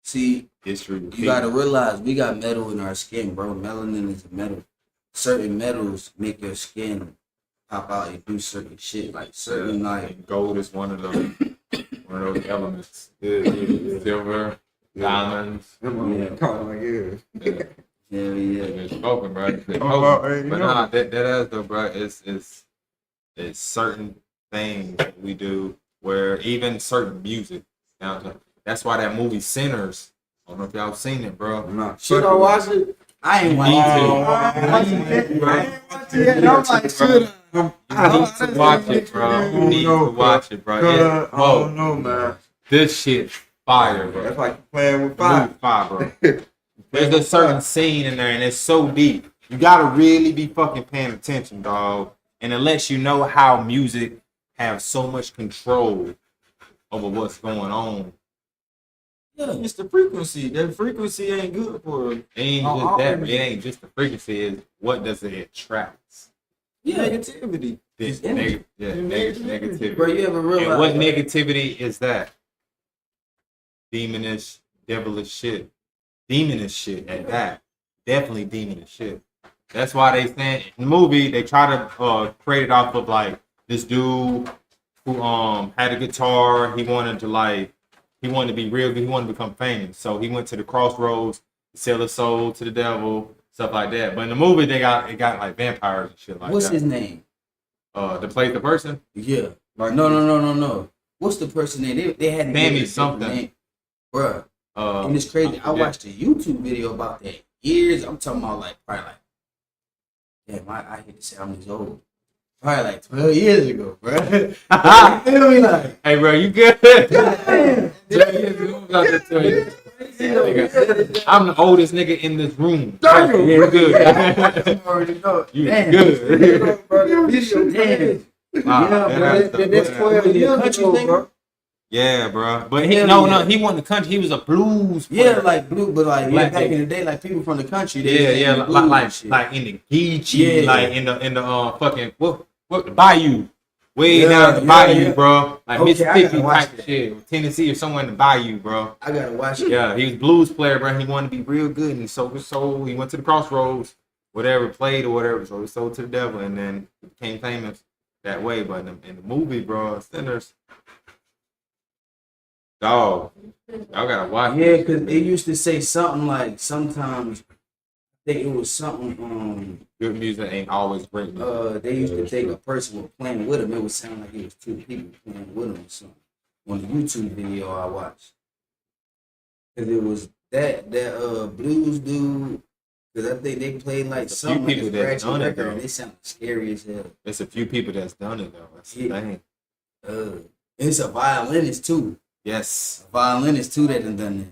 See, History. you gotta realize we got metal in our skin, bro. Melanin is a metal. Certain metals make your skin pop out and do certain shit. Like certain like gold is one of those elements. Silver, diamonds. Yeah. Yeah. yeah. It's spoken, bro. It's spoken. Hey, But nah, that is though, bro. It's certain things that we do where even certain music. Now, that's why that movie Sinners. I don't know if y'all seen it, bro. I'm not. Should I watch it? I ain't Me watching. too. Yeah, I'm like, should You need to watch it, bro. You need to watch it, bro. I don't Whoa, know, man. this shit fire, bro. That's like playing with Fire, fire. bro. There's a certain scene in there, and it's so deep. You gotta really be fucking paying attention, dog. And it lets you know how music have so much control over what's going on. Yeah, it's the frequency. That frequency ain't good for It ain't just that. It ain't just the frequency. Is what does it attract? negativity. This It's energy. negativity. Bro, you ever realize And what negativity is that? Demonish, devilish shit. Demonish shit at that. Definitely demonish shit. That's why they saying in the movie they try to create it off of like this dude who had a guitar. He wanted to be real good. He wanted to become famous. So he went to the crossroads, sell his soul to the devil, stuff like that. But in the movie it got like vampires and shit like what's that. his name? To play the person? Yeah. No. What's the person name? They had to Sammy give it a different something. name. Bruh. Uh, And it's crazy. I watched a YouTube video about that years. I'm talking about like probably like, damn, I hate to say I'm this old. Probably like 12 years ago, bro. You feel me? Like, hey, bro, you good? I'm the oldest nigga in this room. You good? you already know. You Damn. good? Damn. That's 12 years ago, bro. Yeah, bro. But he, Hell no, yeah. he wasn't the country. He was a blues Yeah, player. like blue, but like Black back dude. in the day, like people from the country, Yeah, they yeah, in the blues and like shit. like in the Geechee, Yeah. like in the fucking what the Bayou, way Yeah, down the yeah, Bayou, yeah. bro. Like Okay, I Mississippi gotta watch type that. shit, Tennessee or somewhere in the Bayou, bro. I gotta watch it. Yeah, he was a blues player, bro. He wanted to be real good, and he sold his soul. He went to the crossroads, whatever, played or whatever. So he sold to the devil, and then became famous that way. But in the movie, bro, Sinners, dog, y'all gotta watch. Yeah, because it used to say something like sometimes I think it was something Good music ain't always great music. they used to think a person was playing with him. It would sound like it was two people playing with him or something. On the YouTube video I watched. Cause it was that blues dude. Cause I think they played like There's a few something like a people that's scratchy done it, record though. and they sound scary as hell. There's a few people that's done it though. That's the Yeah. thing. It's a violinist too. Yes. A violinist too that done that.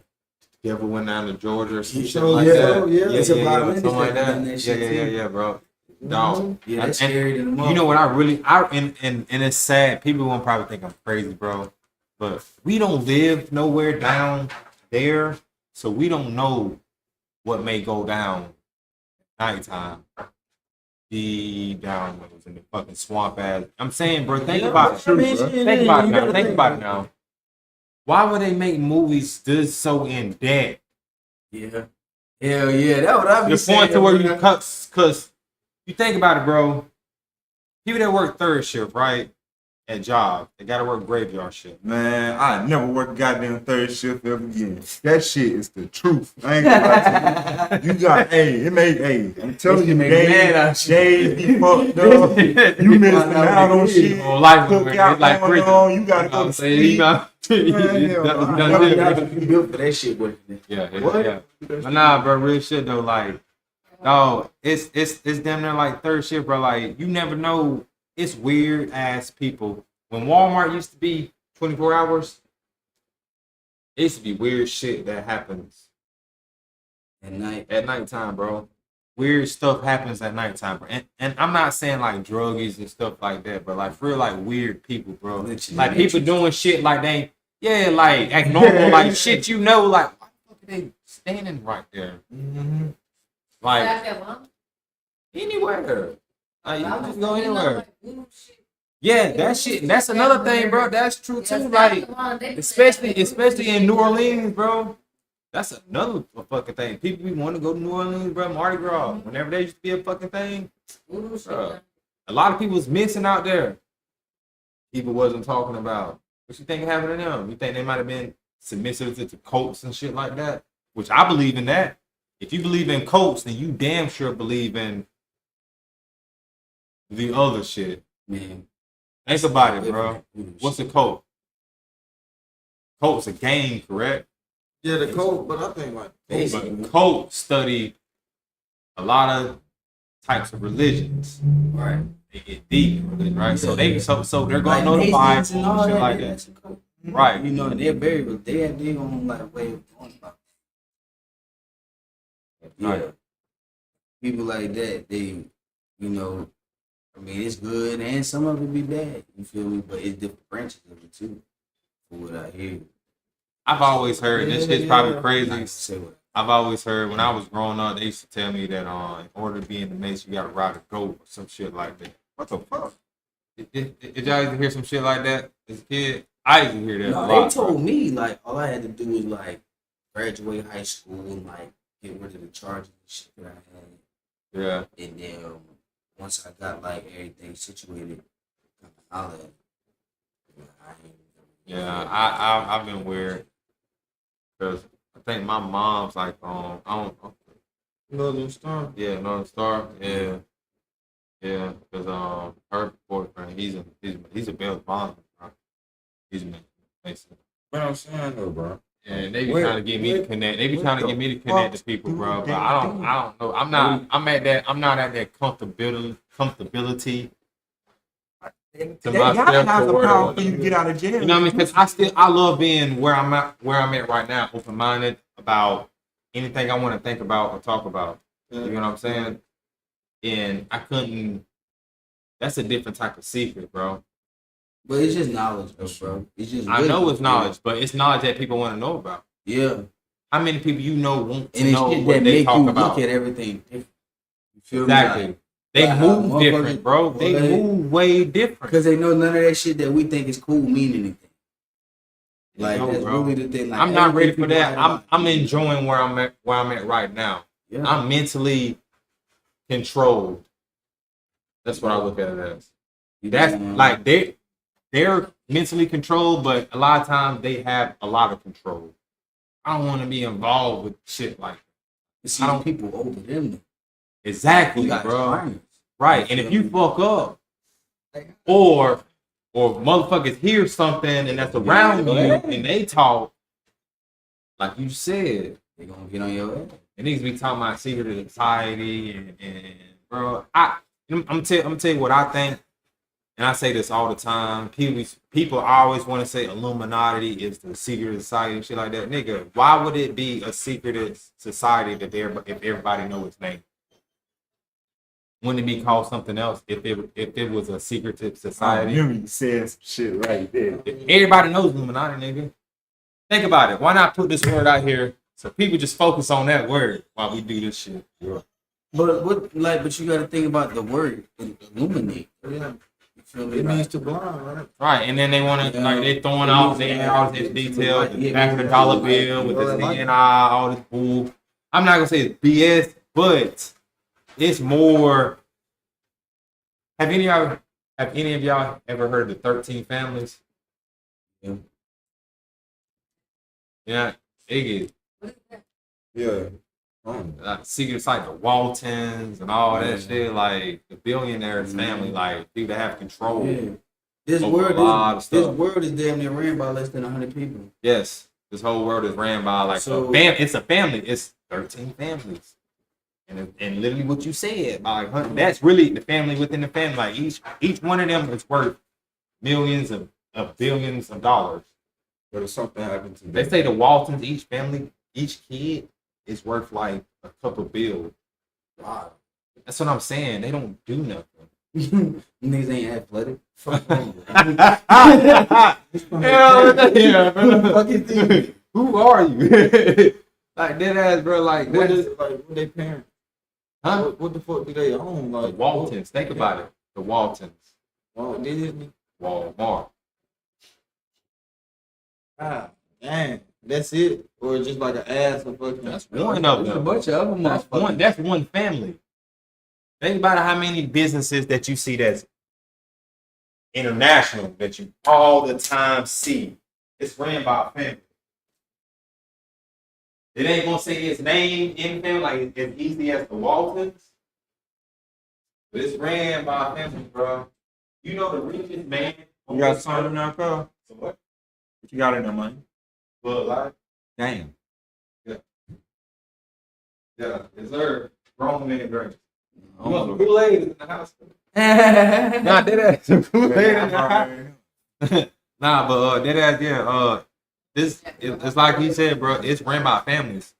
You ever went down to Georgia or some Yeah. shit Oh, like yeah. that? Oh, yeah. It's a violinist something like that that. done that Yeah, shit, yeah, too. yeah, bro. Dog. Yeah, that's And- scary than the You know what motherfucker. and it's sad. People won't probably think I'm crazy, bro. But we don't live nowhere down there, so we don't know what may go down at nighttime. Deep down when it was in the fucking swamp ass. I'm saying, bro, think about it. Think about it now. Think about it now. Why would they make movies this so in depth? Yeah. Hell yeah. That's what I be The saying. point to where you bro. cut, cause you think about it, bro. People that work third shift, right, at job, they gotta work graveyard shift. Man, I never work goddamn third shift ever again. That shit is the truth. I ain't gonna lie to you. You got, I'm telling you, make me mad out days be fucked up. You missing out on shit. Well, life is Cookout it's like going prison. on. You gotta go to sleep. You built for that shit, boy. Yeah. But nah, bro, real shit though. Like, no, it's damn near like third shift, bro. Like, you never know. It's weird ass people. When Walmart used to be 24 hours, it used to be weird shit that happens At night. at nighttime, bro. Weird stuff happens at nighttime, bro. And I'm not saying like druggies and stuff like that, but like for real, like weird people, bro. Literally. Like people doing shit like they, like act normal, like shit you know, like why the fuck are they standing right there? Like Back at lunch? anywhere. Like you can just go You know, anywhere. like, blue shit. Yeah, that shit. That's another thing, bro. That's true Yeah, too. back Like at lunch, they especially in New Orleans, bro. That's another fucking thing. People we want to go to New Orleans, bro. Mardi Gras. Whenever there used to be a fucking thing, blue shit. a lot of people was missing out there. People wasn't talking about. What you think happened to them? You think they might have been submissive to cults and shit like that? Which I believe in that. If you believe in cults, then you damn sure believe in the other shit. Man. Think about it, bro. What's a cult? Cult's a gang, correct? Yeah, the code, but I think like But cults study a lot of types of religions. Right. They get deep in religion, right? So they're Like gonna know the Bible and Masons and all shit that, like that's that. a cult. Right. You know, they're very, they have their own like way of going about it. Yeah. Right. People like that, they, you know, I mean, it's good and some of it be bad. You feel me? But it's different branches of it too. For what I hear. I've always heard this shit's probably Not crazy. to say what- I've always heard when I was growing up, they used to tell me that in order to be in the Mace, you gotta ride a goat or some shit like that. What the fuck? Did y'all used to hear some shit like that as a kid? I used to hear that a No, lot. they told me like all I had to do was like graduate high school and like get rid of the charges and shit that I had. Yeah. And then once I got like everything situated, kind of holler at me. I ain't- Yeah, I've been weird because I think my mom's like I don't Northern Star. yeah Northern Star yeah because her boyfriend he's a bail bond, bro. He's a Mason. What I'm saying though, bro. And they be Where- trying to get me to where- connect. They be where trying to the get me to connect to fuck people, do bro. But they I don't do? know. I'm not at that comfortability. They To gotta myself have to the where- power for you to get out of jail. You know what I mean? Because I love being where I'm at right now, open minded about anything I want to think about or talk about. You know what I'm saying? And I couldn't That's a different type of secret, bro. But it's just knowledge, though, bro. It's just I know it's knowledge, but it's knowledge that people want to know about. Yeah. How many people you know want to And it's know shit what that they make talk you about? look at everything different. You feel Exactly. me? Like, They how move motherfuckers- different, bro. They move way different. Because they know none of that shit that we think is cool mean anything. Like, No, that's bro. really the thing. Like, I'm not ready for everything that. people write I'm about- enjoying where I'm at right now. Yeah. I'm mentally controlled. That's what I look at it as. That's like they're mentally controlled, but a lot of times they have a lot of control. I don't want to be involved with shit like that. See, I don't- people over them. Exactly, You got bro. clients. Right, and if you fuck up, or motherfuckers hear something and that's around you and they talk, like you said, They gonna get on your ass. it needs to be talking about secret society and bro, I'm gonna tell you what I think, and I say this all the time. People always want to say Illuminati is the secret society and shit like that. Nigga, why would it be a secret society if everybody knows its name? Wouldn't it be called something else if it was a secretive society? You said some shit right there. Everybody knows Illuminati, nigga. Think about it. Why not put this word out here so people just focus on that word while we do this shit? Yeah. But you gotta think about the word illuminate. Yeah. You feel me? It Like, means to blind, right? Right, and then they want to they throwing out all this detail, the back of the dollar bill with the CNI, all this bull. I'm not gonna say it's BS, but it's more. Have any of y'all ever heard of the 13 families? Yeah. Yeah, they get Yeah. secret site, the Waltons and all that shit, like the billionaires family, like people that have control. yeah. This Over a lot of this stuff. world is damn near ran by less than 100 people. Yes, this whole world is ran by like it's a family. It's 13 families, and literally what you said, like that's really the family within the family. Like each one of them is worth millions of billions of dollars. But if something happened to They say the Waltons, each family, each kid is worth like a couple bills. Wow. That's what I'm saying. They don't do nothing. Niggas ain't athletic. Fuck them. Hell yeah, bro. Who are you? Like dead ass, bro. Like what that is is, it like? What they parents? huh? What the fuck do they own? The Like Waltons. Think about it. The Waltons. Walt Disney. Walmart. Ah, damn. That's it, or just like an ass of fucking. That's one of There's a them. bunch of other motherfuckers. That's one family. Think about how many businesses that you see that's international that you all the time see. It's ran by a family. It ain't gonna say its name in the family like as easy as the Waltons. But it's ran by a family, bro. You know the richest man. You got something in that car? So what? What you got in there, man? Bud Light. Damn. Yeah, it's her grown man drink. You want some Kool-Aid in the house? Nah, that ass Kool-Aid in the house. Nah, but that ass, yeah. It's like he said, bro. It's ran by families,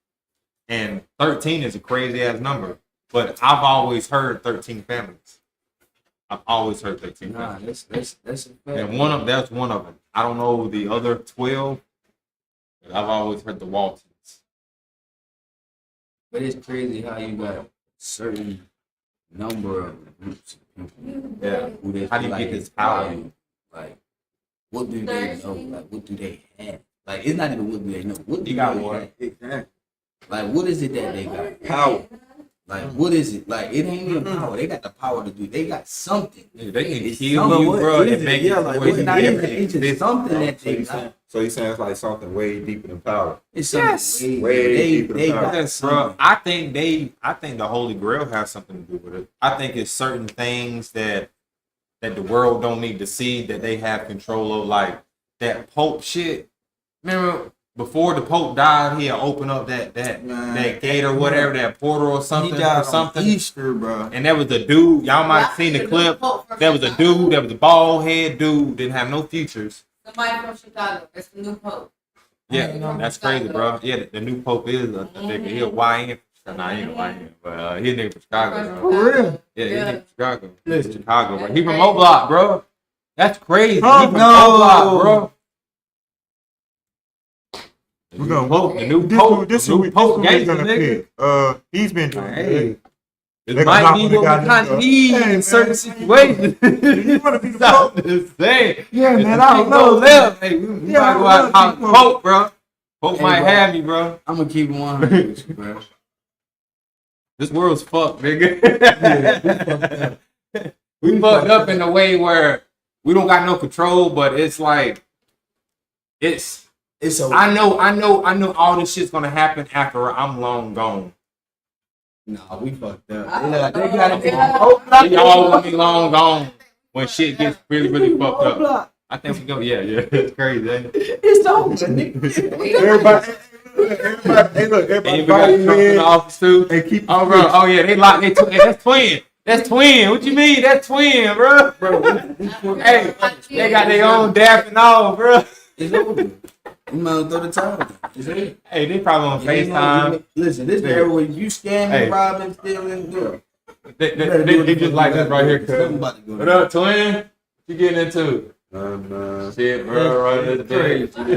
and 13 is a crazy ass number. But I've always heard 13 families. I've always heard 13 Nah, families, that's a fact. and that's one of them. I don't know the other 12. But I've always heard the Waltons. But it's crazy how you got a certain number of groups of people. Yeah. Who they How do you feel get like this power? value. Like, what do they know? Like, what do they have? Like, it's not even what do they know. What do You got they one. have? Exactly. Like, what is it that they got? Power. Like, what is it? Like, it ain't even power. They got the power to do. They got something. Yeah, they can It's kill something. you, What bro, is and it? make Yeah, it like, where what you not never even ancient. exist. Something that So they you got. saying? So you saying it's like something way deeper than power? It's Yes. something Way they deeper than got power. Yes, bro. something. I think the Holy Grail has something to do with it. I think it's certain things that the world don't need to see that they have control of, like that Pope shit. Remember before the Pope died, he'll open up that gate or whatever, that portal or something, He died or something. on Easter, bro. And there was a dude, y'all might have seen the clip. There was a dude, that was a bald head dude, didn't have no features. Somebody from Chicago. That's the new pope. Yeah, that's crazy, bro. Yeah, the new Pope is he a YN. Nah, he ain't lying. But he a nigga from Chicago, bro. For real? Yeah, he a nigga from Chicago. Listen. Chicago, bro. He from O-Block, bro. That's crazy. Oh, He from no. O-Block, bro. We're gonna Pope, the new Pope, This the new Pope we're gangster, gonna nigga. pick. He's been doing Hey, good. it They might gonna be hop on what the we goddamn kind of stuff. need Hey, in man. certain situations. You wanna be the I'm Pope? just saying. Yeah, If man. the I shit don't go know. left, hey, we Yeah, might go I out and holler don't know. Pope, bro. Pope Hey, might bro. have me, bro. I'm gonna keep it 100 with you, bro. This world's fucked, nigga. We fucked up in a way where we don't got no control, but it's like it's. It's over. I know all this shit's gonna happen after I'm long gone. Nah, we fucked up. They got They all gonna be long gone when shit gets really, really fucked up. I think we go, yeah, it's crazy, ain't it? It's over, nigga. Everybody, hey, look, And everybody you got body Trump in the in office too. and keep Oh, bro. Oh, yeah, they locked. Hey, that's twin. That's twin. What you mean? That's twin, bro. Hey, they got their own dap and all, bro. It's over. You might throw the towel. It's over. Hey, they probably on You ain't FaceTime. Listen, this Nigga. era where you scamming, Hey. robbing, stealing, girl. They just like this right here, Something cuz. about to go What up, twin? What you getting into? Nah. Shit, bro. Right this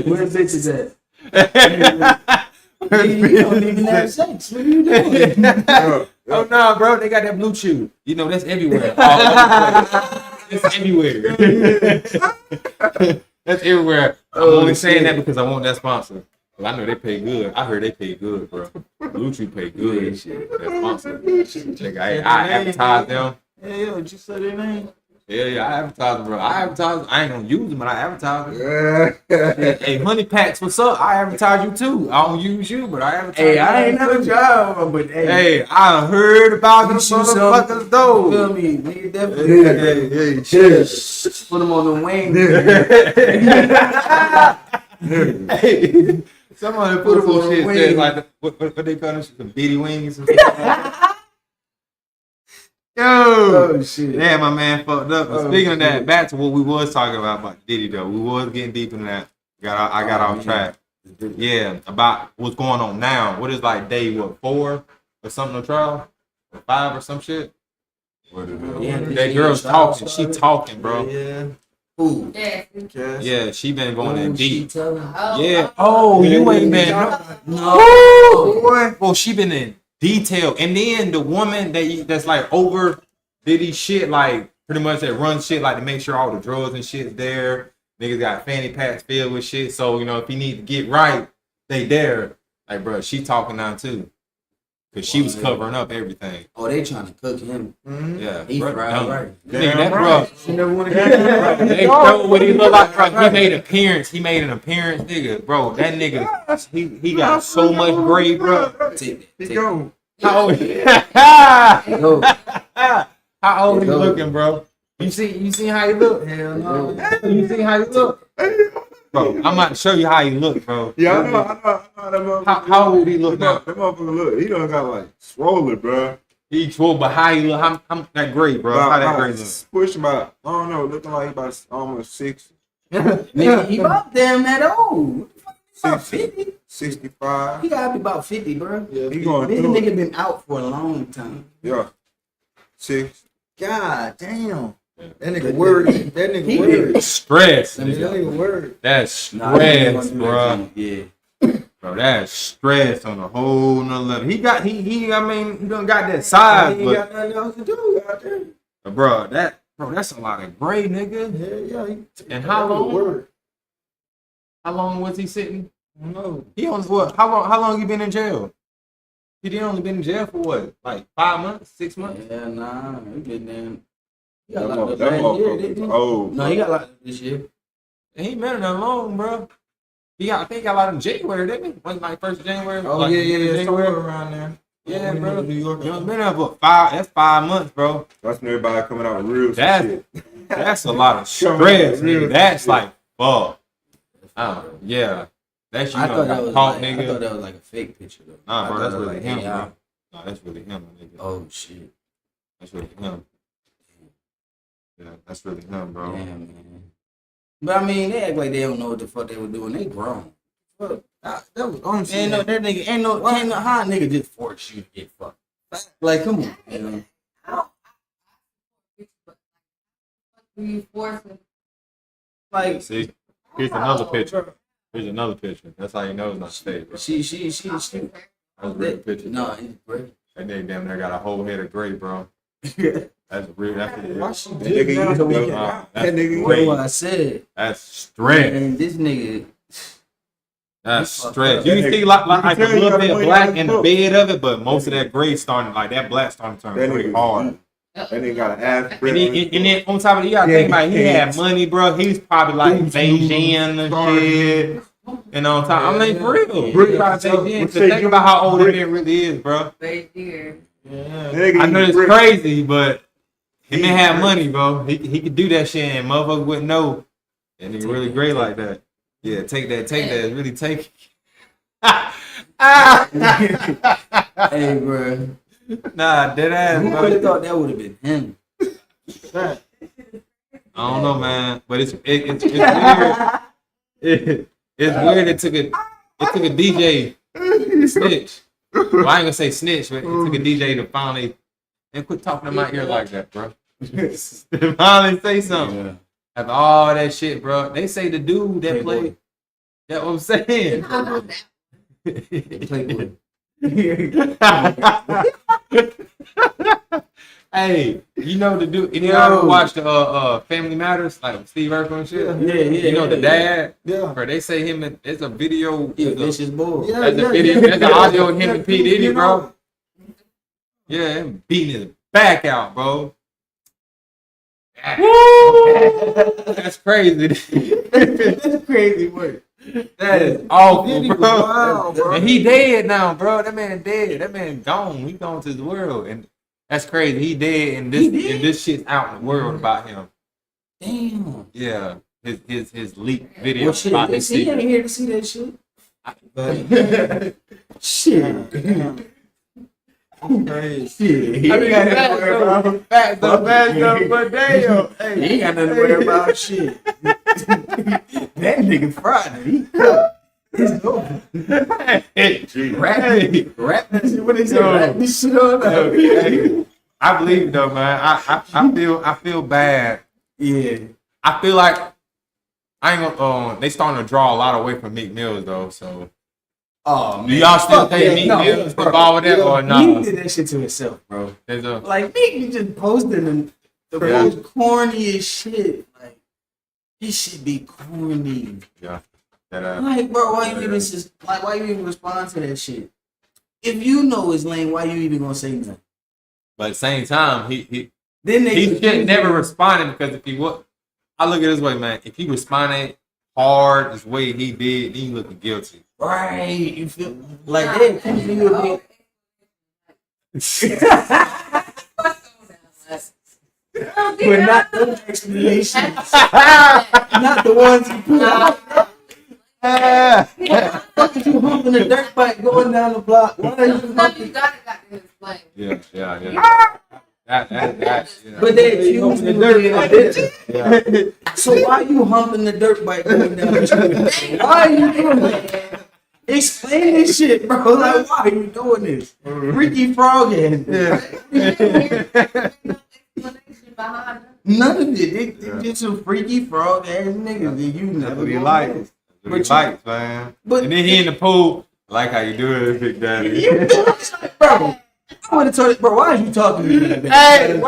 Where the bitch is at? bitch. You don't even have sex. What are you doing? Oh no, bro, they got that blue chew. You know that's everywhere. All over the place. It's everywhere. That's everywhere. I'm only saying that because I want that sponsor. Well, I know they pay good. I heard they pay good, bro. Blue Chew pay good and shit. That sponsor. Nigga, I advertise them. Yeah, you said their name. Yeah, I advertise them, bro. I ain't gonna use them, but I advertise them. Hey, Honey Packs, what's up? I advertise you too. I don't use you, but I advertise Hey, you. I ain't never tried, but Hey, I heard about them shoot motherfuckers some- though. feel me? Nigga, definitely. Hey, cheers. Put them on the wing. Hey, somebody put Put 'em some on the shit wing. says like what they call them? Some bitty wings and stuff. Yo, Oh shit. damn, my man fucked up. But Oh, speaking of that, shit. back to what we was talking about Diddy though. We was getting deep in that. I got off track. Yeah, about what's going on now. What is like day 4 or something on trial? Or 5 or some shit? Yeah, That girl's talking. She talking, bro. Yeah. Who? Yeah. Yeah, she been going in deep. Oh, Yeah. Oh, you ain't been. No. Boy. Well, she been in detail, and then the woman that's like over Diddy shit, like pretty much that runs shit, like to make sure all the drugs and shit's there. Niggas got fanny packs filled with shit, so you know if he need to get right, they there. Like, bro, she talking now too, cause she was covering up everything. Oh, they trying to cook him. Yeah, He bro, fried dumb. right. Nigga, that bro. You never want to get They know what he look like, bro. He made an appearance, nigga. Bro, that nigga, he got so much gray, bro. Take He that. go. How old? Go. How old he looking, bro? You see how he look? Hell no. You see how he look? Bro, I'm about to show you how he look, bro. Yeah, I know that motherfucker. How old he look now? That motherfucker look. He done got like swollen, bro. He swole, but how he look? How that great, bro? How that great look? Push about, I don't know, looking like he about almost 60. Nigga, he about damn that old. About 60, 50. 65. He gotta be about 50, bro. Yeah, he going This through it. nigga been out for a long time. Yeah. 6. God damn. That nigga worried. That nigga He worried. Stress. That nigga worried. That's Nah, he ain't stress, gonna do bro. that. Yeah. Bro, that's stress on a whole nother level. He I mean, he done got that size, He ain't got nothing else to do out there. but bro, that's a lot of gray, nigga. Yeah, yeah. And how long? Word. How long was he sitting? I don't know. He on what? How long he been in jail? He did only been in jail for what? Like 5 months, 6 months? Yeah, nah. He been damn. He That got locked up motherfucker last year, was didn't he? old. No, he got locked up this year. And he been in that long, bro. I think he got a lot in January, didn't he? Wasn't like 1st of January? Oh, Like, yeah. January? Somewhere around there. Yeah, When he bro. went to New York. You know, been there for 5. That's 5 months, bro. That's when everybody coming out with real That's shit. that's a lot of Come on, stress, real nigga. That's shit. like fuck. Yeah. That's you I know, thought that got was caught, like, I nigga. thought that was like a fake picture though. Nah, I bro, thought that's it was really like him, AI. bro. Nah, that's really him, nigga. Oh shit. That's really him. Yeah, that's really him, bro. Damn, man. But I mean, they act like they don't know what the fuck they were doing. They grown. That was on Ain't no that nigga. Ain't no how a nigga just force you to get fucked. Like, come on, you know. You force me. Like, See, here's another picture. Here's another picture. That's how you know it's not fake. Bro. she. That's a real picture. No, it's great. That nigga damn near got a whole head of gray, bro. That's real. That's a real. Why she That did nigga now used so we to- can- that's that nigga- great. What I said. That's strength. And this nigga. That's He fucked strength. up. You can see like You a can tell little you got bit of money black on in the the book. bed of it, but most of that gray starting like that black starting to turn That gray nigga- hard. That nigga got an ass. And then on top of it, you gotta think about it, he had money, bro. He was probably like Beijing and shit. And on top, I mean, for real. Really about Beijing. To think about how old that man really is, bro. Right here. I know it's crazy, but he may have money, bro. He could do that shit and motherfucker wouldn't know. And he really great like that. Yeah, take that. Really take Hey, bro. Nah, dead ass, Who would bro. have thought that would have been him? I don't know, man, but it's weird. It's weird. It took a DJ snitch. Well, I ain't gonna say snitch, but it took a DJ to finally and quit talking in my ear like that, bro. To finally say something. Yeah. After all that shit, bro. They say the dude that played. That's what I'm saying. Playboy. Hey, you know the dude? Any y'all ever watch the Family Matters, like Steve Urkel and shit? Yeah. You know the dad? Yeah. Bro, they say him. There's a video. Yeah, There's a- vicious boy. Yeah. There's a video. There's an audio of him and P Diddy, bro. Yeah, him beating his back out, bro. Woo! That's crazy. That's crazy work. That is awful, Diddy was bro. wild, bro. And he dead now, bro. That man dead. That man gone. He gone to the world, and that's crazy. He dead, and this shit's out in the world about him. Damn. Yeah, his leaked video Well, shit, about he his ain't secret. here to see that shit. Shit. Shit. He I ain't mean, got nothing to worry about. Facts, but damn. Hey, He ain't got nothing to worry about. Shit. That nigga Friday. He it's over. Rap that shit. What they say? Yo. Rap this shit on Yo, up. hey, I believe it though, man. I feel bad. Yeah. I feel like I ain't gonna. They starting to draw a lot away from Meek Mills though. So Oh man. do y'all still Fuck think that. Meek No, Mills bro. involved with that or He not? did that shit to himself, bro. There's a Like Meek just posting the Yeah. most corniest shit. Like this shit be corny. yeah. That Like, bro, why you even respond to that shit? If you know it's lame, why you even gonna say nothing? But at the same time, he Then they should never responded because if he would, I look at it this way, man. If he responded hard this way he did, then you looking guilty. right. You feel like that accusing you of being. But not those explanations. Not the ones you put out. Fuck is you humping a dirt bike going down the block? Why are you You humping? gotta explain. Yeah. That, yeah. But they accusing you of being a bitch. Yeah. So why you humping the dirt bike going down the street? Why are you doing that? Explain this shit, bro. Like, why are you doing this? Freaky frog ass. Explanation behind it. None of it. They just some freaky frog ass niggas that you That's never what he gonna likes. know. That's what he But you- likes, man. but- And then he in the pool. Like how you do it, Big Daddy. You bro. I would have told you, bro. Why are you talking to me like that? Hey,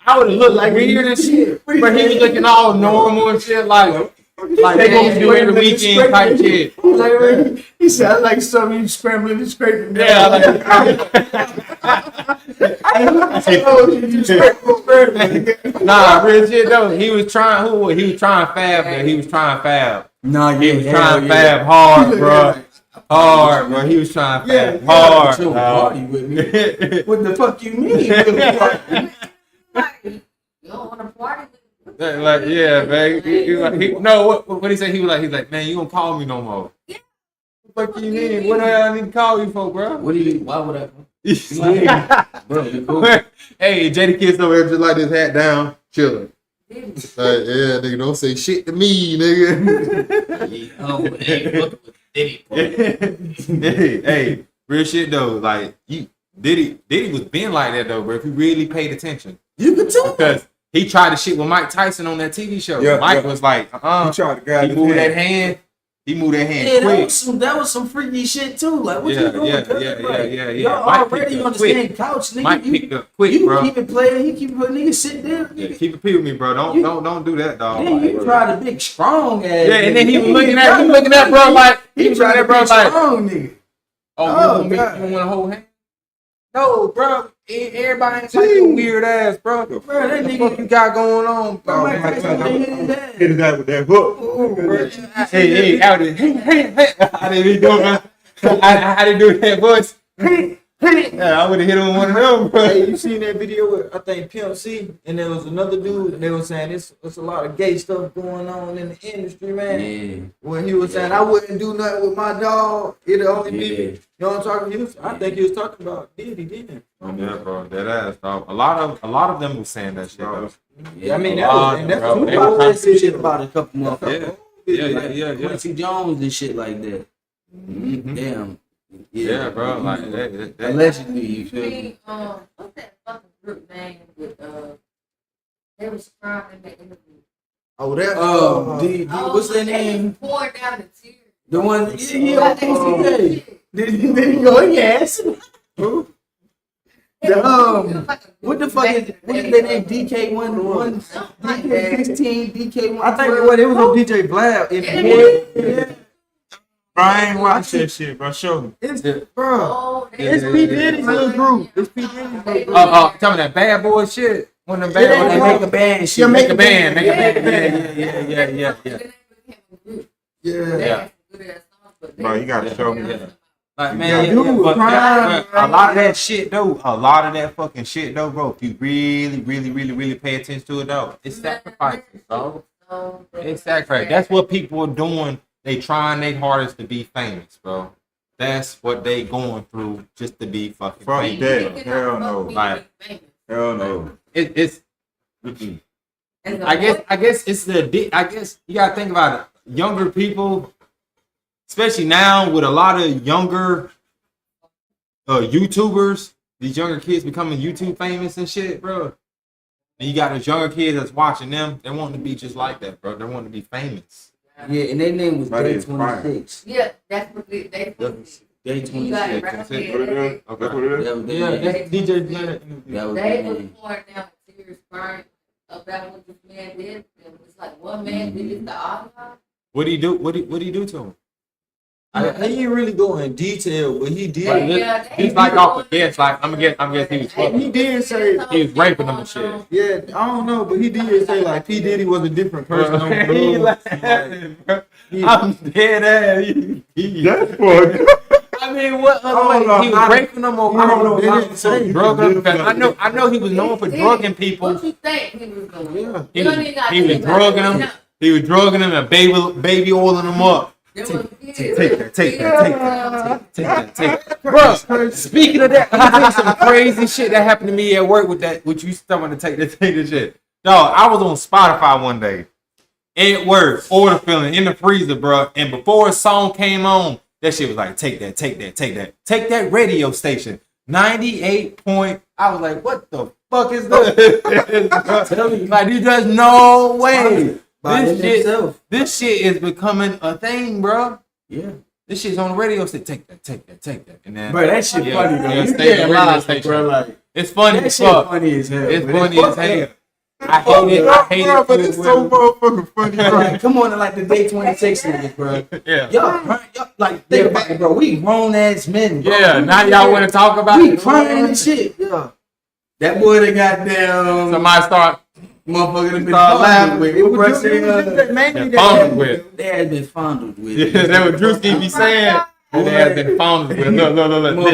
I would have looked like weird and shit. But he was looking all normal and shit, like they gonna do every weekend type shit. Like, he sounds like something you scrambling and scraping. Yeah, like, nah, real shit though. He was trying fab, man. He was trying fab. Nah, He was trying fab hard, bro. Hard, bro. He was trying fab hard. dog. Party with me. What the fuck you mean? You don't want to party with Like, yeah, man. He was like, no, what he say? He's like, man, you don't call me no more. What the fuck you mean? What the hell I need to call you for, bro? What do you? Why would I? Bro, you cool. Hey, Jada Kiss over here just like this hat down, chilling. yeah, nigga, don't say shit to me, nigga. Hey, real shit though. Like Diddy was being like that though, bro. If you really paid attention, You could tell. because he tried to shit with Mike Tyson on that TV show. Yeah, Mike yeah. was like, He tried to grab He his moved hand. that hand. He moved that hand Yeah, quick. that was some freaky shit too. Like, what Yeah, you doing? yeah, cuz? yeah, Like, yeah. Y'all Mike already picked on up the quick. same couch, nigga. Mike you picked up quick, you bro. keep it playing. He keep it playing. Nigga, sit there. Yeah, Nigga. keep it with me, bro. Don't do that, dog. Then you try the big strong ass. Yeah, and then he was nigga. looking at bro like He was tried looking to at bro big like, strong nigga. oh, you God. want to hold hand? No, bro. Everybody ain't like your weird ass, bro. Bro, that What the nigga. fuck you got going on, bro? Mike Tyson hit his ass. Hit his ass with that hook. Ooh, bro. Hey, out there. Hey. How did he do, man? How did he do that voice? Yeah, I would have hit him with one of them, bro. Hey, you seen that video with I think Pimp C, and there was another dude, and they were saying it's a lot of gay stuff going on in the industry, man. Yeah. When he was saying I wouldn't do nothing with my dog, it'll only be, Yeah. you know what I'm talking? I think he was talking about Diddy, didn't Yeah, bro, that ass, dog. A lot of them was saying that shit, bro. he? I mean, a that lot, was, and that's bro. two They I were said some shit about a couple motherfuckers. Yeah. Quincy Jones and shit like that. Damn. Yeah, bro. Like that. Allegedly, you feel me? What's that fucking group name with they was crying in the interview. Oh, that. What's their name? Poured down the tears. The one, That yeah. shit. Did he go? Yes. Who? What the fuck is their name? DK1, DK16, DK1. I think it was on DJ Blab. Yeah. Bro, I ain't watch that shit, bro. Show me. It's bro. Oh, It's P Diddy's little group. It's P Diddy's little group. Tell me that bad boy shit. One of them When bad they boys. make a band, shit. Yeah, make a band. Yeah. Yeah. Bro, you gotta show me. Like, Yeah, man, dude, but crime, a lot of that shit though, a lot of that fucking shit though, bro. If you really pay attention to it though, it's sacrifices, bro. It's sacrifice. That's what people are doing. They trying their hardest to be famous, bro. That's what they going through just to be fucking Fuck famous. that. Hell no. Like, Hell no. it's. I guess it's I guess you gotta think about it. Younger people, especially now with a lot of younger YouTubers, these younger kids becoming YouTube famous and shit, bro. And you got those younger kids that's watching them. They want to be just like that, bro. They want to be famous. Yeah, and their name was That Day is 26. Yeah, that's what they Day You 26. got it That's right it. Put it there. in. That's what it is. That was their Yeah, name. that's DJ Blab. That was They their was name. pouring down tears, crying about what this man did. It was like one man did it to all y'all. What do you do? What do you do to him? He didn't really go in detail, but he did. Like, he's like off the guess. Like I'm guess he was fucking. He did say He was raping them and shit. Yeah, I don't know, but he did say like P Diddy was a different person. on He drugs. laughing, bro. I'm dead ass. That's fuck. I mean, what other I don't way? know He was how to- raping them or I don't know how to drugging say. them? Because I know he was known for drugging people. What you think he was doing? Yeah. He was drugging them. He was drugging them and baby oiling them up. Take that. Bro, speaking of that, I think some crazy shit that happened to me at work with that, with you someone to take the shit. Dog, I was on Spotify one day at work, order filling in the freezer, bro. And before a song came on, that shit was like, take that radio station. 98 point. I was like, what the fuck is this? Like, there's no way. This shit is becoming a thing, bro. Yeah. This shit's on the radio. Say, take that. And then, Bro, that shit funny, though. Yeah, You stay can't on the radio lie, station. bro. Like, It's funny that as shit fuck. funny as hell. It's but funny as hell. I hate it. Bro, but it's so motherfucking funny, bro. Like, come on, like the Day 26 niggas, bro. Yeah. Y'all, like, think about it, bro. We grown ass men, bro. Yeah, now y'all want to talk about We it. crying and shit. Yeah. That boy that got down, Somebody start motherfucker that been Start laughing fondled with. It What was bro just, say, it was just that mainly and that fondled with. they had been fondled with. Yeah, that what Drewski be saying. That they have been fondled with.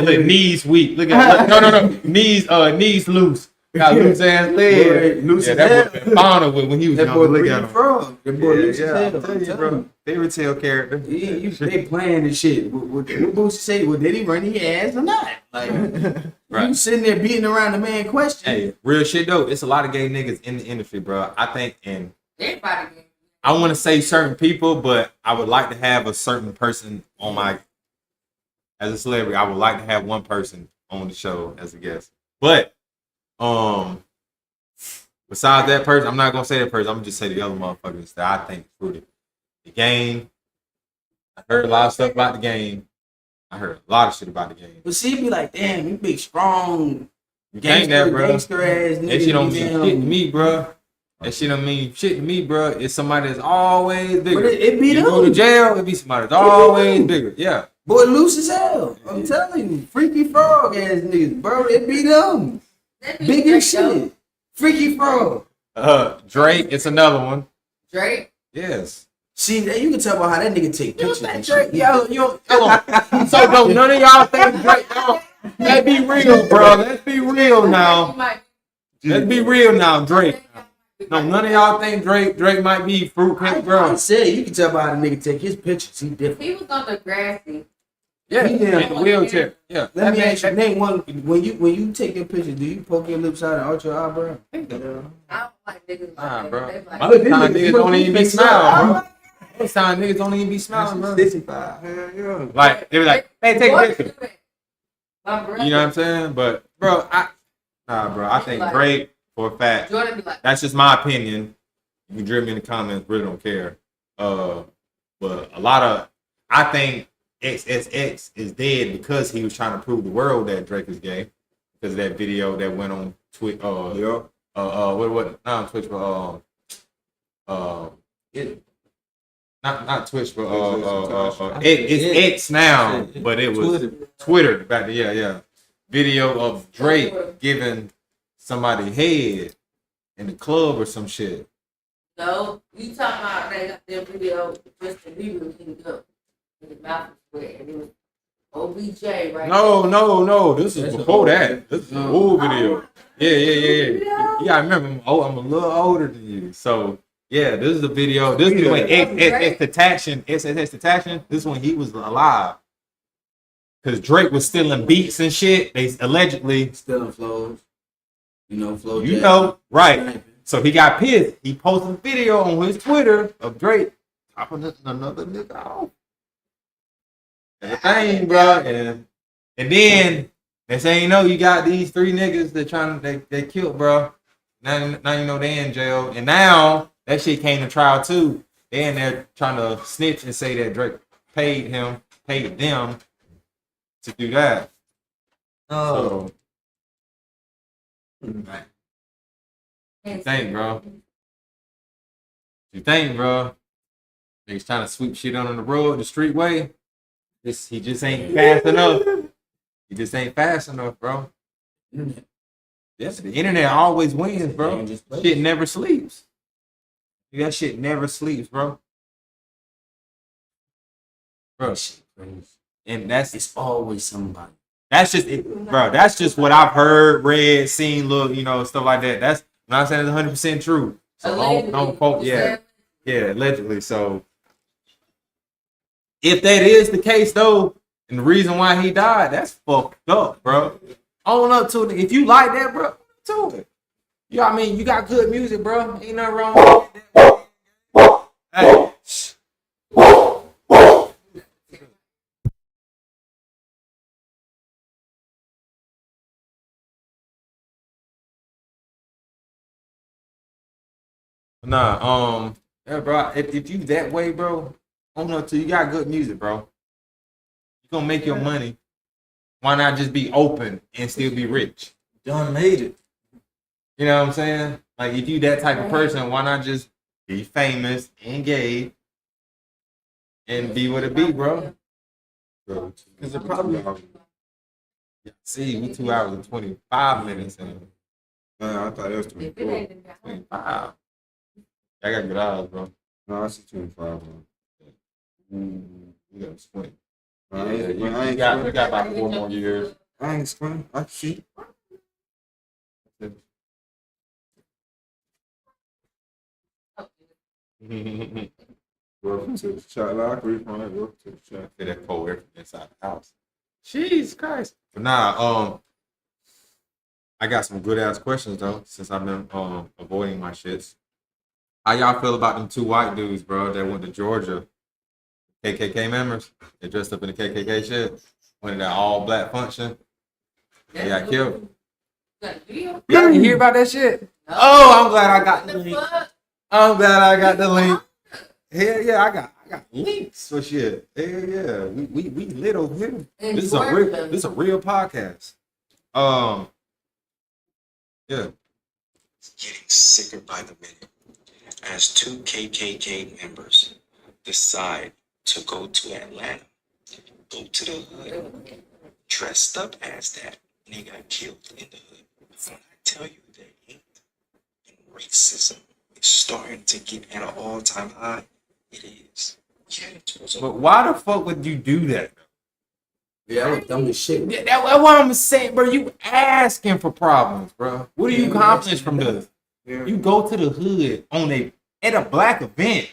Look, knees weak. Look at no. Knees loose. Got loose ass legs. Loose Yeah, as that hell. boy been fondled with when he was That young. boy Look pretty at him. frog. That boy loose as Yeah, hell. I'm telling you, bro. Fairy tale character. They playing this shit. What Boosie say? Well, did he run his ass or not? Like, Bro, You sitting there beating around the man question. Hey, real shit though. It's a lot of gay niggas in the industry, bro. I think, and Everybody. I want to say certain people, but I would like to have a certain person on my, as a celebrity, I would like to have one person on the show as a guest. But, besides that person, I'm not gonna say that person. I'm gonna just say the other motherfuckers that I think is fruity. The Game. I heard a lot of stuff about the Game. I heard a lot of shit about the Game. But she be like, damn, you big, strong, Ain't that, bro? gangster ass nigga. That shit don't mean damn. shit to me, bro. That shit don't mean shit to me, bro. It's somebody that's always bigger. But it be you them. go to jail, it be somebody that's always bigger. Yeah. Boy, loose as hell. I'm telling you, freaky frog ass niggas, bro. It be them. Big as shit. Freaky frog. Drake, it's another one. Drake. Yes. See, you can tell by how that nigga take pictures. And shit. Hold on. So don't none of y'all think Drake? No, let's be real, bro. Let's be real now. Let's be real now, Drake. No, none of y'all think Drake might be fruitcake, I bro. said you can tell by how the nigga take his pictures. He different. He was on the grassy. Yeah, Yeah. in the wheelchair. Yeah. Let me ask you, name one. When you take your pictures, do you poke your lips out and arch your eyebrow? I don't like niggas Nah, like bro. that. They like, Most of the time niggas don't even be smiling, bro. Most of the time niggas don't even be smiling, bro. 65. Yeah. Like they be like, hey, take a Boys picture. do that. My brother, You know what I'm saying? But bro, I think Drake for a fact. Jordan be like, That's just my opinion. You can drill me in the comments, really don't care. But a lot of I think XXX is dead because he was trying to prove the world that Drake is gay. Because of that video that went on Twitch Yeah. what not on Twitch, but it not Twitch, but it's X now, but it was Twitter back then. Yeah. Video of Drake giving somebody head in the club or some shit. no, you talking about they got their video Justin Bieber cleaned up in his mouth was wet and it was OBJ right No. This is before that. This is an old video. Yeah. You gotta remember, I'm a little older than you. So yeah, this is the video. This is when XXX. This is when he was alive. Cause Drake was stealing beats and shit. They allegedly Still in flows. You know, flow. you know, right. So he got pissed. He posted a video on his Twitter of Drake topping another nigga off. And the thing, bro. And then they say, you know, you got these three niggas that they killed, bro. Now you know they in jail. And now that shit came to trial too. Then they're trying to snitch and say that Drake paid them to do that. Oh, So you think, bro? You think, bro? Niggas trying to sweep shit under the road the street way. He just ain't fast enough. He just ain't fast enough, bro. Yes, the internet always wins, bro. Shit never sleeps. That shit never sleeps, bro. Bro, and It's always somebody. that's just it, bro. That's just what I've heard, read, seen, look, stuff like that. That's I'm not saying it's 100% true. So don't quote, yeah, allegedly. So if that is the case, though, and the reason why he died, that's fucked up, bro. Own up to it. If you like that, bro, to it. You know what I mean? You got good music, bro. Ain't nothing wrong with that. Hey. Nah, yeah, bro. If you that way, bro, own up to you got good music, bro. You gonna make your money. Why not just be open and still be rich? done made it. You know what I'm saying? Like if you that type of person, why not just be famous and gay and be what it be, bro? Cause it probably See, we 2 hours and 25 minutes in. Man, I thought it was If it 24. ain't in the house, 25. I got good eyes, bro. No, I see 25. Man. You got to squint. I Yeah, ain't, you, I ain't you got squint. about 4 more years. I ain't squint. I can see. Welcome to the chat. Like, refund. Welcome to the chat. Feel that cold air from inside the house. Jesus Christ. But nah, I got some good ass questions though, since I've been avoiding my shits. How y'all feel about them two white dudes, bro, that went to Georgia? KKK members. They dressed up in the KKK shit. Went in that all black function. They got killed. Y'all didn't hear about that shit? Oh, I'm glad I got the link. I'm glad I got the link. Hell yeah, I got links for shit. Hell yeah, we lit over here. This is a real podcast. Yeah. Getting sicker by the minute as two KKK members decide to go to Atlanta, go to the hood, dressed up as that, and they got killed in the hood. When I tell you that hate and racism is starting to get at an all-time high, it is. Yeah, it was But why the fuck would you do that? Yeah, that was dumb as shit. That's what I'm saying, bro. You asking for problems, bro. What do you accomplish from this? You go to the hood at a black event.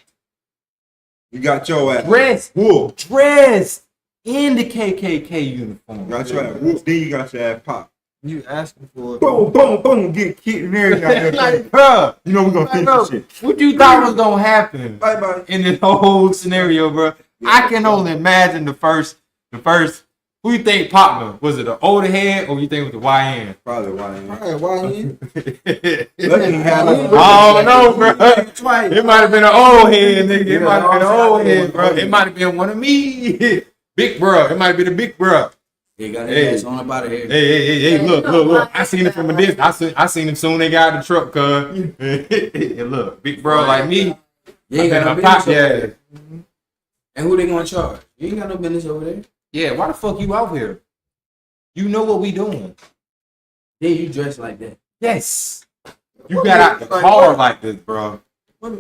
You got your ass dressed in the KKK uniform. Got your ass whooped, then you got your ass popped. You asking for it. Boom, boom, boom, get kicked and everything. Like, bro, You know we're gonna finish this shit. what you thought was gonna happen Bye bye. in this whole scenario, bro? I can only imagine the first. Who you think popped him? Was it the older head or you think it was the YN? Probably why. Hey, why you? Let me have like I don't know, bro. It might have been an old head, nigga. It might have been an old head, bro. It might have been one of me. Big bro. It might have been a big bro. They got his ass on up out of here. Hey, look. I seen it from a distance. I seen him soon they got out of the truck, cuz. Hey, look, big bro like me. You ain't got no pop, business over there. And who they gonna charge? You ain't got no business over there. Yeah, why the fuck you out here? You know what we doing. Then you dress like that. Yes. You got out the car like this, bro. What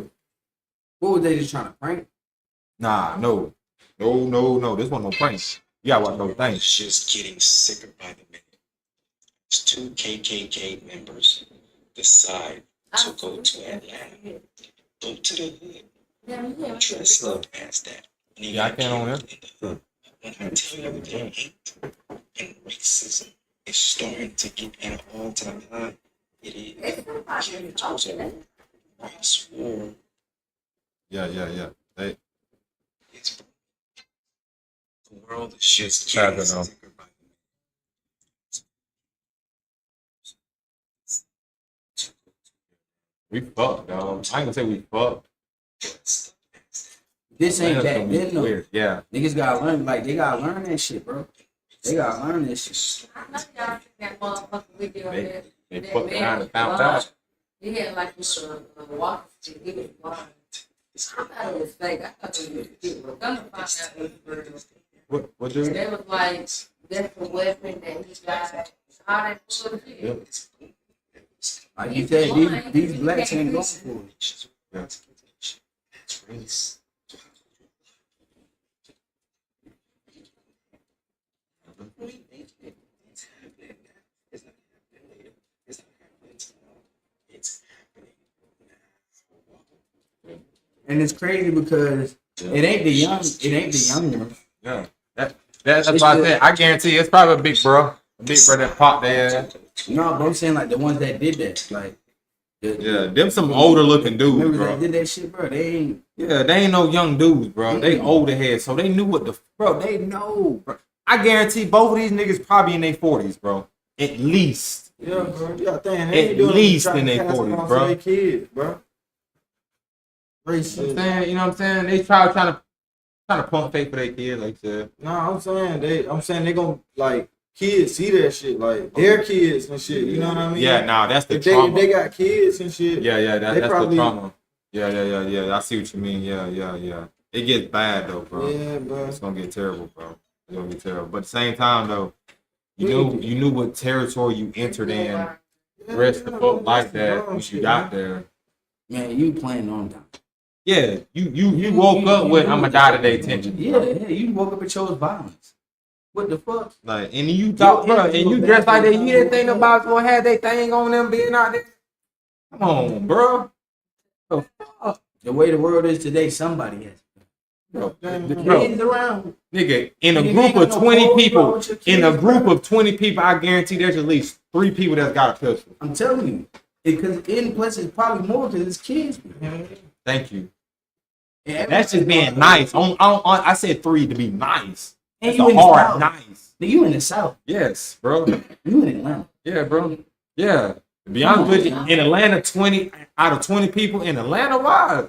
was they just trying to prank? Nah, no. This wasn't no prank. You gotta watch those things. It's just getting sicker by the minute. As two KKK members decide to go to Atlanta, go to the hood, dress up as that. And they Yeah, I got can't on killed that. in the hood. When I tell you that hate and racism is starting to get at an all-time high, it is. Yeah, it was a race war. Yeah. Hey, It's the world is just Sad getting to know. sicker by the we fucked, dog. I ain't gonna say we fucked. minute. This ain't That's back gonna be then though. weird. Yeah. Niggas gotta learn, like they gotta learn that shit, bro. They gotta learn that shit. I know y'all seen that motherfucking video of that. They That fucked man around was and found blind. out. He had like a walking stick. He was blind. I thought it was fake. I thought it was real. Come to find out it was real. What dude? They was like, that's the weapon that he got. All that bullshit. Like you said, these blacks ain't going for it. That's race. And it's crazy because it ain't the young ones. Yeah. That's why I said. I guarantee it's probably a big bro. A big bro that popped their ass. No, but I'm saying like the ones that did that, like Yeah, them some older looking dudes, members bro. that did that shit, bro. They ain't. Yeah, they ain't no young dudes, bro. They older heads, so they knew what the bro. They know, bro. I guarantee both of these niggas probably in their 40s, bro. At least. Yeah, bro. You got to think. At They ain't doing least trying in to their pass it 40s, on bro. to their kids, bro. You know Racist. what I'm saying? You know what I'm saying? They trying to pump fake for their kids, like I said. No, I'm saying they gonna like kids see that shit, like their kids and shit. You know what I mean? Yeah, nah, that's the If trauma. they got kids and shit. Yeah, they that's probably- the trauma. Yeah. I see what you mean. Yeah. It gets bad though, bro. Yeah, bro. It's gonna get terrible, bro. It's gonna get terrible. But at the same time though, you knew what territory you entered in. Rest the fuck like that when you got there. Man, you playing on time. Yeah, you woke up with I'ma die today tension. Yeah, you woke up and chose violence. What the fuck? Like, and you talk, bro, and you dress like that. You didn't think about what had they thing on them being out there. Come on, bro. The way the world is today, somebody has. Bro, The bro, kids around. nigga, in a You group ain't got of no 20 phones, people, bro, with your in a kids, group bro. of 20 people, I guarantee there's at least 3 people that's got a pistol. I'm telling you, because in places probably more because it's kids. Thank you. And That's just being nice. I said 3 to be nice. And It's you a in the hard South. nice. You in the South. Yes, bro. You in Atlanta. Yeah, bro. Yeah. To be honest with you, in Atlanta, 20 out of 20 people in Atlanta, why?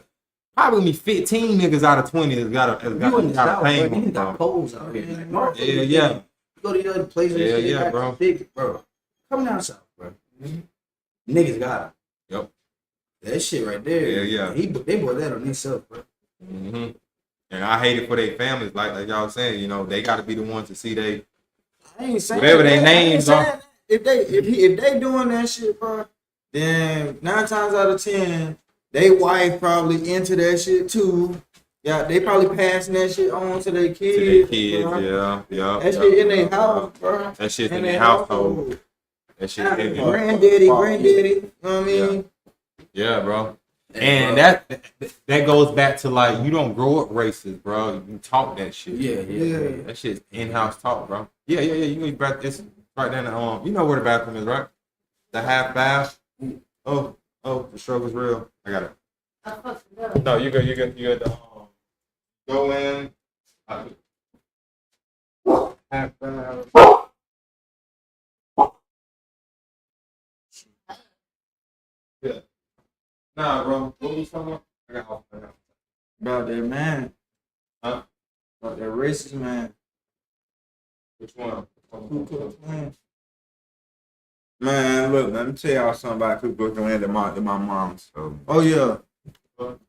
Probably only 15 niggas out of 20 has got a You in the got a South, thing bro. on, You got bro. poles out here. Yeah, yeah. You go to the other places, Yeah, and shit, yeah, got bro. Big, bro. Come down South, bro. Niggas got it. Yep. That shit right there. Yeah, yeah. They bought that on themselves, bro. Mm-hmm. And I hate it for their families, like y'all saying, you know, they got to be the ones to see they I ain't saying whatever their that. I ain't names saying are. that. If they doing that shit, bro, then 9 times out of 10, they wife probably into that shit too. Yeah, they probably passing that shit on to their kids. To their kids, bro. yeah. That shit in their house, bro. That shit in their their household. That shit in their Granddaddy, you know what I mean? Yeah, bro. And that goes back to like you don't grow up racist, bro. You talk that shit. Yeah. That shit's in-house talk, bro. Yeah. You know it's right down the you know where the bathroom is, right? The half bath. Oh, the struggle's real. I got it. No, you good. You good. Go in. Half bath. Yeah. Nah, bro. What was talking about? I got off. About that man. Huh? About that racist man. Which one? Man, look, let me tell y'all something about Ku Klux Klan that my mom told me. Oh yeah.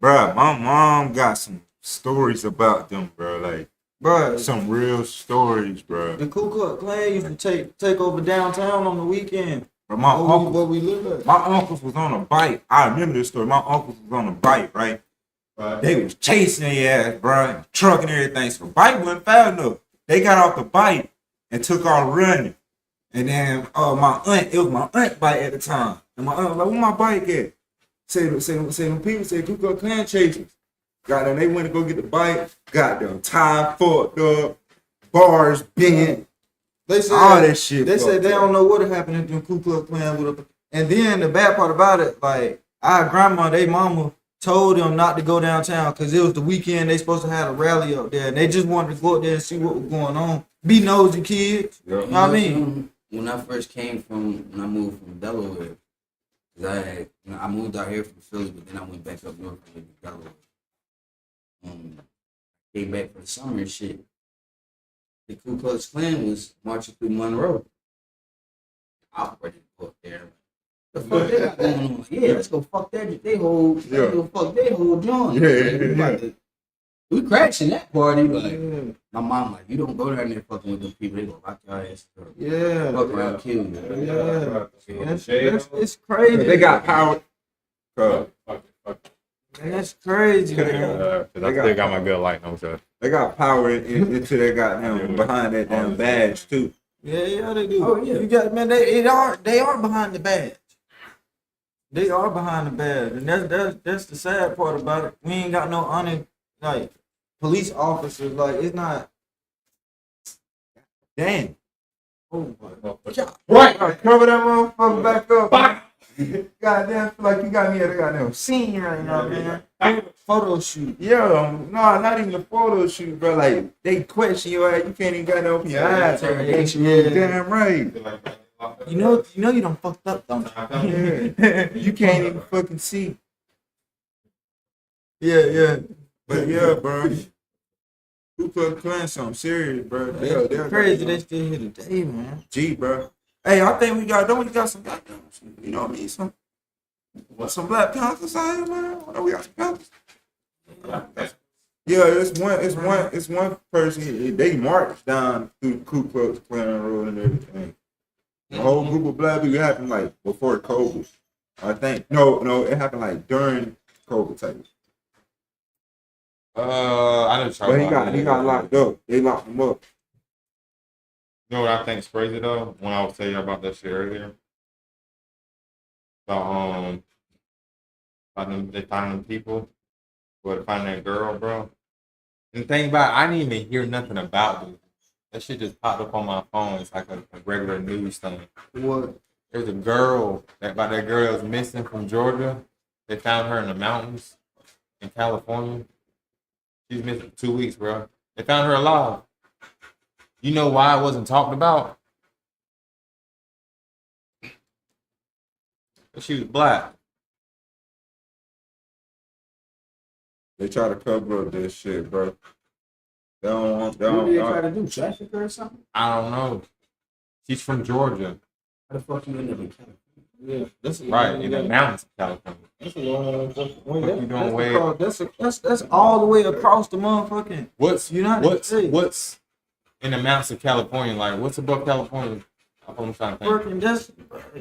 Bruh, my mom got some stories about them, bro. Like, Bro, some real stories, bro. the Ku Klux Klan used to take over downtown on the weekend. But my uncle, where we live at. my uncles was on a bike. I remember this story. My uncles was on a bike, right? They was chasing their ass, bro, truck and everything. So the bike wasn't fast enough. They got off the bike and took off running. And then my aunt, it was my aunt bike at the time. And my aunt was like, where my bike at? Say them people said Ku Klux Klan chasers. Got them, they went to go get the bike, got them tied, fucked up, bars bent. They said all that shit. They said they don't know what happened if them Ku Klux Klan would have. And then the bad part about it, like our grandma, they mama told them not to go downtown because it was the weekend. They supposed to have a rally up there, and they just wanted to go up there and see what was going on. Be nosy kids. Yep. You know what I mean? When I first came when I moved from Delaware, cause I moved out here from Philly, but then I went back up north to Delaware. Came back for the summer and shit. The Ku Klux Klan was marching through Monroe. I was ready to go up there. The fuck they got going on? Yeah, let's go fuck that. They hold. Yeah. Let's go fuck they hold John. Yeah. We crashing that party. Like my mom, like you don't go down there fucking with them people. They gonna lock your ass up. Yeah. Fuck around, kill you. Yeah. It's crazy. They got power. That's crazy, man. I still got my good light on, so. They got power into their goddamn behind that damn badge too. Yeah, they do. Oh, yeah. You got man. They are behind the badge. They are behind the badge, and that's the sad part about it. We ain't got no honest like police officers. Like it's not. Damn. Oh my God. Right. Cover that motherfucker back up. Goddamn, feel like you got me at a goddamn scene right now, man. Photo shoot. Yo, no, not even a photo shoot, bro. Like, they question your ass. You can't even got no open your eyes. Yeah. Damn right. You know you done fucked up, don't you? Yeah. You can't even fucking see. Yeah. But yeah, bro. Ku Klux Klan something serious, bro. They're crazy. They still here today, man. Gee, bro. Hey, I think we got some goddamn, you know what I mean? Some Black Panthers out here, man. I know we got some Panthers. Yeah, it's one person. They marched down through Ku Klux Klan Road and everything. The whole group of black people happened like before COVID. I think no, it happened like during COVID type. I didn't try. But he got locked up. They locked him up. You know what I think is crazy though? When I was telling you about that shit earlier. So they finding people, but finding that girl, bro. And the thing about it, I didn't even hear nothing about it. That shit just popped up on my phone. It's like a regular news thing. What? There's a girl that girl that was missing from Georgia. They found her in the mountains in California. She's missing for 2 weeks, bro. They found her alive. You know why it wasn't talked about? She was black. They try to cover up this shit, bro. They don't want. What do they try to do? Traffic her or something? I don't know. She's from Georgia. How the fuck you end up in California? Yeah, that's Right, in the mountains of California. That's a long fucking way. What you doing, Wade? That's all the way across the motherfucking What's United States. What's in the mountains of California? Like, what's above California? I'm trying to think. Fucking just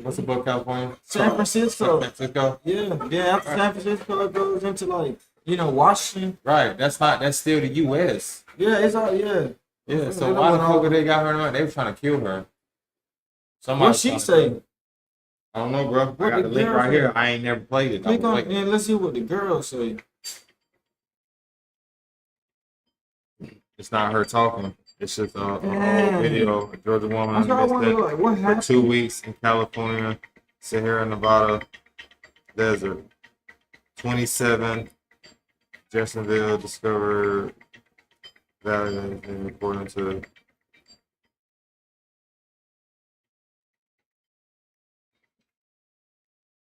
What's above California? San Francisco. San Francisco. Yeah. After San Francisco, it goes into like Washington. Right. That's still the U.S. Yeah, it's all yeah. Yeah. So why the fuck they got her? They were trying to kill her. Somebody. What she say? I don't know, bro. I What got the the link girl right say? here. I ain't never played it. Click on and let's see what the girl say. It's not her talking. It's just a Damn. video. A Georgia woman That's what I wonder, missing like, what for happened? 2 weeks in California, Sahara Nevada desert. 27, Jacksonville discovered Valley according to.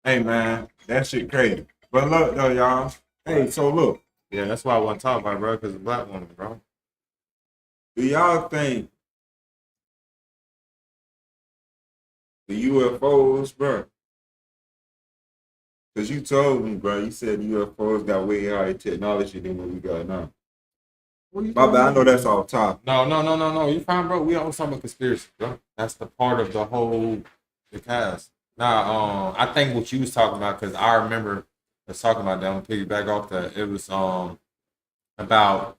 Hey man, that shit crazy. But look though, y'all. Hey, so look, Yeah, that's why I want to talk about it, bro, because it's a black woman, bro. do y'all think the UFOs, bro? Because you told me, bro, you said UFOs got way higher technology than what we got now. My bad, I know that's off top. No. You fine, bro. We always talking about conspiracy, bro. That's the part of the cast. Nah, I think what you was talking about, because I remember us talking about that. I'm gonna piggyback off that. It was about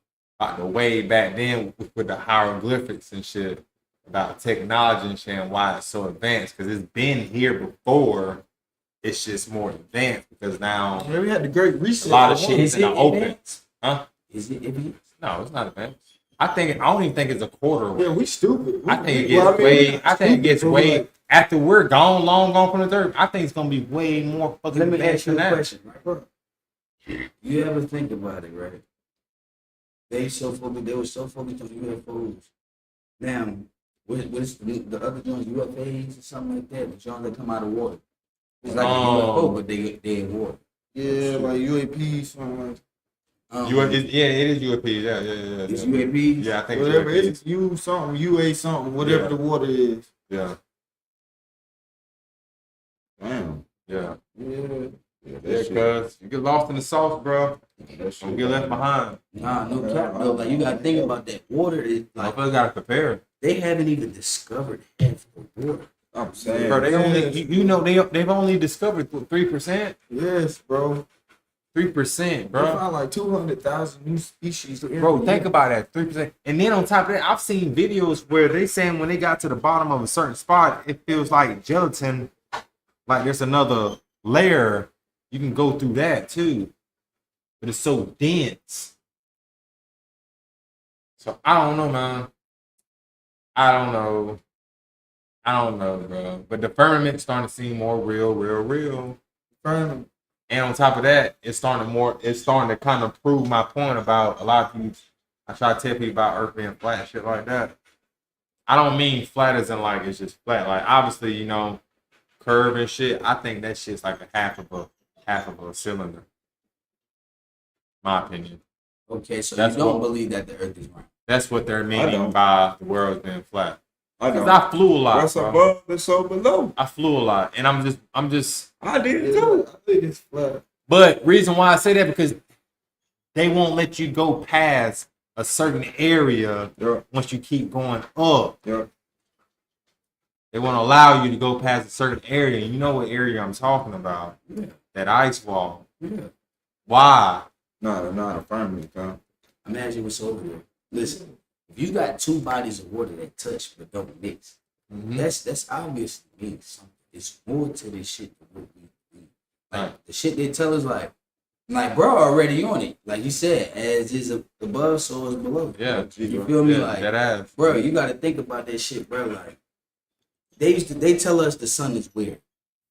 the way back then with the hieroglyphics and shit, about technology and shit and why it's so advanced. Because it's been here before. It's just more advanced because now Yeah, we had the Great Reset. a lot of for shit one. is in the open. Huh? Is it advanced? No, it's not advanced. I don't even think it's a quarter. Yeah, we stupid. I think it gets way. I think it gets way after we're long gone from the earth. I think it's gonna be way more fucking. Let me advanced ask you than a that. question, right? You ever think about it, right? They were so focused on UFOs. Now, what's the other joints, UFAs or something like that? The joints that come out of water. It's like a UFO, but they in water. Yeah, like UAP, something like It is UAP. Yeah. It's UAPs. Yeah, I think whatever. it's It's U something, UA something, whatever Yeah. the water is. Yeah. Damn. Yeah. Yeah. Yeah, Yeah, that shit. cuz you get lost in the sauce, bro. That shit. Don't get left behind. Nah, no cap though. Like you gotta think about that. Water is like Motherfuckers gotta prepare. they haven't even discovered half the water. I'm saying. Bro, they only they've only discovered 3%. Yes, bro. 3%, They bro. found like 200,000 new species. Bro, think about that, 3%. And then on top of that, I've seen videos where they saying when they got to the bottom of a certain spot, it feels like gelatin, like there's another layer. You can go through that too, but it's so dense. So I don't know, man. I don't know, bro. But the firmament's starting to seem more real. Firm. And on top of that, it's starting to kind of prove my point about a lot of people. I try to tell people about Earth being flat and shit like that. I don't mean flat as in like it's just flat. Like obviously, curve and shit. I think that shit's like a half of a cylinder. My opinion. Okay, so That's you don't what- believe that the earth is round. That's what they're I meaning don't. by the world being flat. I Because know. I flew a lot, What's bro. above is so below. I flew a lot, and I'm just. I did Yeah, too. I think it's flat. But reason why I say that because they won't let you go past a certain area Yeah. once you keep going up. Yeah. They won't allow you to go past a certain area. You know what area I'm talking about? Yeah. That ice wall. Yeah. Why? Not a firmament, huh? Imagine what's over there. Listen, if you got two bodies of water that touch but don't mix, that's obvious to me something. It's more to this shit than what we like Right. the shit they tell us like Like, bro, already on it. Like you said, as is above, so is below. Yeah. You feel me? Yeah, Like, that ass. bro, you got to think about that shit, bro. Like, they tell us the sun is weird,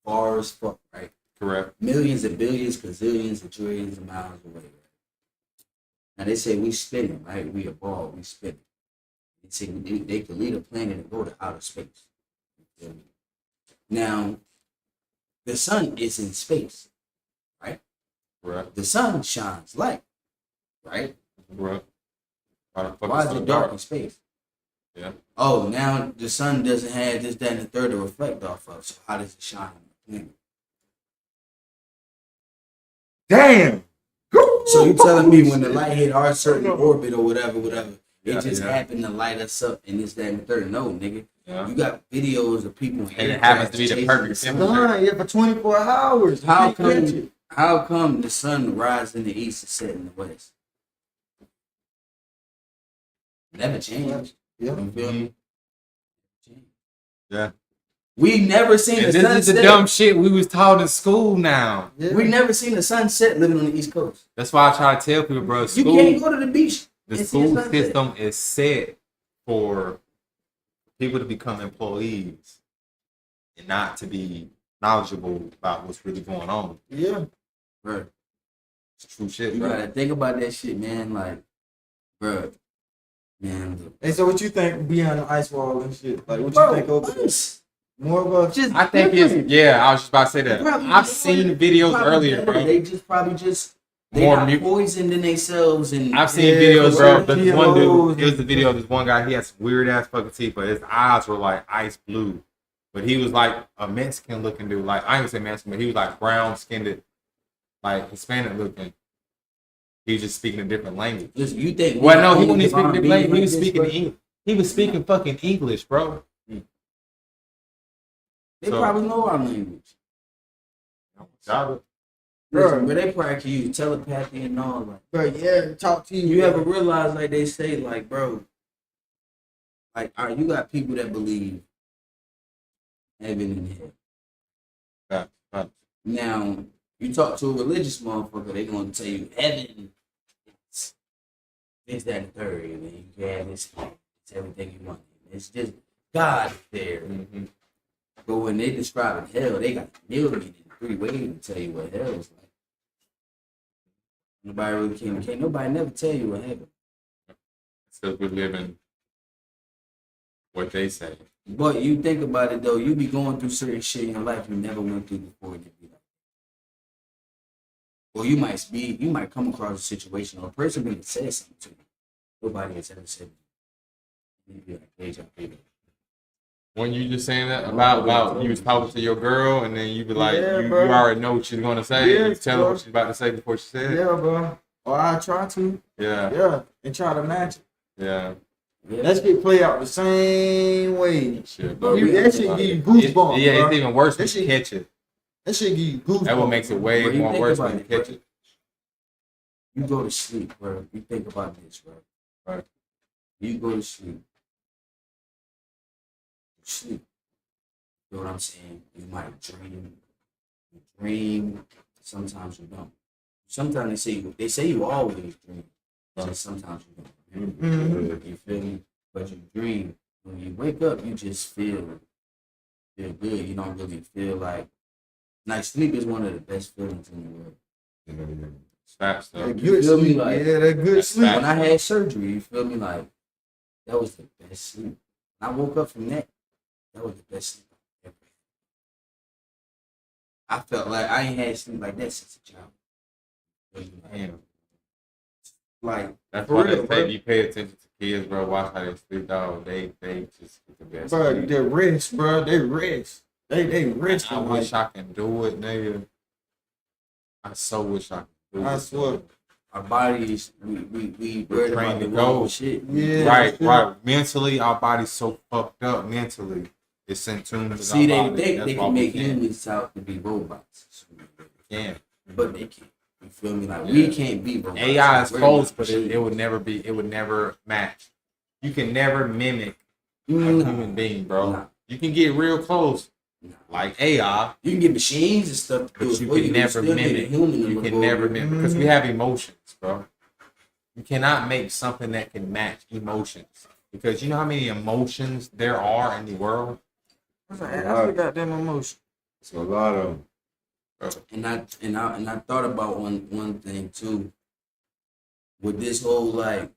far as fuck, right? Correct. Millions and billions, gazillions and trillions of miles away. Right? Now they say we spinning, right? We a ball, we spinning. They say they could leave a planet and go to outer space. You feel me? Now, the sun is in space, right? Correct. The sun shines light, right? Correct. Why is it dark in space? Yeah. Oh, now the sun doesn't have this, that, and the third to reflect off of. So how does it shine on the planet? Damn. So you telling me when the light hit our certain orbit or whatever, Yeah, it just yeah. happened to light us up and this, that, and the third? No, nigga. Yeah. You got videos of people And it happens to be the perfect sun. temperature. Yeah, for 24 hours. How You can't catch it. come? How come the sun rises in the east and sets in the west? Never changed. Yeah. You feel me? Yeah. We never seen And the this is the sunset. dumb shit we was taught in school now. Yeah. We never seen the sunset living on the East Coast. That's why I try to tell people, bro, You school, can't go to the beach. the and see the school sunset. system is set for people to become employees and not to be knowledgeable about what's really going on. Yeah. Bro, It's true shit, you bro. gotta think about that shit, man. Like, bro, man. And so what you think behind the ice wall and shit? Like what Bro, you think over there? us. More of a Just I think it's, yeah, I was just about to say that. Probably- I've seen the videos probably earlier, better. bro. They just probably just they More got mu- poisoned in themselves and I've seen Yeah, videos, for bro. sure. But this one GMOs. dude, it was the video of this one guy. He had some weird ass fucking teeth, but his eyes were like ice blue. But he was like a Mexican looking dude. Like, I ain't gonna say Mexican, but he was like brown skinned, like Hispanic looking. He was just speaking a different language. listen, you think Well, no, he only wasn't speaking divine different language. He beings was like this, speaking bro? English. He was speaking fucking English, bro. They So- probably know our language. Y'all- Listen, but they probably can use telepathy and all. Like, bro, yeah, talk to you. you ever realize, like they say, like, bro, like, all right, you got people that believe heaven and hell. Yeah. Now, you talk to a religious motherfucker, they gonna tell you heaven is this, that, and the third, and then you can have this, it's everything you want. It's just God is there. Mhm. But when they describe hell, they got 1,000,003 ways to tell you what hell is like. Nobody really can't nobody never tell you what heaven. So we're living what they say. But you think about it though, you be going through certain shit in your life you never went through before, and it be like, or you might come across a situation or a person may say something to you. Nobody has ever said it. You be like, deja vu. When you just saying that about you was talking to your girl and then you be like, Yeah, you bro. already know what she's gonna say. Yeah, You tell her bro. what she's about to say before she said it. Yeah, bro. Or I try to. Yeah. Yeah. And try to match it. Yeah. Yeah. That shit play out the same way. Shit, Bro, bro. That shit give you It- goosebumps. yeah, bro. it's even worse when That you shit- catch it. That shit give you goosebumps. That what makes it way Bro, you more think worse about when you it, bro. catch it. You go to sleep, bro. You think about this, bro. Right. You go to sleep. You sleep. You know what I'm saying? You might dream. You dream. Sometimes you don't. Sometimes they say you always dream. Just sometimes you don't. Mhm. You feel me? But you dream. When you wake up, you just feel good. You don't really feel like sleep is one of the best feelings in the world. Facts though. That good feel me? sleep. Like- Yeah, that good That's sleep. fact. When I had surgery, you feel me? Like, that was the best sleep. I woke up from that. That was the best sleep I ever had. I felt like I ain't had sleep like that since a child. Damn. Like, That's For why real, they bro. say you pay attention to kids, bro. Watch how they sleep, dog. They just get the best. Bro, sleep. they rest, bro. They rest. They rest. I wish I can do it, nigga. I so wish I could do it. I swear. our bodies, we worried about trained the to wrong go. shit. Yeah. Right, yeah. right. Mentally, our body's so fucked up. Mentally, it's in tune with See, our they body. think That's they why can we make can't. humans out to be robots. Can't. But they can't. You feel me? Like, we Yeah. can't be robots. AI is We're close, not but machines. it would never be. It would never match. You can never mimic a Nah. human being, bro. Nah. You can get real close, like AI. You can get machines and stuff to do But it you for can never still get a mimic. human to You look can over never it. mimic because we have emotions, bro. You cannot make something that can match emotions because you know how many emotions there are in the world. That's a goddamn emotion. It's a lot of And I thought about one thing too. With this whole like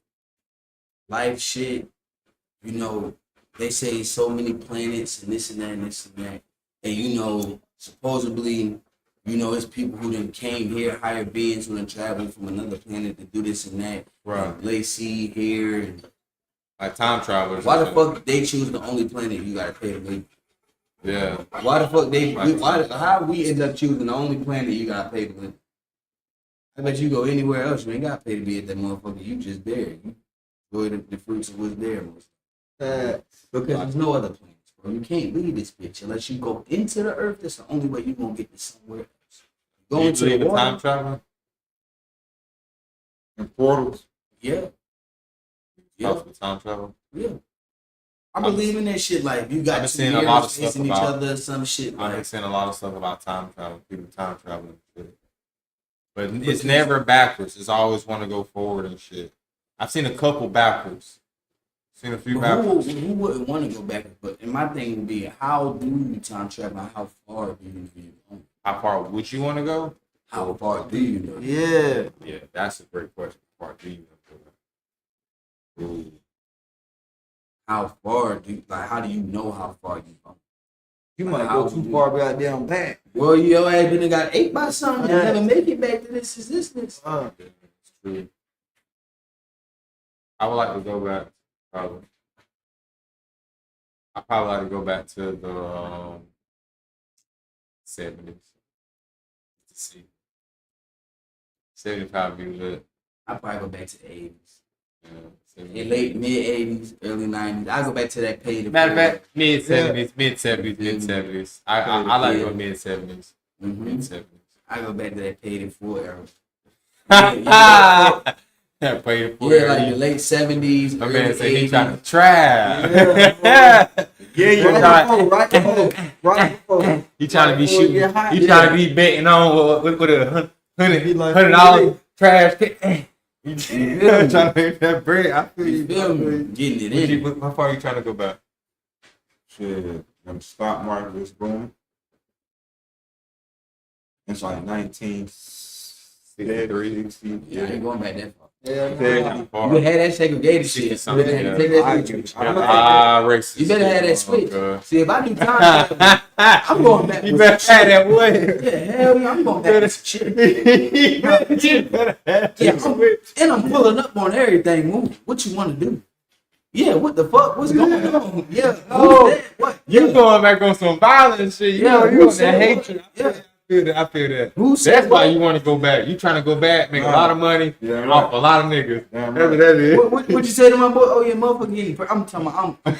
life shit, you know, they say so many planets and this and that and this and that. And you know, supposedly, you know, it's people who done came here, higher beings who done traveled from another planet to do this and that. Right. And lay seed here. And Like time travelers. why and the shit. fuck they choose the only planet you gotta pay to live? Yeah. Why the fuck how we end up choosing the only planet you gotta pay to live? I bet you go anywhere else, you ain't gotta pay to be at that motherfucker. You just there. You enjoy the fruits of what's there. Because there's no other planets, bro. You can't leave this bitch unless you go into the earth. That's the only way you gonna get to somewhere else. Go You into believe the in water. time travel? and portals. Yeah. Yeah. Possible time travel? Yeah. I believe in that shit. Like you I've got been two seeing a lot of mirrors stuff facing each about- other, some shit I've like. been seeing a lot of stuff about time travel, people time traveling and shit. But it's never backwards. It's always want to go forward and shit. I've seen a couple backwards. Seen a few But backwards. who wouldn't want to go back? But and my thing would be, how do you time travel? And how far do you go? How far would you want to go? How far do you know? Yeah. Yeah, that's a great question. How far do you want to go? Ooh. How far do you, like? How do you know how far you go? You might How go too do- far goddamn back. Well, your ass been got ate by something Yeah. and never make it back to this existence. Yeah, it's true. I would like to go back. Probably. I probably like to go back to the 70s to see 75 views. Lit. I probably go back to the 80s. Yeah, In late mid 80s, early 90s. I go back to that pay to matter of fact, mid 70s, mid 70s. I like to go mid 70s, mid 70s. I go back to that paid in full era. Yeah, play it for Yeah, like the late 70s. my early man said he 80s. trying to trap. Yeah, you right before. He trying to be Before you shooting. get hot, He yeah. trying to be betting on with $100 like, $100 trash. He trying to make that bread. I feel You you. feel me? Getting it in. How far are you trying to go back? Shit, when the stock market was booming. It's like 1963, 60. Yeah, I ain't going back that far. Yeah, Yeah. You had that segregated shit. Something, You better yeah. take that I switch. get- Racist. You better have that Oh, switch. God. See, if I do time travel, I'm going back. You with better some have that shit. way. Yeah, hell yeah, I'm going back with some shit. You better have Yeah, that way. and I'm pulling up on everything. What you want to do? Yeah, what the fuck? What's going on? Yeah, Oh, who's that? What? You Yeah. going back on some violent shit. You Yeah, know, you who on that said hatred. what? I feel that. I feel that. Who said That's why what? you want to go back. You trying to go back, make a lot of money Yeah, right. off a lot of niggas. Yeah, That's right. what that is. What you say to my boy? Oh yeah, motherfucker. Yeah, I'm talking about. I'm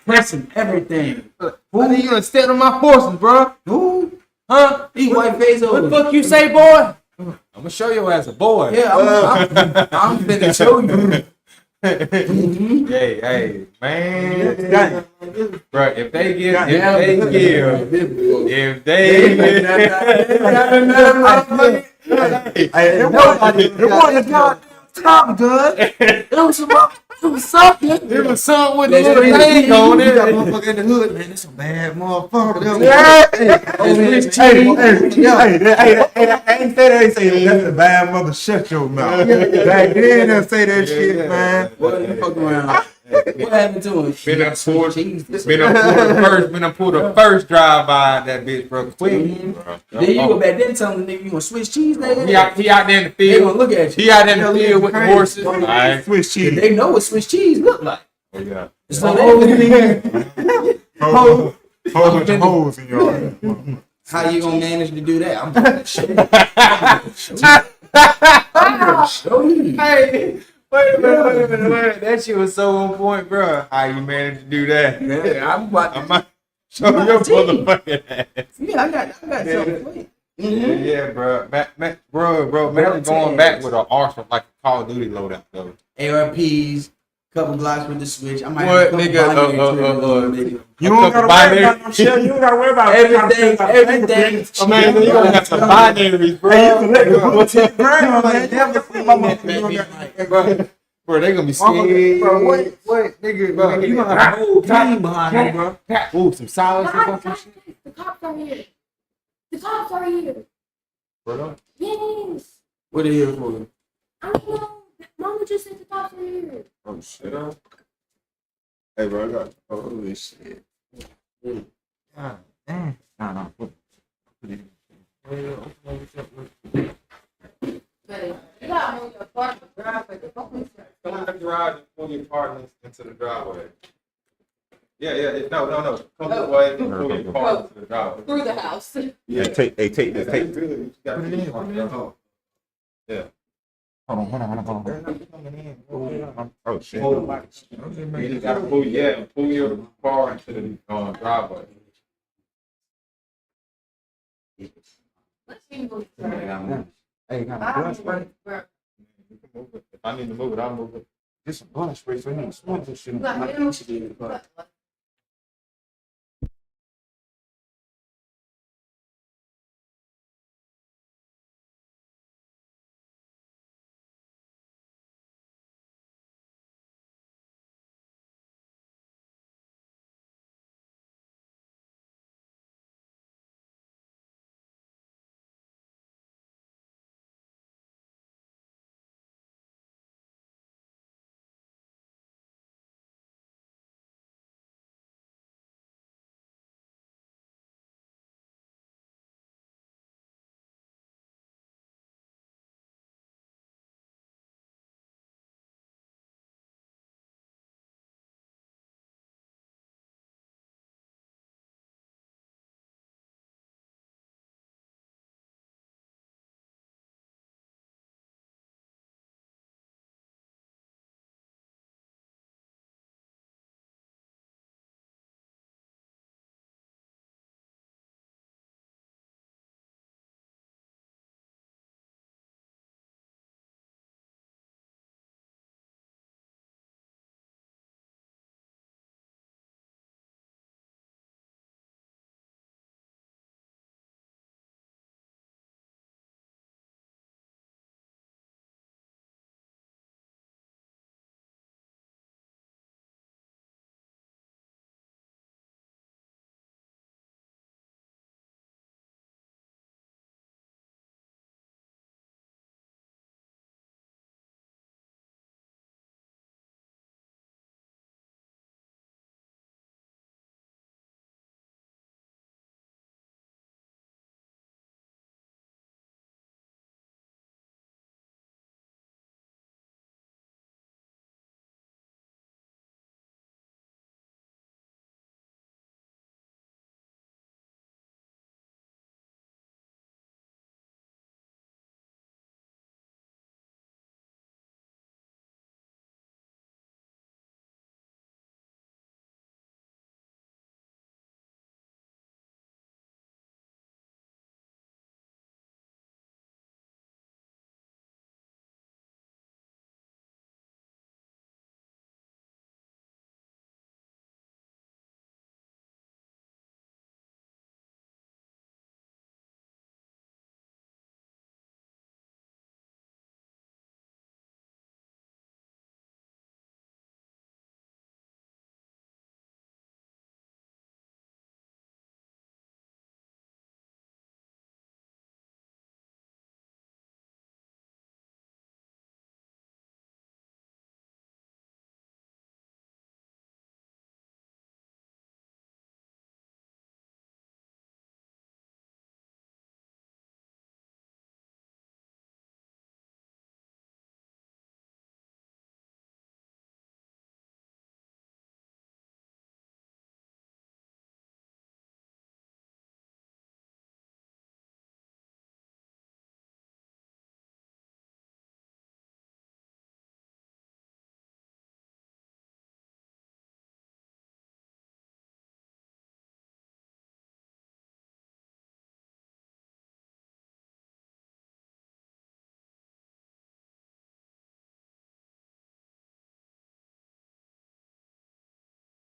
pressing everything. Who you gonna step on my forces, bro? Who? Huh? These white face What over. the fuck you say, boy? I'm gonna show your ass a boy. Yeah, I'm finna show you. Hey, man. Yeah. Bro, if they give, Yeah. if they It wasn't goddamn good. It was something. It was something with a That's little crazy. thing on You got it. motherfucker in the hood, man. That's a bad motherfucker. I ain't say that. They say that's a bad mother. Shut your mouth. Back then, they say that shit, man. What you fucking around? What happened to him? Been up for Cheese. Been up pull the first drive by that bitch real quick. Bro. Then you go back there telling the nigga you want Swiss cheese, nigga. He out there in the They gonna field. look at you. He out there in the field with the horses. Swiss Cause cheese. they know what Swiss cheese look like. Oh, yeah. So they, Whole bunch of holes in your how you gonna manage to do that? I'm gonna show you. I'm gonna show you. Hey, wait a minute. That shit was so on point, bro. How you managed to do that? Yeah, I'm about I to, might show your motherfucking ass. yeah, I got something for you. Yeah, bro. Bro, imagine going back with an arsenal like a Call of Duty loadout, though. ARPs, couple blocks with the switch. I might What, have a couple nigga? binary triggers, You don't gotta worry about no shit. You don't gotta worry about everything. Oh, man, you gonna have some binaries, bro. Hey, you can let the hook to the ground, man. Like, never seen that, man. Bro, they gonna be scared. Bro, what, nigga? Bro, Nigga, you gonna have a whole team behind you, bro. Ooh, some silence or something. Guys, the cops are here. The cops are here. Bro, Yes. What are you here for? I don't know. Mama just said the cops are here. Oh shit. Hey, bro, I got holy shit. God damn. Nah. But you got on your apartment driveway. The police come in the garage and pull your partners into the driveway. Yeah. No. Come this way and pull your car into the driveway. through the house. Yeah, take this. Take. You gotta put it in. Yeah. Hold on. Oh shit. You just gotta pull your car into the driveway. Let's see what's Hey, got a blood spray? If I need to move it, I'll move it. This is blood spray, so I need to smoke this shit. You got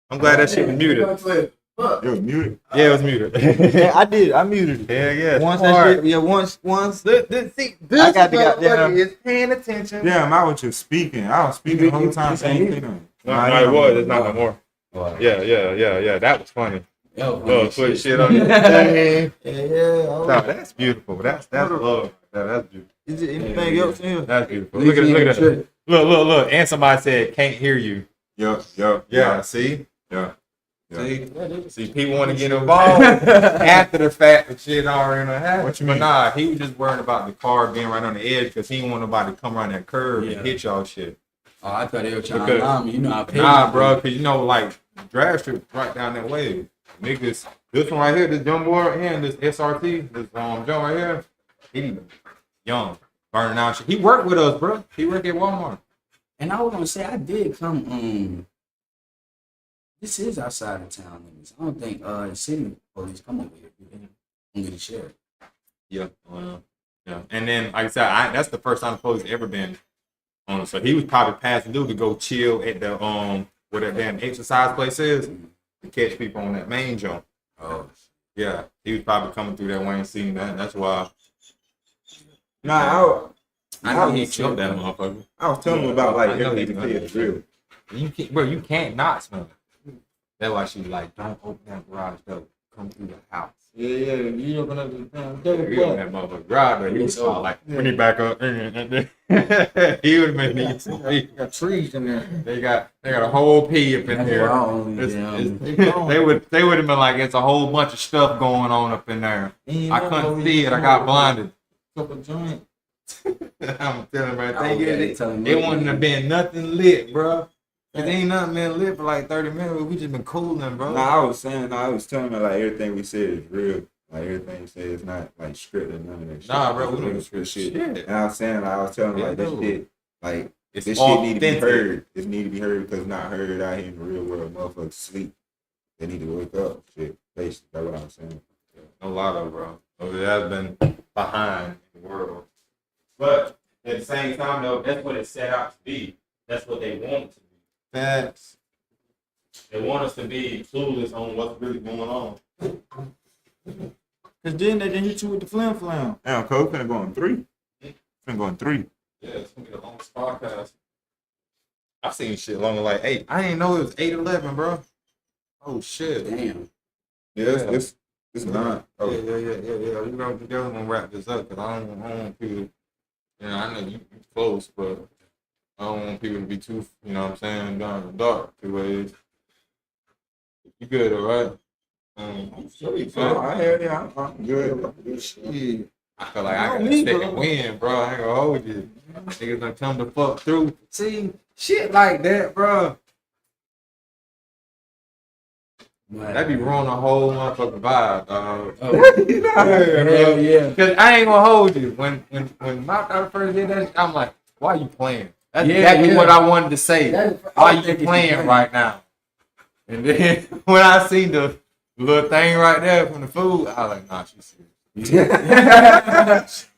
I'm glad that shit was muted. It was muted. Yeah, it was muted. Yeah, I did. I muted it. Yeah. Once that shit, yeah, once. This I got the goddamn. is paying attention. Damn, I was just speaking. I was speaking the whole time. Saying anything. No, it was. It's not no more. Yeah. That was funny. Oh, put shit on your thing. Yeah. No, that's beautiful. That's love. That's beautiful. Is there anything else in here? That's beautiful. Look at that. Look. And somebody said, can't hear you. Yeah, see? Yeah. See, people want to get involved after the fact that shit already happened. What you But mean? nah, he was just worried about the car being right on the edge because he didn't want nobody to come around that curve and hit y'all shit. Oh, I thought they were trying Because- to alarm me. You know, I paid. Nah, bro, because you know, like, drag strip right down that way. Niggas, this one right here, this young boy right here, and this SRT, this John right here, he young, burning out shit. He worked with us, bro. He worked at Walmart. And I was gonna say I did come. This is outside of town limits. I don't think city police come over here. I'm gonna share. Yeah. Yeah. And then, like I said, that's the first time the police ever been on us. So he was probably passing through to go chill at the where that damn exercise place is to catch people on that main jump. Oh, Yeah. He was probably coming through that way and seeing that. That's why Nah, I know he killed that motherfucker. I was telling him about like I know everything he he said is real. You can't not smell it. That's why she was like, don't open that garage door. Come through the house. Yeah. You open up the We opened that motherfucker garage door. He was all like, when he back up, he would have been neat. got trees in there. They got a whole pee up in that's there. wrong. They would have been like, it's a whole bunch of stuff going on up in there. I couldn't see it. I got blinded. Couple joints. I'm telling you, Okay, it wouldn't have been nothing lit, bro. It ain't nothing been lit for like 30 minutes. We just been cooling, bro. Nah, I was telling him like everything we said is real. Like everything we said is not like scripted, none of that shit. Nah, bro, we don't don't script shit. And I was saying, like, I was telling him like this Yeah, shit, like It's this shit need to be authentic. heard. This need to be heard because it's not heard out here in the real world. Motherfuckers sleep. They need to wake up. Shit, basically, that's what I'm saying. A lot of, bro. So it has been behind in the world. But at the same time, though, that's what it set out to be. That's what they want it to be. Facts. They want us to be clueless on what's really going on. Cause then they hit you with the flam. Damn, Cole finna go on 3. Finna go on 3. Yeah, it's gonna be the longest podcast. I've seen shit longer like 8. I didn't know it was 8:11, bro. Oh shit. Damn. Yeah, it's 9. Oh, Yeah. We're gonna wrap this up because I don't want people. You know, I know you close, but I don't want people to be too, you know what I'm saying, down in the dark. 2 ways. You good, all right? I'm straight. I'm good. Shit. I feel like I got a second win, bro. I ain't gonna hold you. Niggas done come the fuck through. See, shit like that, bro. That be ruining the whole motherfucking vibe, dog. Yeah. Cause I ain't gonna hold you. When my daughter first did that, I'm like, why you playing? That's exactly what I wanted to say. Why you playing right now? And then when I seen the little thing right there from the food, I was like, nah, she's serious.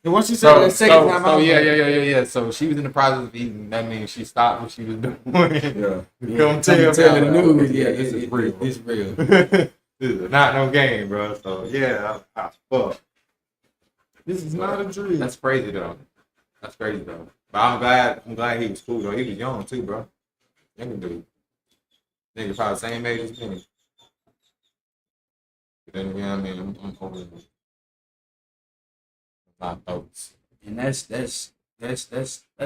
And once you said that second time, I was like, Yeah. So she was in the process of eating. That means she stopped what she was doing. Yeah. Come tell the news. Yeah, this is real. It's real. This is not no game, bro. So yeah, I fuck. this is not a dream. That's crazy though. But I'm glad he was cool though. He was young too, bro. Young dude. Nigga probably the same age as me. But then again, I mean, I'm older than my thoughts. And that's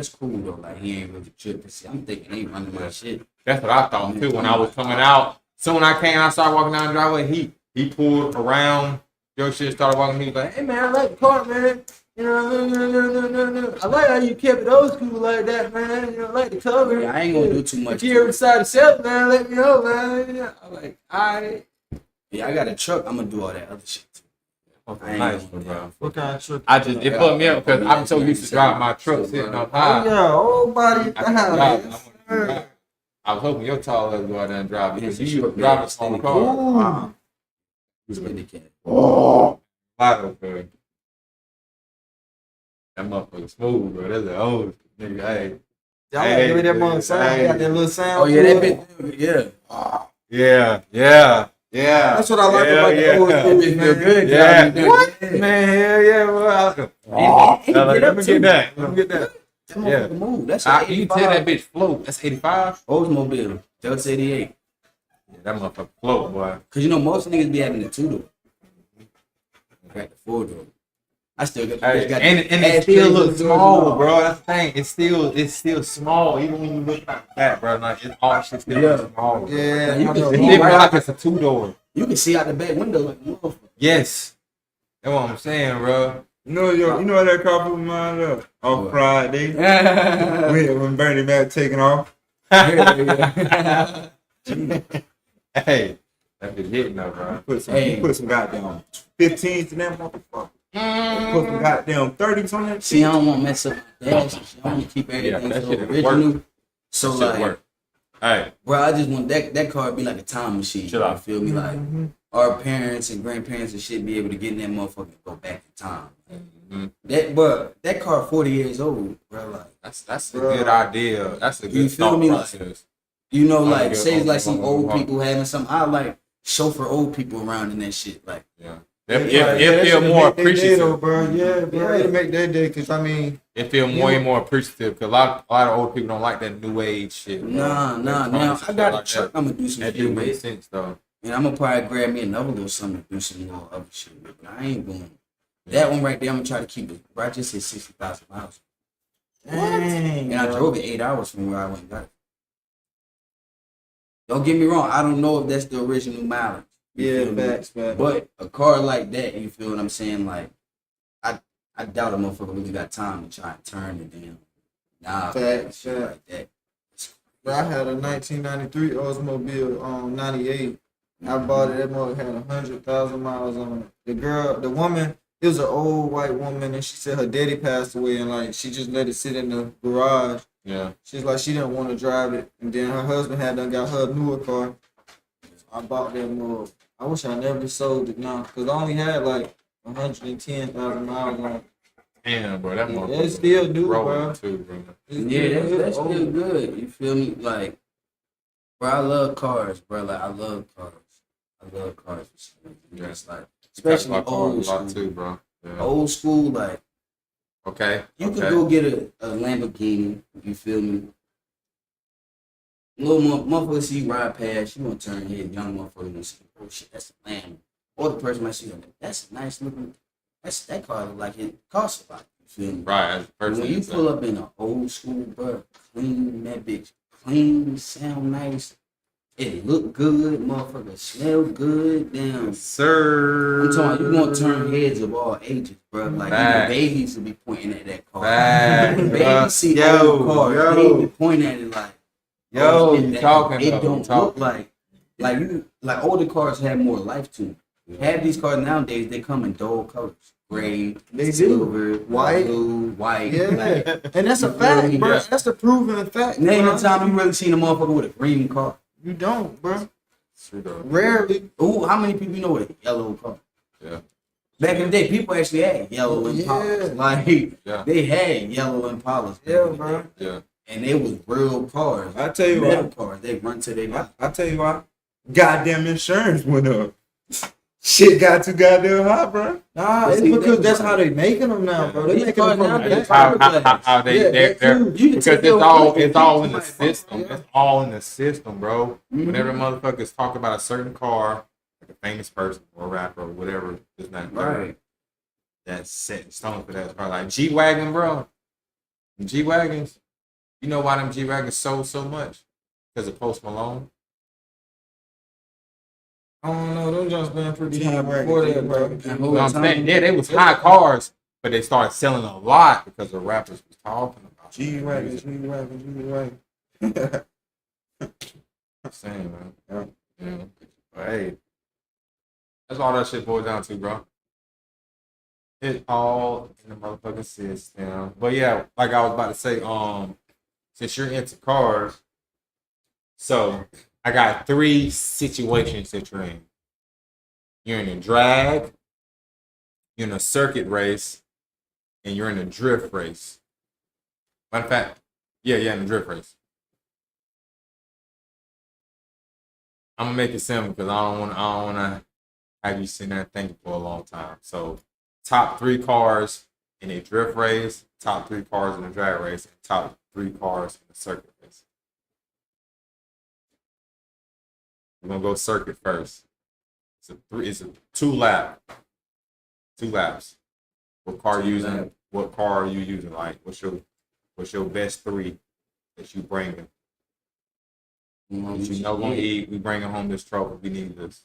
cool though. Like he ain't really tripping. See, I'm thinking he running my shit. That's what I thought too when I was coming out. Soon I came, I started walking down the driveway. He pulled around. Your shit started walking. He was like, "Hey man, I like the car, man. You know, no. I like how you kept it old school like that, man. You know, I like the color. Yeah, I ain't gonna do too much. If you ever decide to sell it, man, let me know, man." I'm like, alright. Yeah, I got a truck. I'm gonna do all that other shit too. I ain't Nice, gonna- bro. What kind of truck? It put me up because I'm so used to driving my truck sitting up high. Yeah, old body I was hoping your tall ass go out there and drive because Yeah, you sure, drive man. a small car. Who's the cat? Oh, Lotto, good. That motherfucker smooth, bro. That's an old nigga. Hey, Y'all give me that mother sound. Hey. Got that little sound. Oh yeah, to that it. bit. Yeah. Yeah, yeah, yeah. That's what I like about the old school. It feel good. Yeah. y'all. What? Yeah. Man, hell yeah, bro. Let me get that. Let me get that. That motherfucker move. That's You an can 85. tell that bitch float. That's 85. Oldsmobile. Delta 88. Yeah, that motherfucker float, boy. Cause you know most niggas be having the 2-door. Got the 4-door. I still got. Hey, got and the it still ashtrays looks and doors small, and all. bro. That's the thing. It's still small, even when you look like that, bro. Like it's all shit still Yeah. small. Bro. Yeah, You I can know. It see feel right like it's a 2-door. You can see out the back window like a motherfucker. Yes, that's what I'm saying, bro. You know what that car put mine up on What? Friday Yeah. when Bernie Mac taking off. Yeah. Hey, that bitch hitting though, bro. Hey. Put some goddamn 15s in that motherfucker. Put some goddamn 30s on that See, shit. I don't want to mess up my dash and shit. I want to keep everything that so shit original. So That shit like, work. Hey, bro, I just want that car to be like a time machine. Chill You out. feel me? Like our parents and grandparents and shit be able to get in that motherfucker and go back in time. That car 40 years old, bro. Like that's a good idea. That's a You good feel thought me? process. you know, I like get say old like some people old involved. people having some. I like chauffeur old people around in that shit. Like Yeah. Yeah, It feel more appreciative. bro. Yeah, bro. It'll make their day, cause I mean, It feel more and more appreciative because a lot of old people don't like that new age shit. bro. nah. Electronics Now and I shit got a like truck. that. I'm gonna do some That shit do make with. sense though. And I'm gonna probably grab me another little something to do some little other shit with. But I ain't going. That one right there, I'm gonna try to keep it. Bro, I just hit 60,000 miles. dang, And I bro. drove it 8 hours from where I went and got it. Don't get me wrong. I don't know if that's the original mileage. You Yeah, feel me? facts. But a car like that, you feel what I'm saying? Like, I doubt a motherfucker really got time to try and turn it down. Nah, Facts, shit facts. like that. Bro, I had a 1993 Oldsmobile 98. I bought it. That mother had 100,000 miles on it. The woman, it was an old white woman, and she said her daddy passed away, and like she just let it sit in the garage. Yeah. She's like she didn't want to drive it, and then her husband had done got her a newer car. I bought that mother. I wish I never sold it now, cause I only had like 110,000 miles on it. Damn, bro, that Yeah, motherfucker it's still new, rolling bro. too, bro. Yeah, that's old. still good. You feel me? Like, bro, I love cars, bro. Like, I love cars. I love cars. Yeah. Just like, Especially especially old a lot school. too, bro. Yeah. Old school, like, Okay. you okay. could go get a Lamborghini. You feel me? Little motherfucker see you ride past, you gonna turn your head. Young motherfucker gonna see, oh shit, that's a Lamb. Or the person might see them, that's a nice looking. That car look like it costs a lot. You feel me? Right, as a But person. when you it's pull up in an old school, bro, clean that bitch, clean, sound nice, it look good, motherfucker, smell good, damn. sir. I'm talking, you gonna turn heads of all ages, bro. Like Facts. even babies will be pointing at that car. Facts, When bro. babies see Yo, old cars, yo. they be pointing at it like, Yo, oh, shit, you that- talking It though, don't you look talking. like older cars have more life to them. Half these cars nowadays they come in dull colors, gray, They do. silver, White. blue, white. Yeah, Like, and that's a You feel fact, me? bro. Yeah. That's the proven fact. name bro. the time you really seen a motherfucker with a green car. You don't, bro. True though. Rarely. Ooh, how many people you know with a yellow car? Yeah. Back in the day, people actually had yellow Impalas. Yeah. Like Yeah. they had yellow Impalas. back Yeah, in the bro. day. Yeah. And they was real cars. I tell you Metal what. cars. They run to their I tell you why. Goddamn insurance went up. Shit got too goddamn high, bro. Nah, But it's see, because that's that's why- how they making them now, bro. They These making them cars from now, the they back. How they Yeah, they're that too. You can because take your it's all in the money system. from it. It's all in the system, bro. Mhm. Whenever motherfuckers talk about a certain car, like a famous person or a rapper or whatever, it's not Right. that's set in stone for that car. Like G Wagon, bro. G Wagons. You know why them G Wagons sold so much? Because of Post Malone. I don't know. Them just been pretty high G-Wagon, before that, bro. And You who know what I'm time- saying? Yeah, they was high cars, but they started selling a lot because the rappers was talking about it. G-Wagon, G-Wagon, G-Wagon. I'm saying, man. Yeah. But hey, that's all that shit boils down to, bro. It's all in the motherfucking system. But yeah, like I was about to say, since you're into cars, so I got 3 situations that you're in. You're in a drag, you're in a circuit race, and you're in a drift race. Matter of fact, yeah, in a drift race. I'm gonna make it simple because I don't wanna have you sitting there thinking for a long time. So top 3 cars in a drift race, top 3 cars in a drag race, and top 3 cars in a circuit race. We're gonna go circuit first. It's a 2 laps. What car are you using? Like what's your best 3 that you bringing? That you know gonna eat, we bringing home this trophy. We need this.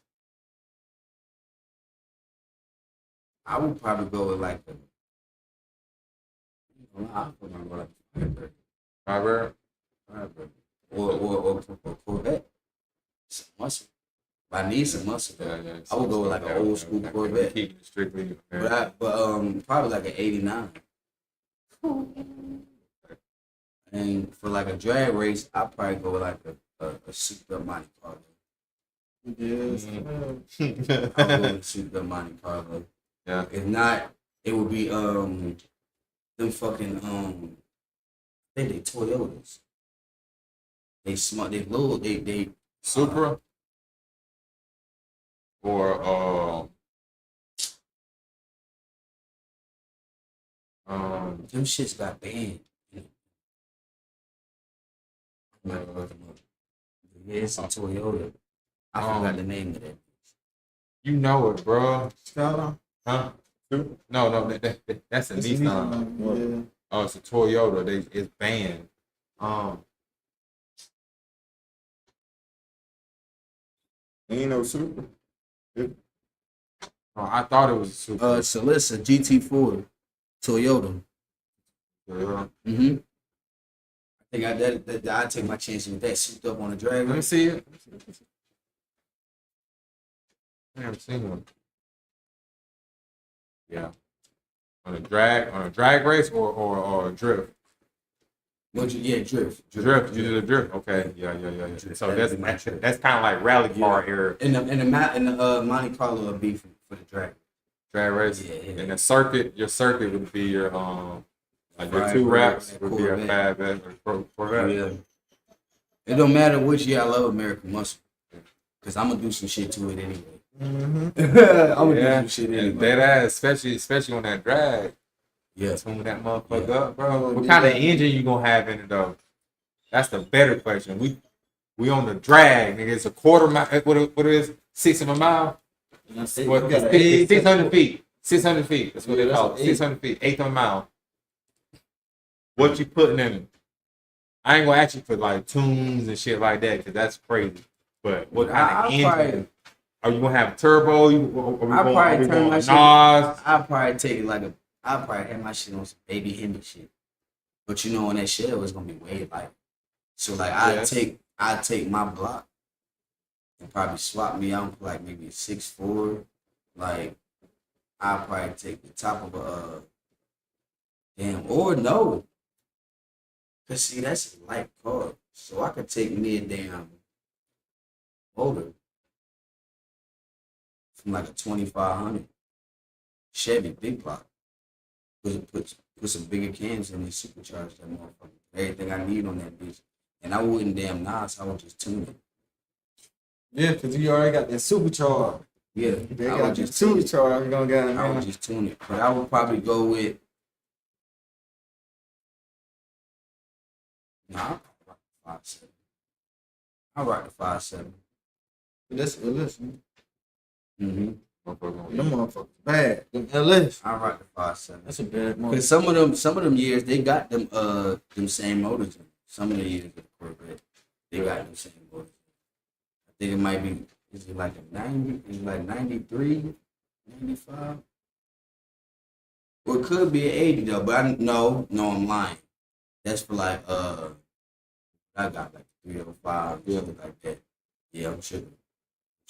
I would probably go with like I'll probably go like Firebird? or Corvette. Some muscle. If I need some muscle, Yeah. I would go with like an old school Corvette. Keeping it strictly. But probably like an '89. And for like a drag race, I'd probably go with like a souped up Monte Carlo. Yes. I'll go with a souped up Monte Carlo. Yeah. If not, it would be them fucking I think they Toyotas. They smart. They little. They Supra or them shits got banned. Yeah, it's a Toyota. I forgot the name of that. you know it, bro. Skyline? Huh? No, that's a It's a Nissan. Yeah. Oh, it's a Toyota. It's banned. Ain't no super. Oh, I thought it was a Supra. Celissa GT4 Toyota. Yeah. I think I take my chances with that souped up on the drag Let me race. see it. I never seen one. Yeah. On a drag race or a drift. Drift. Drift. You did a drift. Okay. Yeah. So that's kind of like rally car era. And the Monte Carlo would be for the drag. Drag race. Yeah. And the circuit, your circuit would be your like your 2 wraps would be your Corvette or Corvette. Yeah. It don't matter which year. I love American Muscle because I'm gonna do some shit to it anyway. I'm gonna do some shit And anyway. that ass, especially on that drag. Yeah. Tune that motherfucker up, bro. What kind of engine you gonna have in it though? That's the better question. We on the drag, nigga. It's a quarter mile. What it is? 6 of a mile. What, 600 feet. 600 feet. That's what they call it. 600 feet. 1/8 of a mile. What you putting in it? I ain't gonna ask you for like tunes and shit like that because that's crazy. But what kind of engine? Are you gonna have turbo? I'll probably turn my shit. Nas? I'll probably take it like I'll probably have my shit on some baby Hemi shit. But you know, on that shell, it's gonna be way lighter. So like, I take my block and probably swap me out for like maybe a 6'4". Like, I'll probably take the top of a or no. Cause see, that's a light car. So I could take me a damn motor from like a 2500 Chevy big block. Put some bigger cans in and supercharge that motherfucker. Everything I need on that bitch. And I wouldn't damn Nas, I would just tune it. Yeah, because you already got that supercharge. Yeah. They I got would just just tune it. supercharge. You're going to get I would just tune it. But I would probably go with I'll rock the 5.7. I'll rock the 5.7. Listen. Mm-hmm. Them motherfuckers bad. Them LS. I'll rock the 5.7. That's a bad Because motherfucker. some of them years they got them same motors in. Some of the years of the Corvette, they got them same motors. I think it might be is it like a 90, is it like 93, 95? Or it could be an 80 though, but no, I'm lying. That's for like I got like 305, something like that. Yeah, I'm tripping.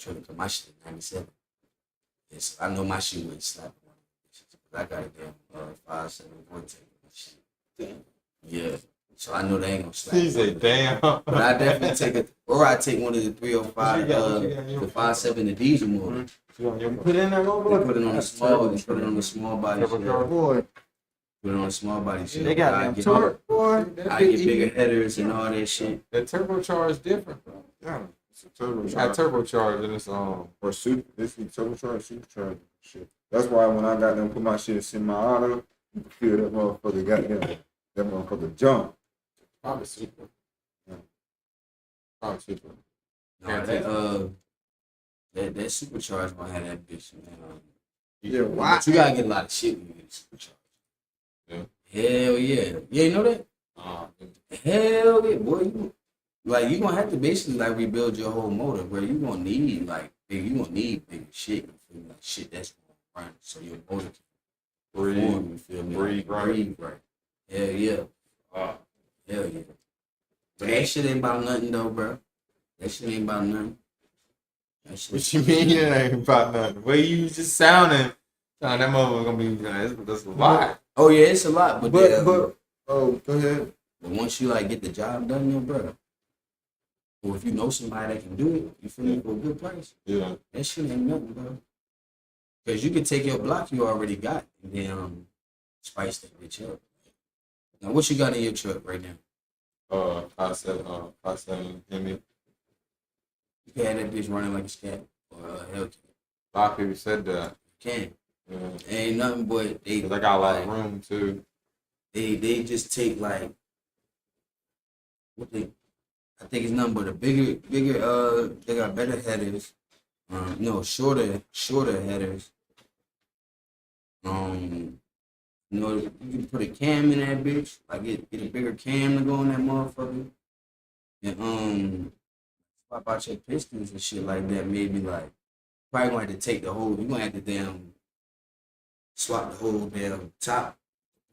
Cause my shit is 97. Yes, I know my shit wouldn't slap. I got a damn 5.7 Vortex. Shit. Yeah. So I know they ain't gonna slap. He said, damn. But I definitely take it, or I take one of the 305, the 5.7, the diesel motor. Put in that They motherfucker. put it on the small body shit. Boy, Put it on the small body shit. they got I them get- torque, boy. I get bigger headers and all that shit. That turbocharged different, bro. Yeah. Got turbocharged in this or super. This is turbocharged, supercharged shit. That's why when I got them put my shit in semi-auto, you can feel that motherfucker that motherfucker jump. probably super. Yeah. Probably super. No, that supercharged gonna have that bitch, man. Yeah, why? But you gotta get a lot of shit when you get supercharged. Yeah. Hell yeah. You ain't know that? Hell yeah, boy. You gonna have to basically like rebuild your whole motor, bro. You gonna need bigger shit. You feel me? Like shit that's gonna run, so your motor can perform. You feel me? breathe right. Hell yeah. Hell yeah. But that shit ain't about nothing though, bro. That shit ain't about nothing. What you mean it ain't about nothing? The way you was just sounding that motherfucker gonna be that's a lot. Oh yeah, it's a lot, but But go ahead. But once you like get the job done, yo, brother, or if you know somebody that can do it, you feel me, for a good price. Yeah. That shit ain't nothing, bro. Cause you can take your block you already got and then spice that bitch up. Now what you got in your truck right now? 5.7 Hemi. You can have that bitch running like a scat or a Hellcat. A lot of people said that. Can. Yeah. Ain't nothing but they. Cause I got a lot of room too. They just take like what they. I think it's nothing but a bigger. They got better headers. No, shorter headers. You know, you can put a cam in that bitch. Like get a bigger cam to go in that motherfucker. And swap out your pistons and shit like that. Maybe like probably gonna have to take the whole. You gonna have to damn swap the whole damn top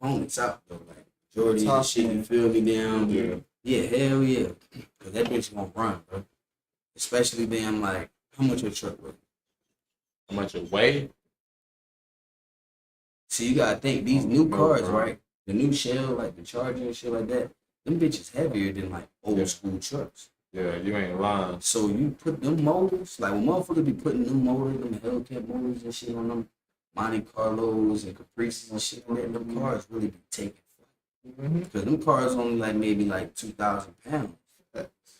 components out though. Like majority of the shit. You feel me? Damn. Yeah, hell yeah. Cause that bitch gonna run, bro. Especially damn like how much your truck weigh? How much it weigh? See, you gotta think these new cars, right? The new shell, like the Charger and shit like that. Them bitches heavier than like old school trucks. Yeah, you ain't lying. So you put them motors, like when motherfuckers be putting them motors, them Hellcat motors and shit on them Monte Carlos and Caprices and shit like that, them cars really be taking flight. Because them cars only like maybe like 2,000 pounds.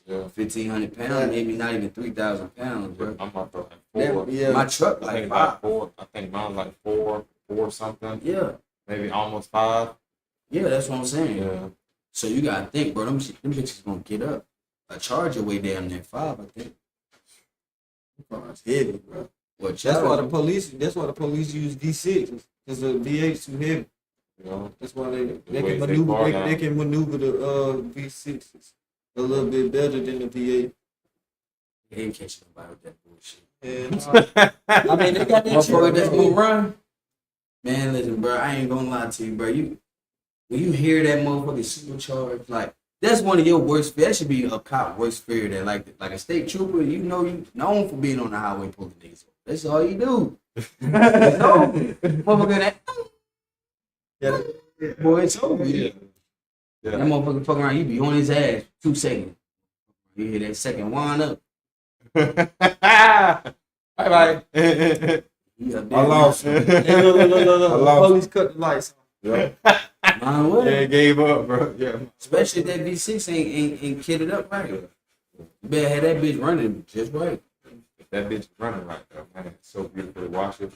Yeah. 1,500 pounds, maybe not even 3,000 pounds, bro. I'm about to like 4. Yeah. My truck I like think 5. like 4. I think mine's like 4 something. Yeah. Maybe almost 5. Yeah, that's what I'm saying. Yeah. So you gotta think, bro, them bitches gonna get up. A Charger way down there 5, I think. It's heavy, bro. What That's why the police use V6 because the V8's too heavy. You know? That's why they weighs can they bar maneuver. down. They can maneuver the V6s a little bit better than the V8. They ain't catching nobody with that bullshit. And I mean, they got that motherfucker that's gonna run. Man, listen, bro, I ain't gonna lie to you, bro. When you hear that motherfucking supercharged, like that's one of your worst fears. That should be a cop worst fear. That like a state trooper, you know, you known for being on the highway pulling niggas over. That's all you do. No, motherfucker, that boy, it's over. Yeah. That motherfucker fucking around, you be on his ass 2 seconds. You hear that second wind up. Bye. I lost. No. Police cut the lights off. Yeah. Yeah, gave up, bro. Yeah. Especially if that V6 ain't kitted up right. You better have that bitch running just right. If that bitch running right though, man, it's so beautiful to watch it.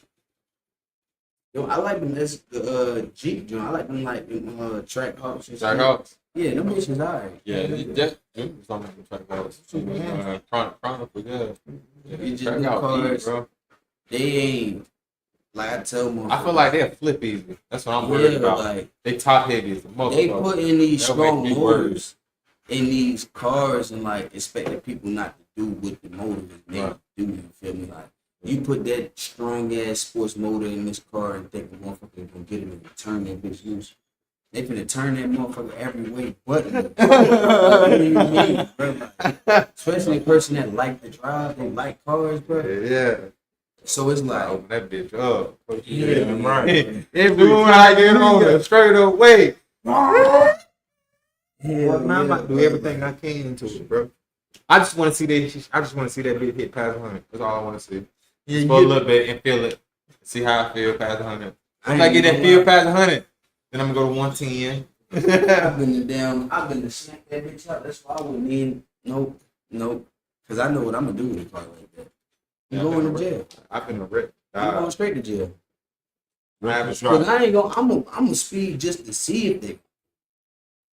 Yo, I like them. That's the Jeep joint. I like them like them track hawks and Track shit. Hawks? Yeah, them bitches alright. Yeah, that something like Track Hawks. Chronicle, yeah. You just Track new Hawks, cars. bro. They ain't like I tell them. I feel like they'll flip easy. That's what I'm worried about. Like They top heavy as the most. they put in these That'll strong make me motors in these cars and like expecting people not to do what the motor is made to do. You feel me? Like you put that strong ass sports motor in this car and think the motherfucker gonna get it and turn that bitch loose. They finna turn that motherfucker every way but what do you mean, bro? Like, especially a person that like to drive, they like cars, bro. Yeah. So it's I like, open that bitch up. Yeah, right. Every I get on it straight away. hell Man, I'm about to do yeah, everything I can to it, bro. I just want to see that. I just want to see that bitch hit past 100. That's all I want to see. Just for a little bit and feel it. See how I feel past 100. Once I get that feel past 100, then I'm gonna go to 110. I've been to smack that bitch up. That's why I wouldn't need no Cause I know what I'm gonna do with a car like that. You going to jail. I've been a wreck. I'm going straight to jail. Cause Cause I ain't gonna. I'm a speed just to see if they.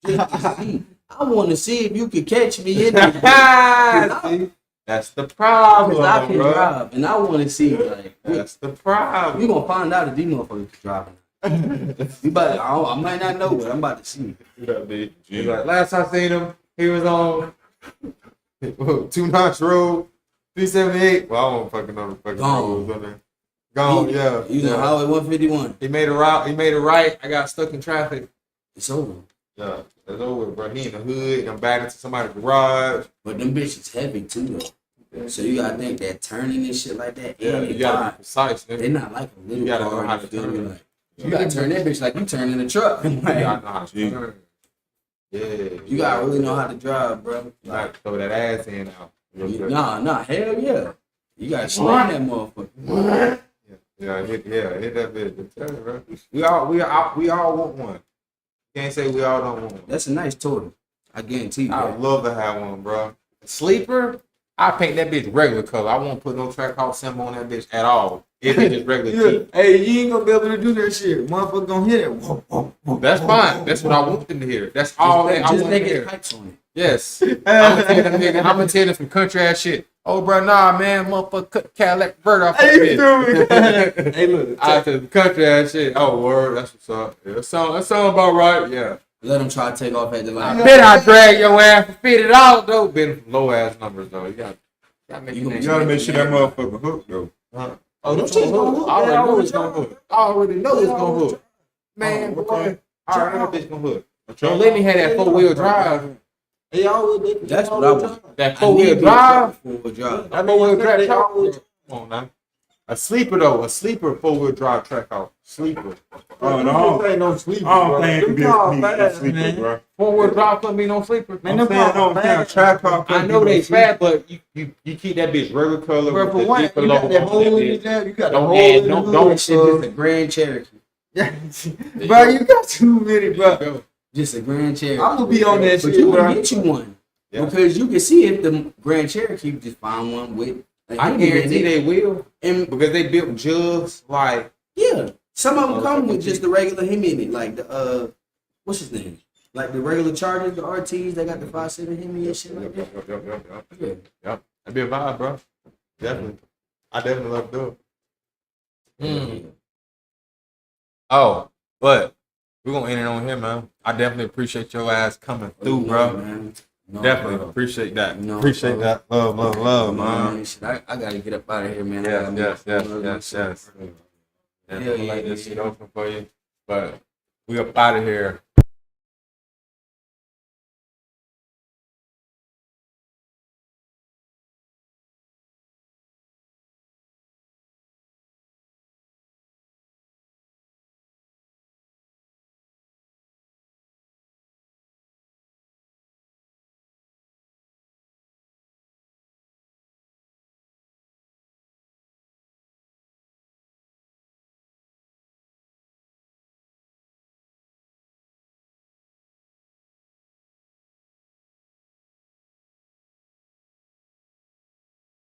Just to see. I want to see if you can catch me in there. That's the problem, Cause I can bro. drive, and I want to see like. That's the problem. You gonna find out if these motherfuckers can drive. You about, I might not know, but I'm about to see. He's like, last I seen him, he was on 2 Notch Road, 378. Well, I won't fucking know the fucking roads on there. Gone, yeah. He was on Highway 151. He made a route. He made a right. I got stuck in traffic. It's over. Yeah, it's over, bro. He in the hood. I'm back into somebody's garage. But them bitches heavy too, though. So you gotta think that turning and shit like that. Yeah, and you gotta be precise. they're not like a little You gotta car. know how to feel turn me? it. Like, you gotta turn that bitch like you turning a truck. You Like, gotta know how to turn. Yeah. you gotta really know how to drive, bro. You gotta throw that ass in out. Nah, hell yeah. You gotta slam that motherfucker. Hit that bitch. Tell you, bro. We all want one. Can't say we all don't want one. That's a nice total. I guarantee you. I That. love to have one, bro. Sleeper, I paint that bitch regular color. I won't put no track house symbol on that bitch at all. If it's just regular Yeah. T. Hey, you ain't gonna be able to do that shit. Motherfucker gonna hit it. Whoa, whoa, whoa, That's whoa, fine. whoa, That's whoa, what I whoa. want them to hear. That's all that I Just want make them to it hear. pipes on it. Yes. I'm gonna tell them some country ass shit. Oh, bro, nah, man, motherfucker, cut the Cadillac bird off that Hey, you bitch. feel me? Hey, look. I said the country ass shit. Oh, word, that's what's up. Yeah, that sound about right. Yeah. Let them try to take off at the I line. bet I drag your ass and fit it out though. Been low ass numbers though. You gotta make You it. You gotta make sure that motherfucker hook though. Oh, them shit's gonna hook. I already know it's gonna hook. I already know it's gonna hook. Man, boy. I already know that bitch gonna hook. Don't let me have that 4-wheel drive. Hey, y'all with That's what I want. That I need 4-wheel drive. 4-wheel drive. That 4-wheel drive. They Come always- on now. A sleeper though. A sleeper 4-wheel drive track out. Sleeper. Oh no, ain't no sleeper. I don't think it can be a Fast, sleeper, man. bro. 4-wheel drive couldn't be no sleeper. Man, I'm them saying, cars I'm saying, fast. track car. I know they fat, but you keep that bitch regular color. Bro, with for the one, Jeep you got logo that on hole in that the bitch. jam. You got the Don't hole add- in the don't- hood, That don't- shit so- just a Grand Cherokee. Yeah. Bro, you got too many, bro. Go. Just a Grand Cherokee. I'm gonna be on that But shit, you bro. can get you one. Yeah. Because you can see if the Grand Cherokee just find one with. I guarantee they will, And because they built jugs like yeah, some of them Oh, come okay. with just the regular him in it, like the what's his name? Like the regular Chargers, the RTs, they got the 5.7 Hemi and shit like that. Yeah. Yep. That'd be a vibe, bro. Definitely. I definitely love to do it. Oh, but we're gonna end it on here, man. I definitely appreciate your ass coming through, bro. Man. No, Definitely bro. appreciate that. No, Appreciate bro. that. Love, man. Shit, I gotta get up out of here, man. I gotta Yes. move. And Yeah, I'm gonna yeah, let this yeah. shit open for you. But we up out of here.